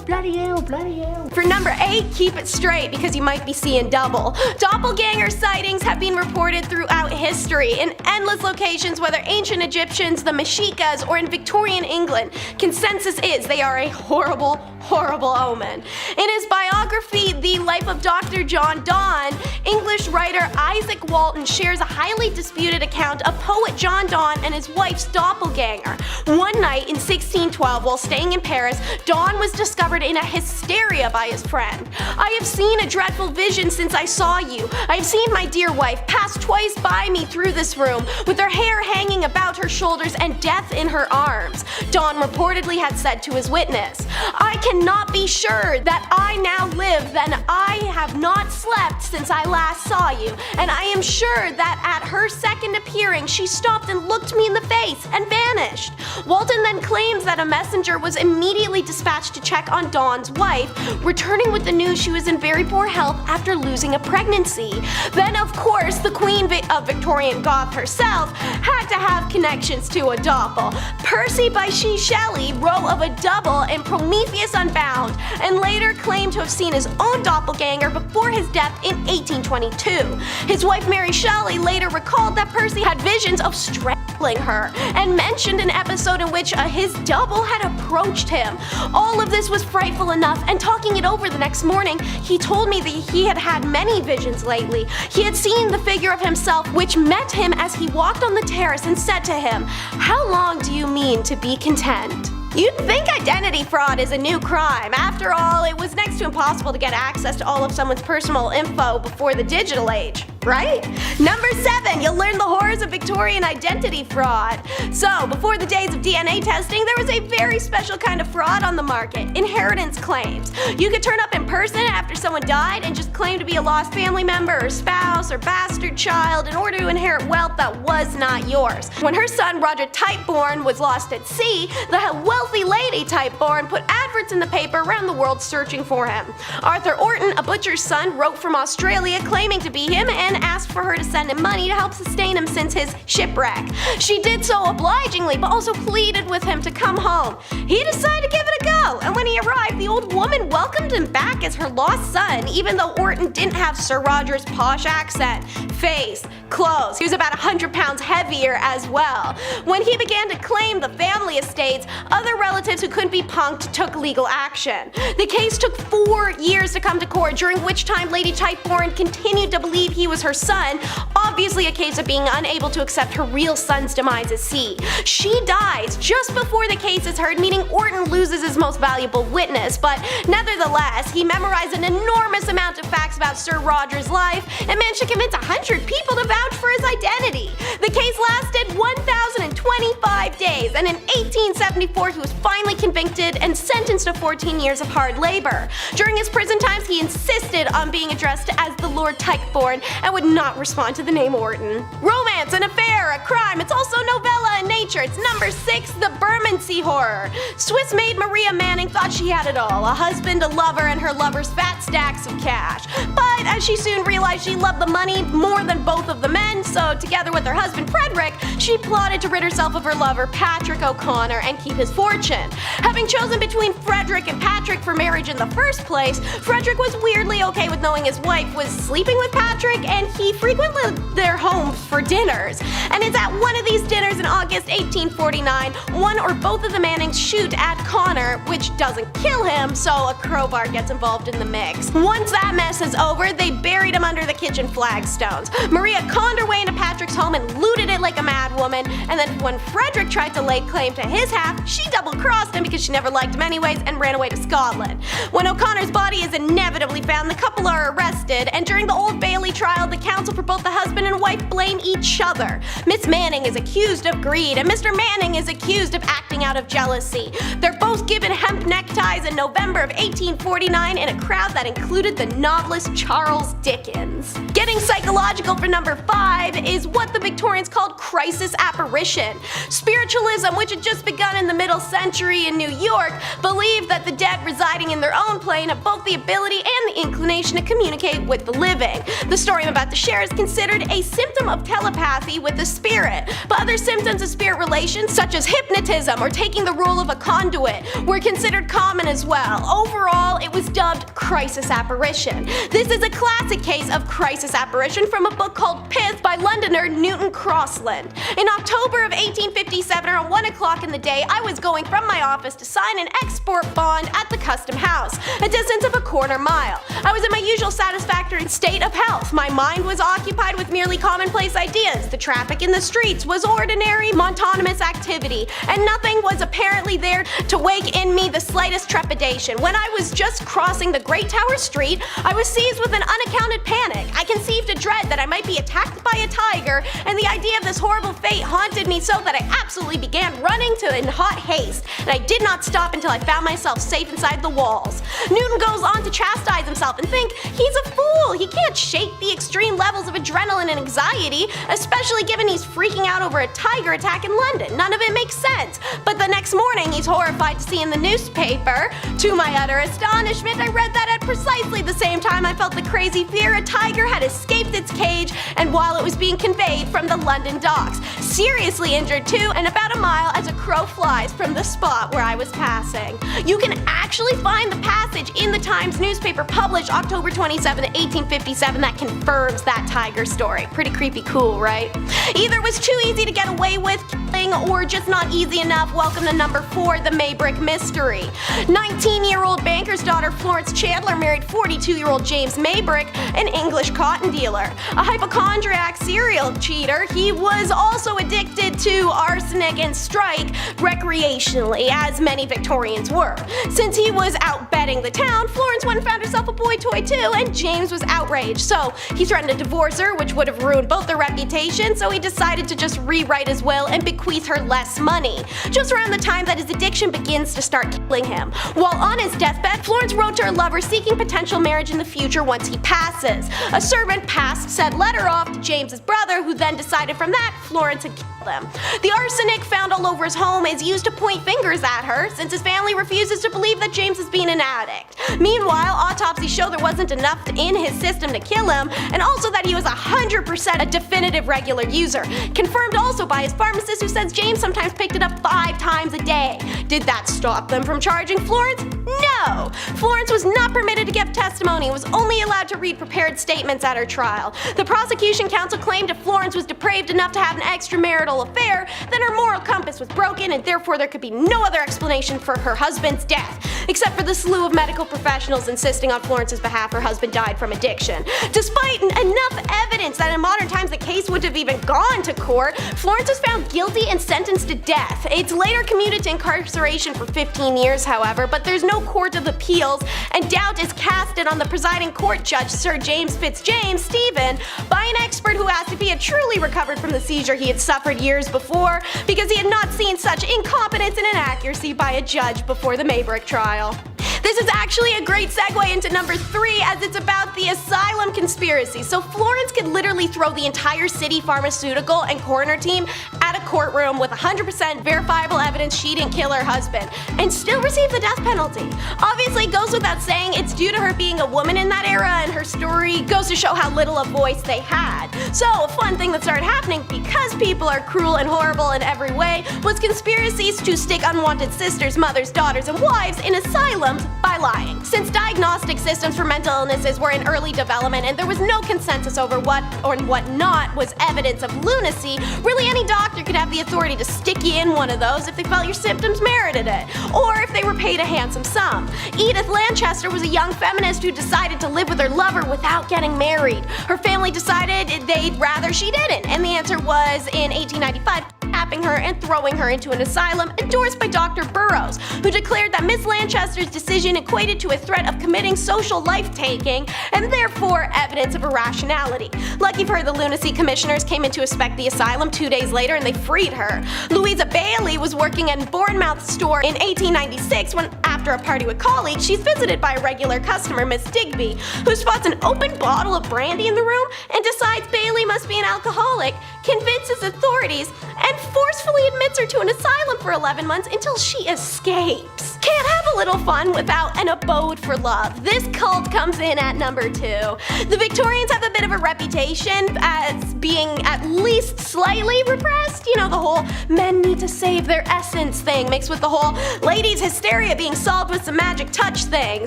bloody hell. For number 8, keep it straight because you might be seeing double. Doppelganger sightings have been reported throughout history in endless locations, whether ancient Egyptians, the Meshikas, or in Victorian England. Consensus is they are a horrible omen. In his biography, The Life of Dr. John Donne, English writer Isaac Walton shares a highly disputed account of poet John Donne and his wife's doppelganger. One night in 1612, while staying in Paris, Donne was discovered in a hysteria by his friend. "I have seen a dreadful vision since I saw you. I have seen my dear wife pass twice by me through this room, with her hair hanging about her shoulders and death in her arms." Donne reportedly had said to his witness, "I cannot be sure that I now live, then I have not slept since I last saw you, and I am sure that at her second appearing she stopped and looked me in the face and vanished." Walton then claims that a messenger was immediately dispatched to check on Donne's wife, returning with the news she was in very poor health after losing a pregnancy. Then of course the Queen of Victorian Goth herself had to have connections to a doppel. Percy Bysshe Shelley wrote of a double in Prometheus Unbound, and later claimed to have seen his own doppelganger before his death in 1822. His wife Mary Shelley later recalled that Percy had visions of strangling her, and mentioned an episode in which his double had approached him. All of this was frightful enough, and talking it over the next morning, he told me that he had had many visions lately. He had seen the figure of himself which met him as he walked on the terrace and said to him, "How long do you mean to be content?" You'd think identity fraud is a new crime. After all, it was next to impossible to get access to all of someone's personal info before the digital age, right? Number 7, you'll learn the horrors of Victorian identity fraud. So, before the days of DNA testing, there was a very special kind of fraud on the market, inheritance claims. You could turn up in person after someone died and just claim to be a lost family member or spouse or bastard child in order to inherit wealth that was not yours. When her son Roger Typeborn was lost at sea, the wealthy lady Typeborn put adverts in the paper around the world searching for him. Arthur Orton, a butcher's son, wrote from Australia claiming to be him and asked for her to send him money to help sustain him since his shipwreck. She did so obligingly, but also pleaded with him to come home. He decided to give it a go, and when he arrived, the old woman welcomed him back as her lost son, even though Orton didn't have Sir Roger's posh accent, face, clothes. He was about 100 pounds heavier as well. When he began to claim the family estates, other relatives who couldn't be punked took legal action. The case took 4 years to come to court, during which time Lady Typeborn continued to believe he was her son, obviously a case of being unable to accept her real son's demise at sea. She dies just before the case is heard, meaning Orton loses his most valuable witness, but nevertheless, he memorized an enormous amount of facts about Sir Roger's life and managed to convince 100 people to vouch for his identity. The case lasted 1,025 days, and in 1874 he was finally convicted and sentenced to 14 years of hard labor. During his prison times, he insisted on being addressed as the Lord Typeborn and would not respond to the name Orton. Romance, an affair, a crime, it's also novella in nature. It's number 6, the Bermondsey Horror. Swiss maid Maria Manning thought she had it all, a husband, a lover, and her lover's fat stacks of cash. But as she soon realized she loved the money more than both of the men, so together with her husband Frederick, she plotted to rid herself of her lover Patrick O'Connor and keep his fortune. Having chosen between Frederick and Patrick for marriage in the first place, Frederick was weirdly okay with knowing his wife was sleeping with Patrick, and he frequented their home for dinners. And it's at one of these dinners in August 1849, one or both of the Mannings shoot at Connor, which doesn't kill him, so a crowbar gets involved in the mix. Once that mess is over, they buried him under the kitchen flagstones. Maria conned her way into Patrick's home and looted it like a mad woman, and then when Frederick tried to lay claim to his half, she double-crossed him because she never liked him anyways and ran away to Scotland. When O'Connor's body is inevitably found, the couple are arrested, and during the Old Bailey trial, the counsel for both the husband and wife blame each other. Miss Manning is accused of greed, and Mr. Manning is accused of acting out of jealousy. They're both given hemp neckties in November of 1849 in a crowd that included the novelist Charles Dickens. Getting psychological for number 5 is what the Victorians called crisis apparition. Spiritualism, which had just begun in the middle century in New York, believed that the dead residing in their own plane have both the ability and the inclination to communicate with the living. The story I'm about to share is considered a symptom of telepathy with the spirit, but other symptoms of spirit relations, such as hypnotism or taking the role of a conduit, were considered common as well. Overall, it was dubbed crisis apparition. This is a classic case of crisis apparition from a book called Pith by Londoner Newton Crossland. In October of 1857, around 1 o'clock in the day, I was going from my office to sign an export bond at the custom house, a distance of a quarter mile. I was in my usual satisfactory state of health. My mind was occupied with merely commonplace ideas. The traffic in the streets was ordinary, monotonous activity, and nothing was apparently there to wake in me the slightest trepidation. When I was just crossing the Great Tower Street, I was seized with an unaccounted panic. I conceived a dread that I might be attacked by a tiger, and the idea of this horrible fate haunted me so that I absolutely began running in hot haste, and I did not stop until I found myself safe inside the walls. Newton goes on to chastise himself and think he's a fool. He can't shake the extreme levels of adrenaline and anxiety, especially given he's freaking out over a tiger attack in London. None of it makes sense. But the next morning, he's horrified to see in the newspaper. To my utter astonishment, I read that at precisely the same time I felt the crazy fear, a tiger had escaped its cage, and while it was being conveyed from the London docks, seriously injured too, and about a mile as a crow flies from the spot where I was passing. You can actually find the passage in the Times newspaper published October 27, 1857 that confirms that tiger story. Pretty creepy cool, right? Either it was too easy to get away with, or just not easy enough, welcome to number 4, the Maybrick mystery. 19-year-old banker's daughter Florence Chandler married 42-year-old James Maybrick, an English cotton dealer. A hypochondriac serial cheater, he was also addicted to arsenic and strike recreationally, as many Victorians were. Since he was out betting the town, Florence went and found herself a boy toy too, and James was outraged. So he threatened to divorce her, which would have ruined both their reputation, so he decided to just rewrite his will and bequeath her less money, just around the time that his addiction begins to start killing him. While on his deathbed, Florence wrote to her lover seeking potential marriage in the future once he passes. A servant passed said letter off to James's brother, who then decided from that Florence had killed him. The arsenic found all over his home is used to point fingers at her, since his family refuses to believe that James has been an addict. Meanwhile, autopsies show there wasn't enough in his system to kill him, and also that he was 100% a definitive regular user. Confirmed also by his pharmacist, who says James sometimes picked it up 5 times a day. Did that stop them from charging Florence? No! Florence was not permitted to give testimony and was only allowed to read prepared statements at her trial. The prosecution counsel claimed if Florence was depraved enough to have an extramarital affair, then her moral compass was broken and therefore there could be no other explanation for her husband's death, except for the slew of medical professionals insisting on Florence's behalf her husband died from addiction. Despite enough evidence that in modern times the case would have even gone to court, Florence was found guilty and sentenced to death. It's later commuted to incarceration for 15 years, however, but there's no court of appeals, and doubt is casted on the presiding court judge, Sir James Fitzjames Stephen, by an expert who asked if he had truly recovered from the seizure he had suffered years before, because he had not seen such incompetence and inaccuracy by a judge before the Maybrick trial. This is actually a great segue into number 3, as it's about the asylum conspiracy. So Florence could literally throw the entire city pharmaceutical and coroner team at a courtroom with 100% verifiable evidence she didn't kill her husband, and still receive the death penalty. Obviously, it goes without saying it's due to her being a woman in that era, and her story goes to show how little a voice they had. So a fun thing that started happening, because people are cruel and horrible in every way, was conspiracies to stick unwanted sisters, mothers, daughters, and wives in asylums by lying. Since diagnostic systems for mental illnesses were in early development and there was no consensus over what or what not was evidence of lunacy, really any doctor could have the authority to stick you in one of those if they felt your symptoms merited it, or if they were paid a handsome sum. Edith Lanchester was a young feminist who decided to live with her lover without getting married. Her family decided they'd rather she didn't, and the answer was in 1895, kidnapping her and throwing her into an asylum endorsed by Dr. Burroughs, who declared that Miss Lanchester's decision equated to a threat of committing social life-taking and therefore evidence of irrationality. Lucky for her, the lunacy commissioners came in to inspect the asylum 2 days later and they freed her. Louisa Bailey was working at Bournemouth store in 1896 when, after a party with colleagues, she's visited by a regular customer, Miss Digby, who spots an open bottle of brandy in the room and decides Bailey must be an alcoholic, convinces authorities, and forcefully admits her to an asylum for 11 months until she escapes. Can't have a little fun without an abode for love. This cult comes in at number 2. The Victorians have a bit of a reputation as being at least slightly repressed. You know, the whole men need to save their essence thing mixed with the whole ladies' hysteria being solved with some magic touch thing.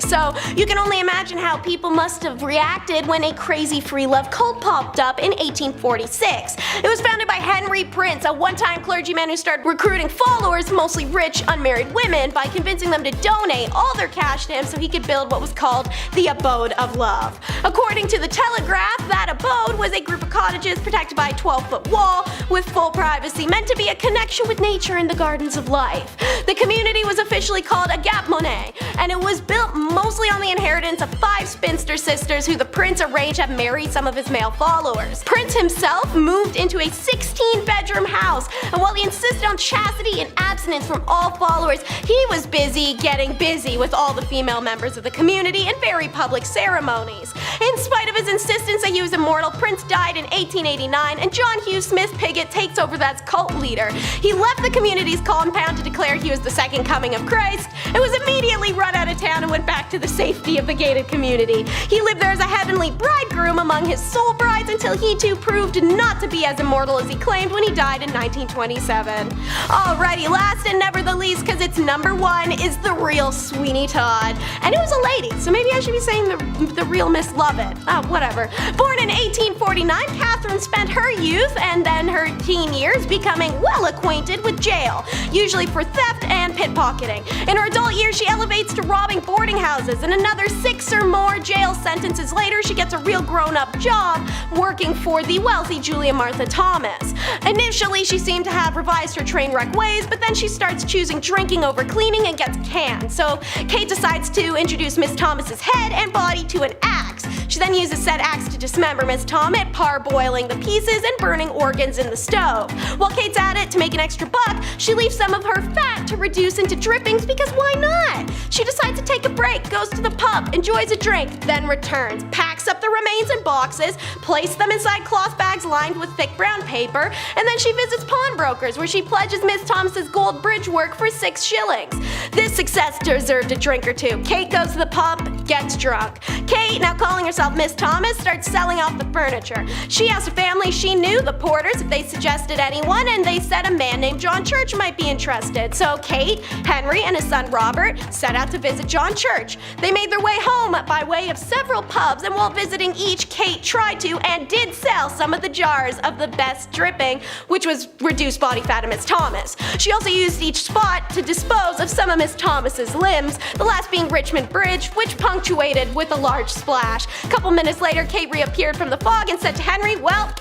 So you can only imagine how people must have reacted when a crazy free love cult popped up in 1846. It was founded by Henry Prince, a one-time clergyman who started recruiting followers, mostly rich, unmarried women, by convincing them to donate all their cash to him so he could build what was called the Abode of Love. According to the Telegraph, that abode was a group of cottages protected by a 12-foot wall with full privacy, meant to be a connection with nature in the gardens of life. The community was officially called a Gap Monet, and it was built mostly on the inheritance of 5 spinster sisters who the prince arranged to have married some of his male followers. Prince himself moved into a 16-bedroom house, and while he insisted on chastity and abstinence from all followers, he was busy getting busy with all the female members of the community in very public ceremonies. In spite of his insistence that he was immortal, Prince died in 1889, and John Hugh Smith Piggott takes over as cult leader. He left the community's compound to declare he was the second coming of Christ, and was immediately run out of town and went back to the safety of the gated community. He lived there as a heavenly bridegroom among his soul brides until he too proved not to be as immortal as he claimed when he died in 19 1927. Alrighty, last and never the least, because it's number 1, is the real Sweeney Todd. And it was a lady, so maybe I should be saying the real Miss Lovett. Whatever. Born in 1849, Catherine spent her youth and then her teen years becoming well acquainted with jail, usually for theft and pickpocketing. In her adult years, she elevates to robbing boarding houses, and another 6 or more jail sentences later, she gets a real grown-up job working for the wealthy Julia Martha Thomas. Initially, she seemed to have revised her train wreck ways, but then she starts choosing drinking over cleaning and gets canned. So Kate decides to introduce Miss Thomas's head and body to an axe. She then uses said axe to dismember Miss Thomas, parboiling the pieces and burning organs in the stove. While Kate's at it, to make an extra buck, she leaves some of her fat to reduce into drippings because why not? She decides to take a break, goes to the pub, enjoys a drink, then returns, packs up the remains in boxes, places them inside cloth bags lined with thick brown paper, and then she visits pawnbrokers where she pledges Miss Thomas's gold bridge work for 6 shillings. This success deserved a drink or two. Kate goes to the pub, gets drunk. Kate, now calling herself Miss Thomas, starts selling off the furniture. She asked a family she knew, the Porters, if they suggested anyone, and they said a man named John Church might be interested. So Kate, Henry, and his son Robert set out to visit John Church. They made their way home by way of several pubs, and while visiting each, Kate tried to and did sell some of the jars of the best dripping, which was reduced body fat of Miss Thomas. She also used each spot to dispose of some of Miss Thomas's limbs, the last being Richmond Bridge, which punctuated with a large splash. A couple minutes later, Kate reappeared from the fog and said to Henry, well,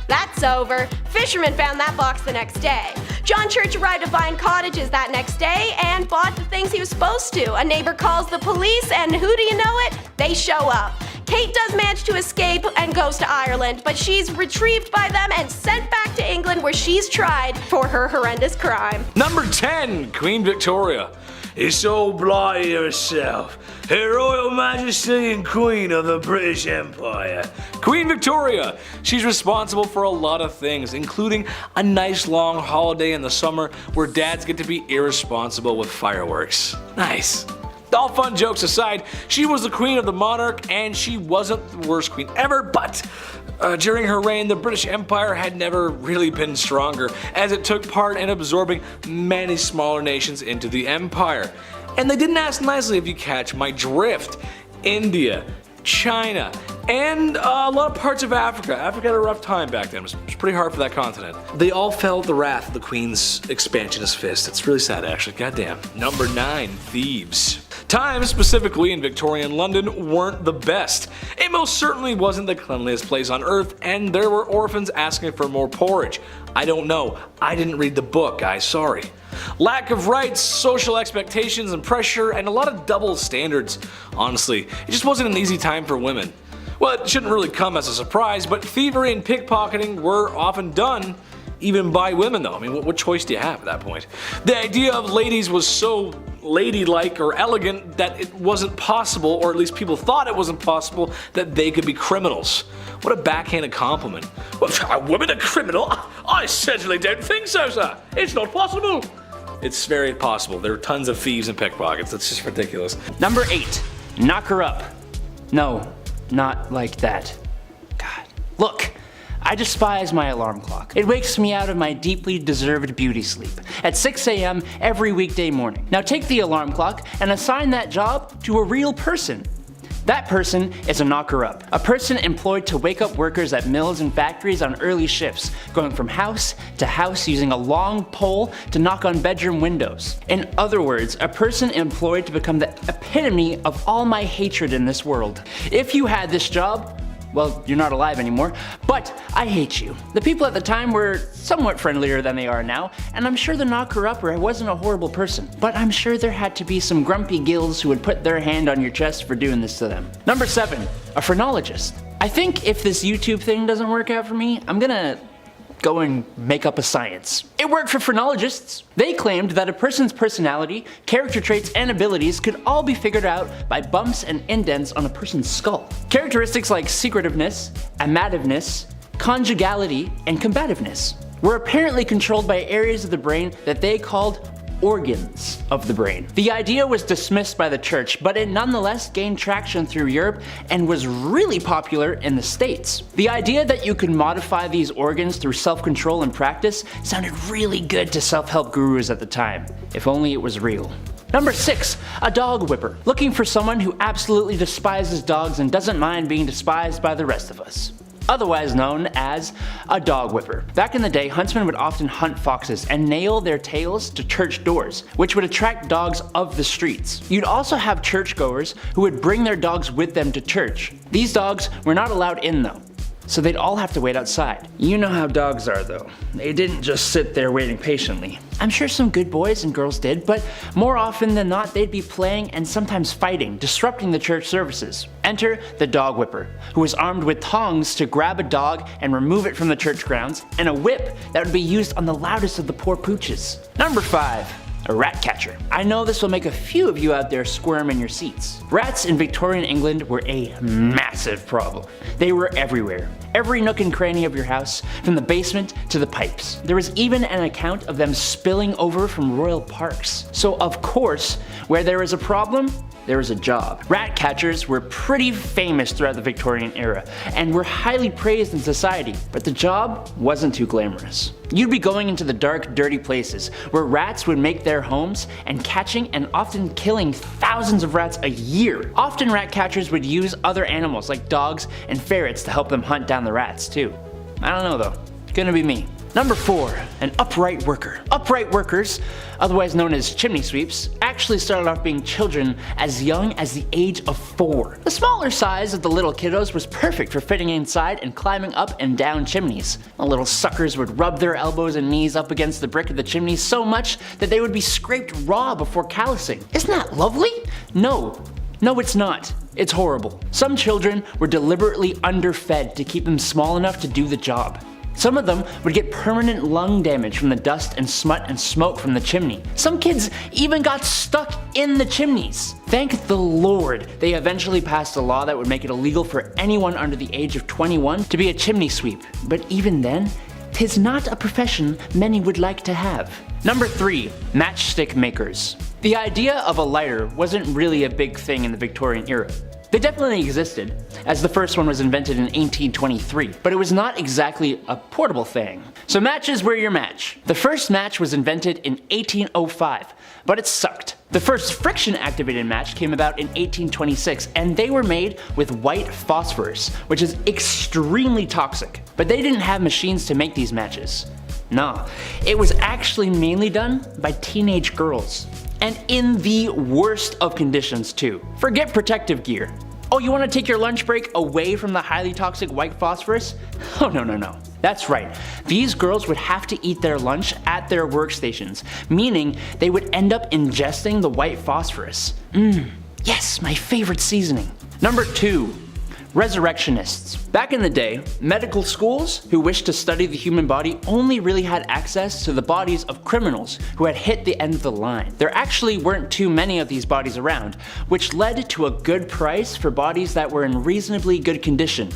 that's over. Fishermen found that box the next day. John Church arrived at Vine Cottages that next day and bought the things he was supposed to. A neighbor calls the police, and who do you know it? They show up. Kate does manage to escape and goes to Ireland, but she's retrieved by them and sent back to England where she's tried for her horrendous crime. Number 10, Queen Victoria. It's all Blighty herself, Her Royal Majesty and Queen of the British Empire. Queen Victoria. She's responsible for a lot of things, including a nice long holiday in the summer where dads get to be irresponsible with fireworks. Nice. All fun jokes aside, she was the queen of the monarch, and she wasn't the worst queen ever, but during her reign, the British Empire had never really been stronger, as it took part in absorbing many smaller nations into the empire. And they didn't ask nicely, if you catch my drift. India, China, and a lot of parts of Africa. Africa had a rough time back then. It was pretty hard for that continent. They all felt the wrath of the Queen's expansionist fist. It's really sad, actually. Goddamn. Number 9, thieves. Times, specifically in Victorian London, weren't the best. It most certainly wasn't the cleanliest place on earth, and there were orphans asking for more porridge. I don't know. I didn't read the book, guys. Sorry. Lack of rights, social expectations and pressure, and a lot of double standards. Honestly, it just wasn't an easy time for women. Well, it shouldn't really come as a surprise, but thievery and pickpocketing were often done even by women though. I mean, what choice do you have at that point? The idea of ladies was so ladylike or elegant that it wasn't possible, or at least people thought it wasn't possible, that they could be criminals. What a backhanded compliment. Well, a woman a criminal? I certainly don't think so, sir. It's not possible. It's very possible. There are tons of thieves and pickpockets. That's just ridiculous. Number 8, knock her up. No, not like that. God. Look, I despise my alarm clock. It wakes me out of my deeply deserved beauty sleep at 6 a.m. every weekday morning. Now take the alarm clock and assign that job to a real person. That person is a knocker-up, a person employed to wake up workers at mills and factories on early shifts, going from house to house using a long pole to knock on bedroom windows. In other words, a person employed to become the epitome of all my hatred in this world. If you had this job, well, you're not alive anymore, but I hate you. The people at the time were somewhat friendlier than they are now, and I'm sure the knocker-upper wasn't a horrible person, but I'm sure there had to be some grumpy gills who would put their hand on your chest for doing this to them. Number 7, a phrenologist. I think if this YouTube thing doesn't work out for me, I'm gonna go and make up a science. It worked for phrenologists. They claimed that a person's personality, character traits, and abilities could all be figured out by bumps and indents on a person's skull. Characteristics like secretiveness, amativeness, conjugality, and combativeness were apparently controlled by areas of the brain that they called organs of the brain. The idea was dismissed by the church, but it nonetheless gained traction through Europe and was really popular in the States. The idea that you could modify these organs through self-control and practice sounded really good to self-help gurus at the time, if only it was real. Number 6, a dog whipper. Looking for someone who absolutely despises dogs and doesn't mind being despised by the rest of us. Otherwise known as a dog whipper. Back in the day, huntsmen would often hunt foxes and nail their tails to church doors, which would attract dogs of the streets. You'd also have churchgoers who would bring their dogs with them to church. These dogs were not allowed in though, so they'd all have to wait outside. You know how dogs are though. They didn't just sit there waiting patiently. I'm sure some good boys and girls did, but more often than not they'd be playing and sometimes fighting, disrupting the church services. Enter the dog whipper, who was armed with tongs to grab a dog and remove it from the church grounds, and a whip that would be used on the loudest of the poor pooches. Number 5. A rat catcher. I know this will make a few of you out there squirm in your seats. Rats in Victorian England were a massive problem. They were everywhere. Every nook and cranny of your house, from the basement to the pipes. There was even an account of them spilling over from royal parks. So of course, where there is a problem, there is a job. Rat catchers were pretty famous throughout the Victorian era and were highly praised in society, but the job wasn't too glamorous. You'd be going into the dark, dirty places where rats would make their homes and catching and often killing thousands of rats a year. Often rat catchers would use other animals like dogs and ferrets to help them hunt down the rats too. I don't know though, it's gonna be me. Number 4, an upright worker. Upright workers, otherwise known as chimney sweeps, actually started off being children as young as the age of 4. The smaller size of the little kiddos was perfect for fitting inside and climbing up and down chimneys. The little suckers would rub their elbows and knees up against the brick of the chimney so much that they would be scraped raw before callousing. Isn't that lovely? No, it's not. It's horrible. Some children were deliberately underfed to keep them small enough to do the job. Some of them would get permanent lung damage from the dust and smut and smoke from the chimney. Some kids even got stuck in the chimneys. Thank the Lord they eventually passed a law that would make it illegal for anyone under the age of 21 to be a chimney sweep. But even then, 'tis not a profession many would like to have. Number 3, matchstick makers. The idea of a lighter wasn't really a big thing in the Victorian era. They definitely existed, as the first one was invented in 1823, but it was not exactly a portable thing. So matches were your match. The first match was invented in 1805, but it sucked. The first friction-activated match came about in 1826, and they were made with white phosphorus, which is extremely toxic. But they didn't have machines to make these matches. No, it was actually mainly done by teenage girls. And in the worst of conditions too. Forget protective gear. Oh, you want to take your lunch break away from the highly toxic white phosphorus? Oh no. That's right. These girls would have to eat their lunch at their workstations, meaning they would end up ingesting the white phosphorus. Yes, my favorite seasoning. Number 2. Resurrectionists. Back in the day, medical schools who wished to study the human body only really had access to the bodies of criminals who had hit the end of the line. There actually weren't too many of these bodies around, which led to a good price for bodies that were in reasonably good condition,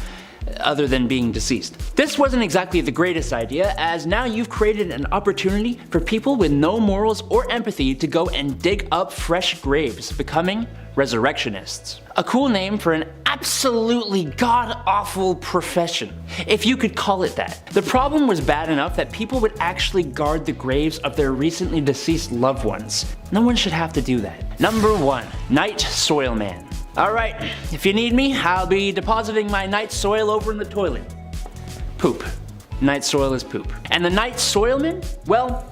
other than being deceased. This wasn't exactly the greatest idea, as now you've created an opportunity for people with no morals or empathy to go and dig up fresh graves, becoming resurrectionists. A cool name for an absolutely god-awful profession, if you could call it that. The problem was bad enough that people would actually guard the graves of their recently deceased loved ones. No one should have to do that. Number 1, night soil man. Alright, if you need me, I'll be depositing my night soil over in the toilet. Poop. Night soil is poop. And the night soilman? Well,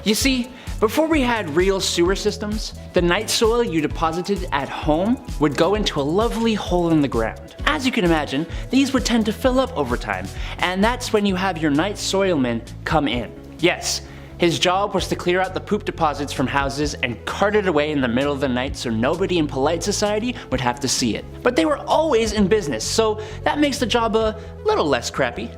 you see, before we had real sewer systems, the night soil you deposited at home would go into a lovely hole in the ground. As you can imagine, these would tend to fill up over time, and that's when you have your night soilman come in. Yes, his job was to clear out the poop deposits from houses and cart it away in the middle of the night so nobody in polite society would have to see it. But they were always in business, so that makes the job a little less crappy.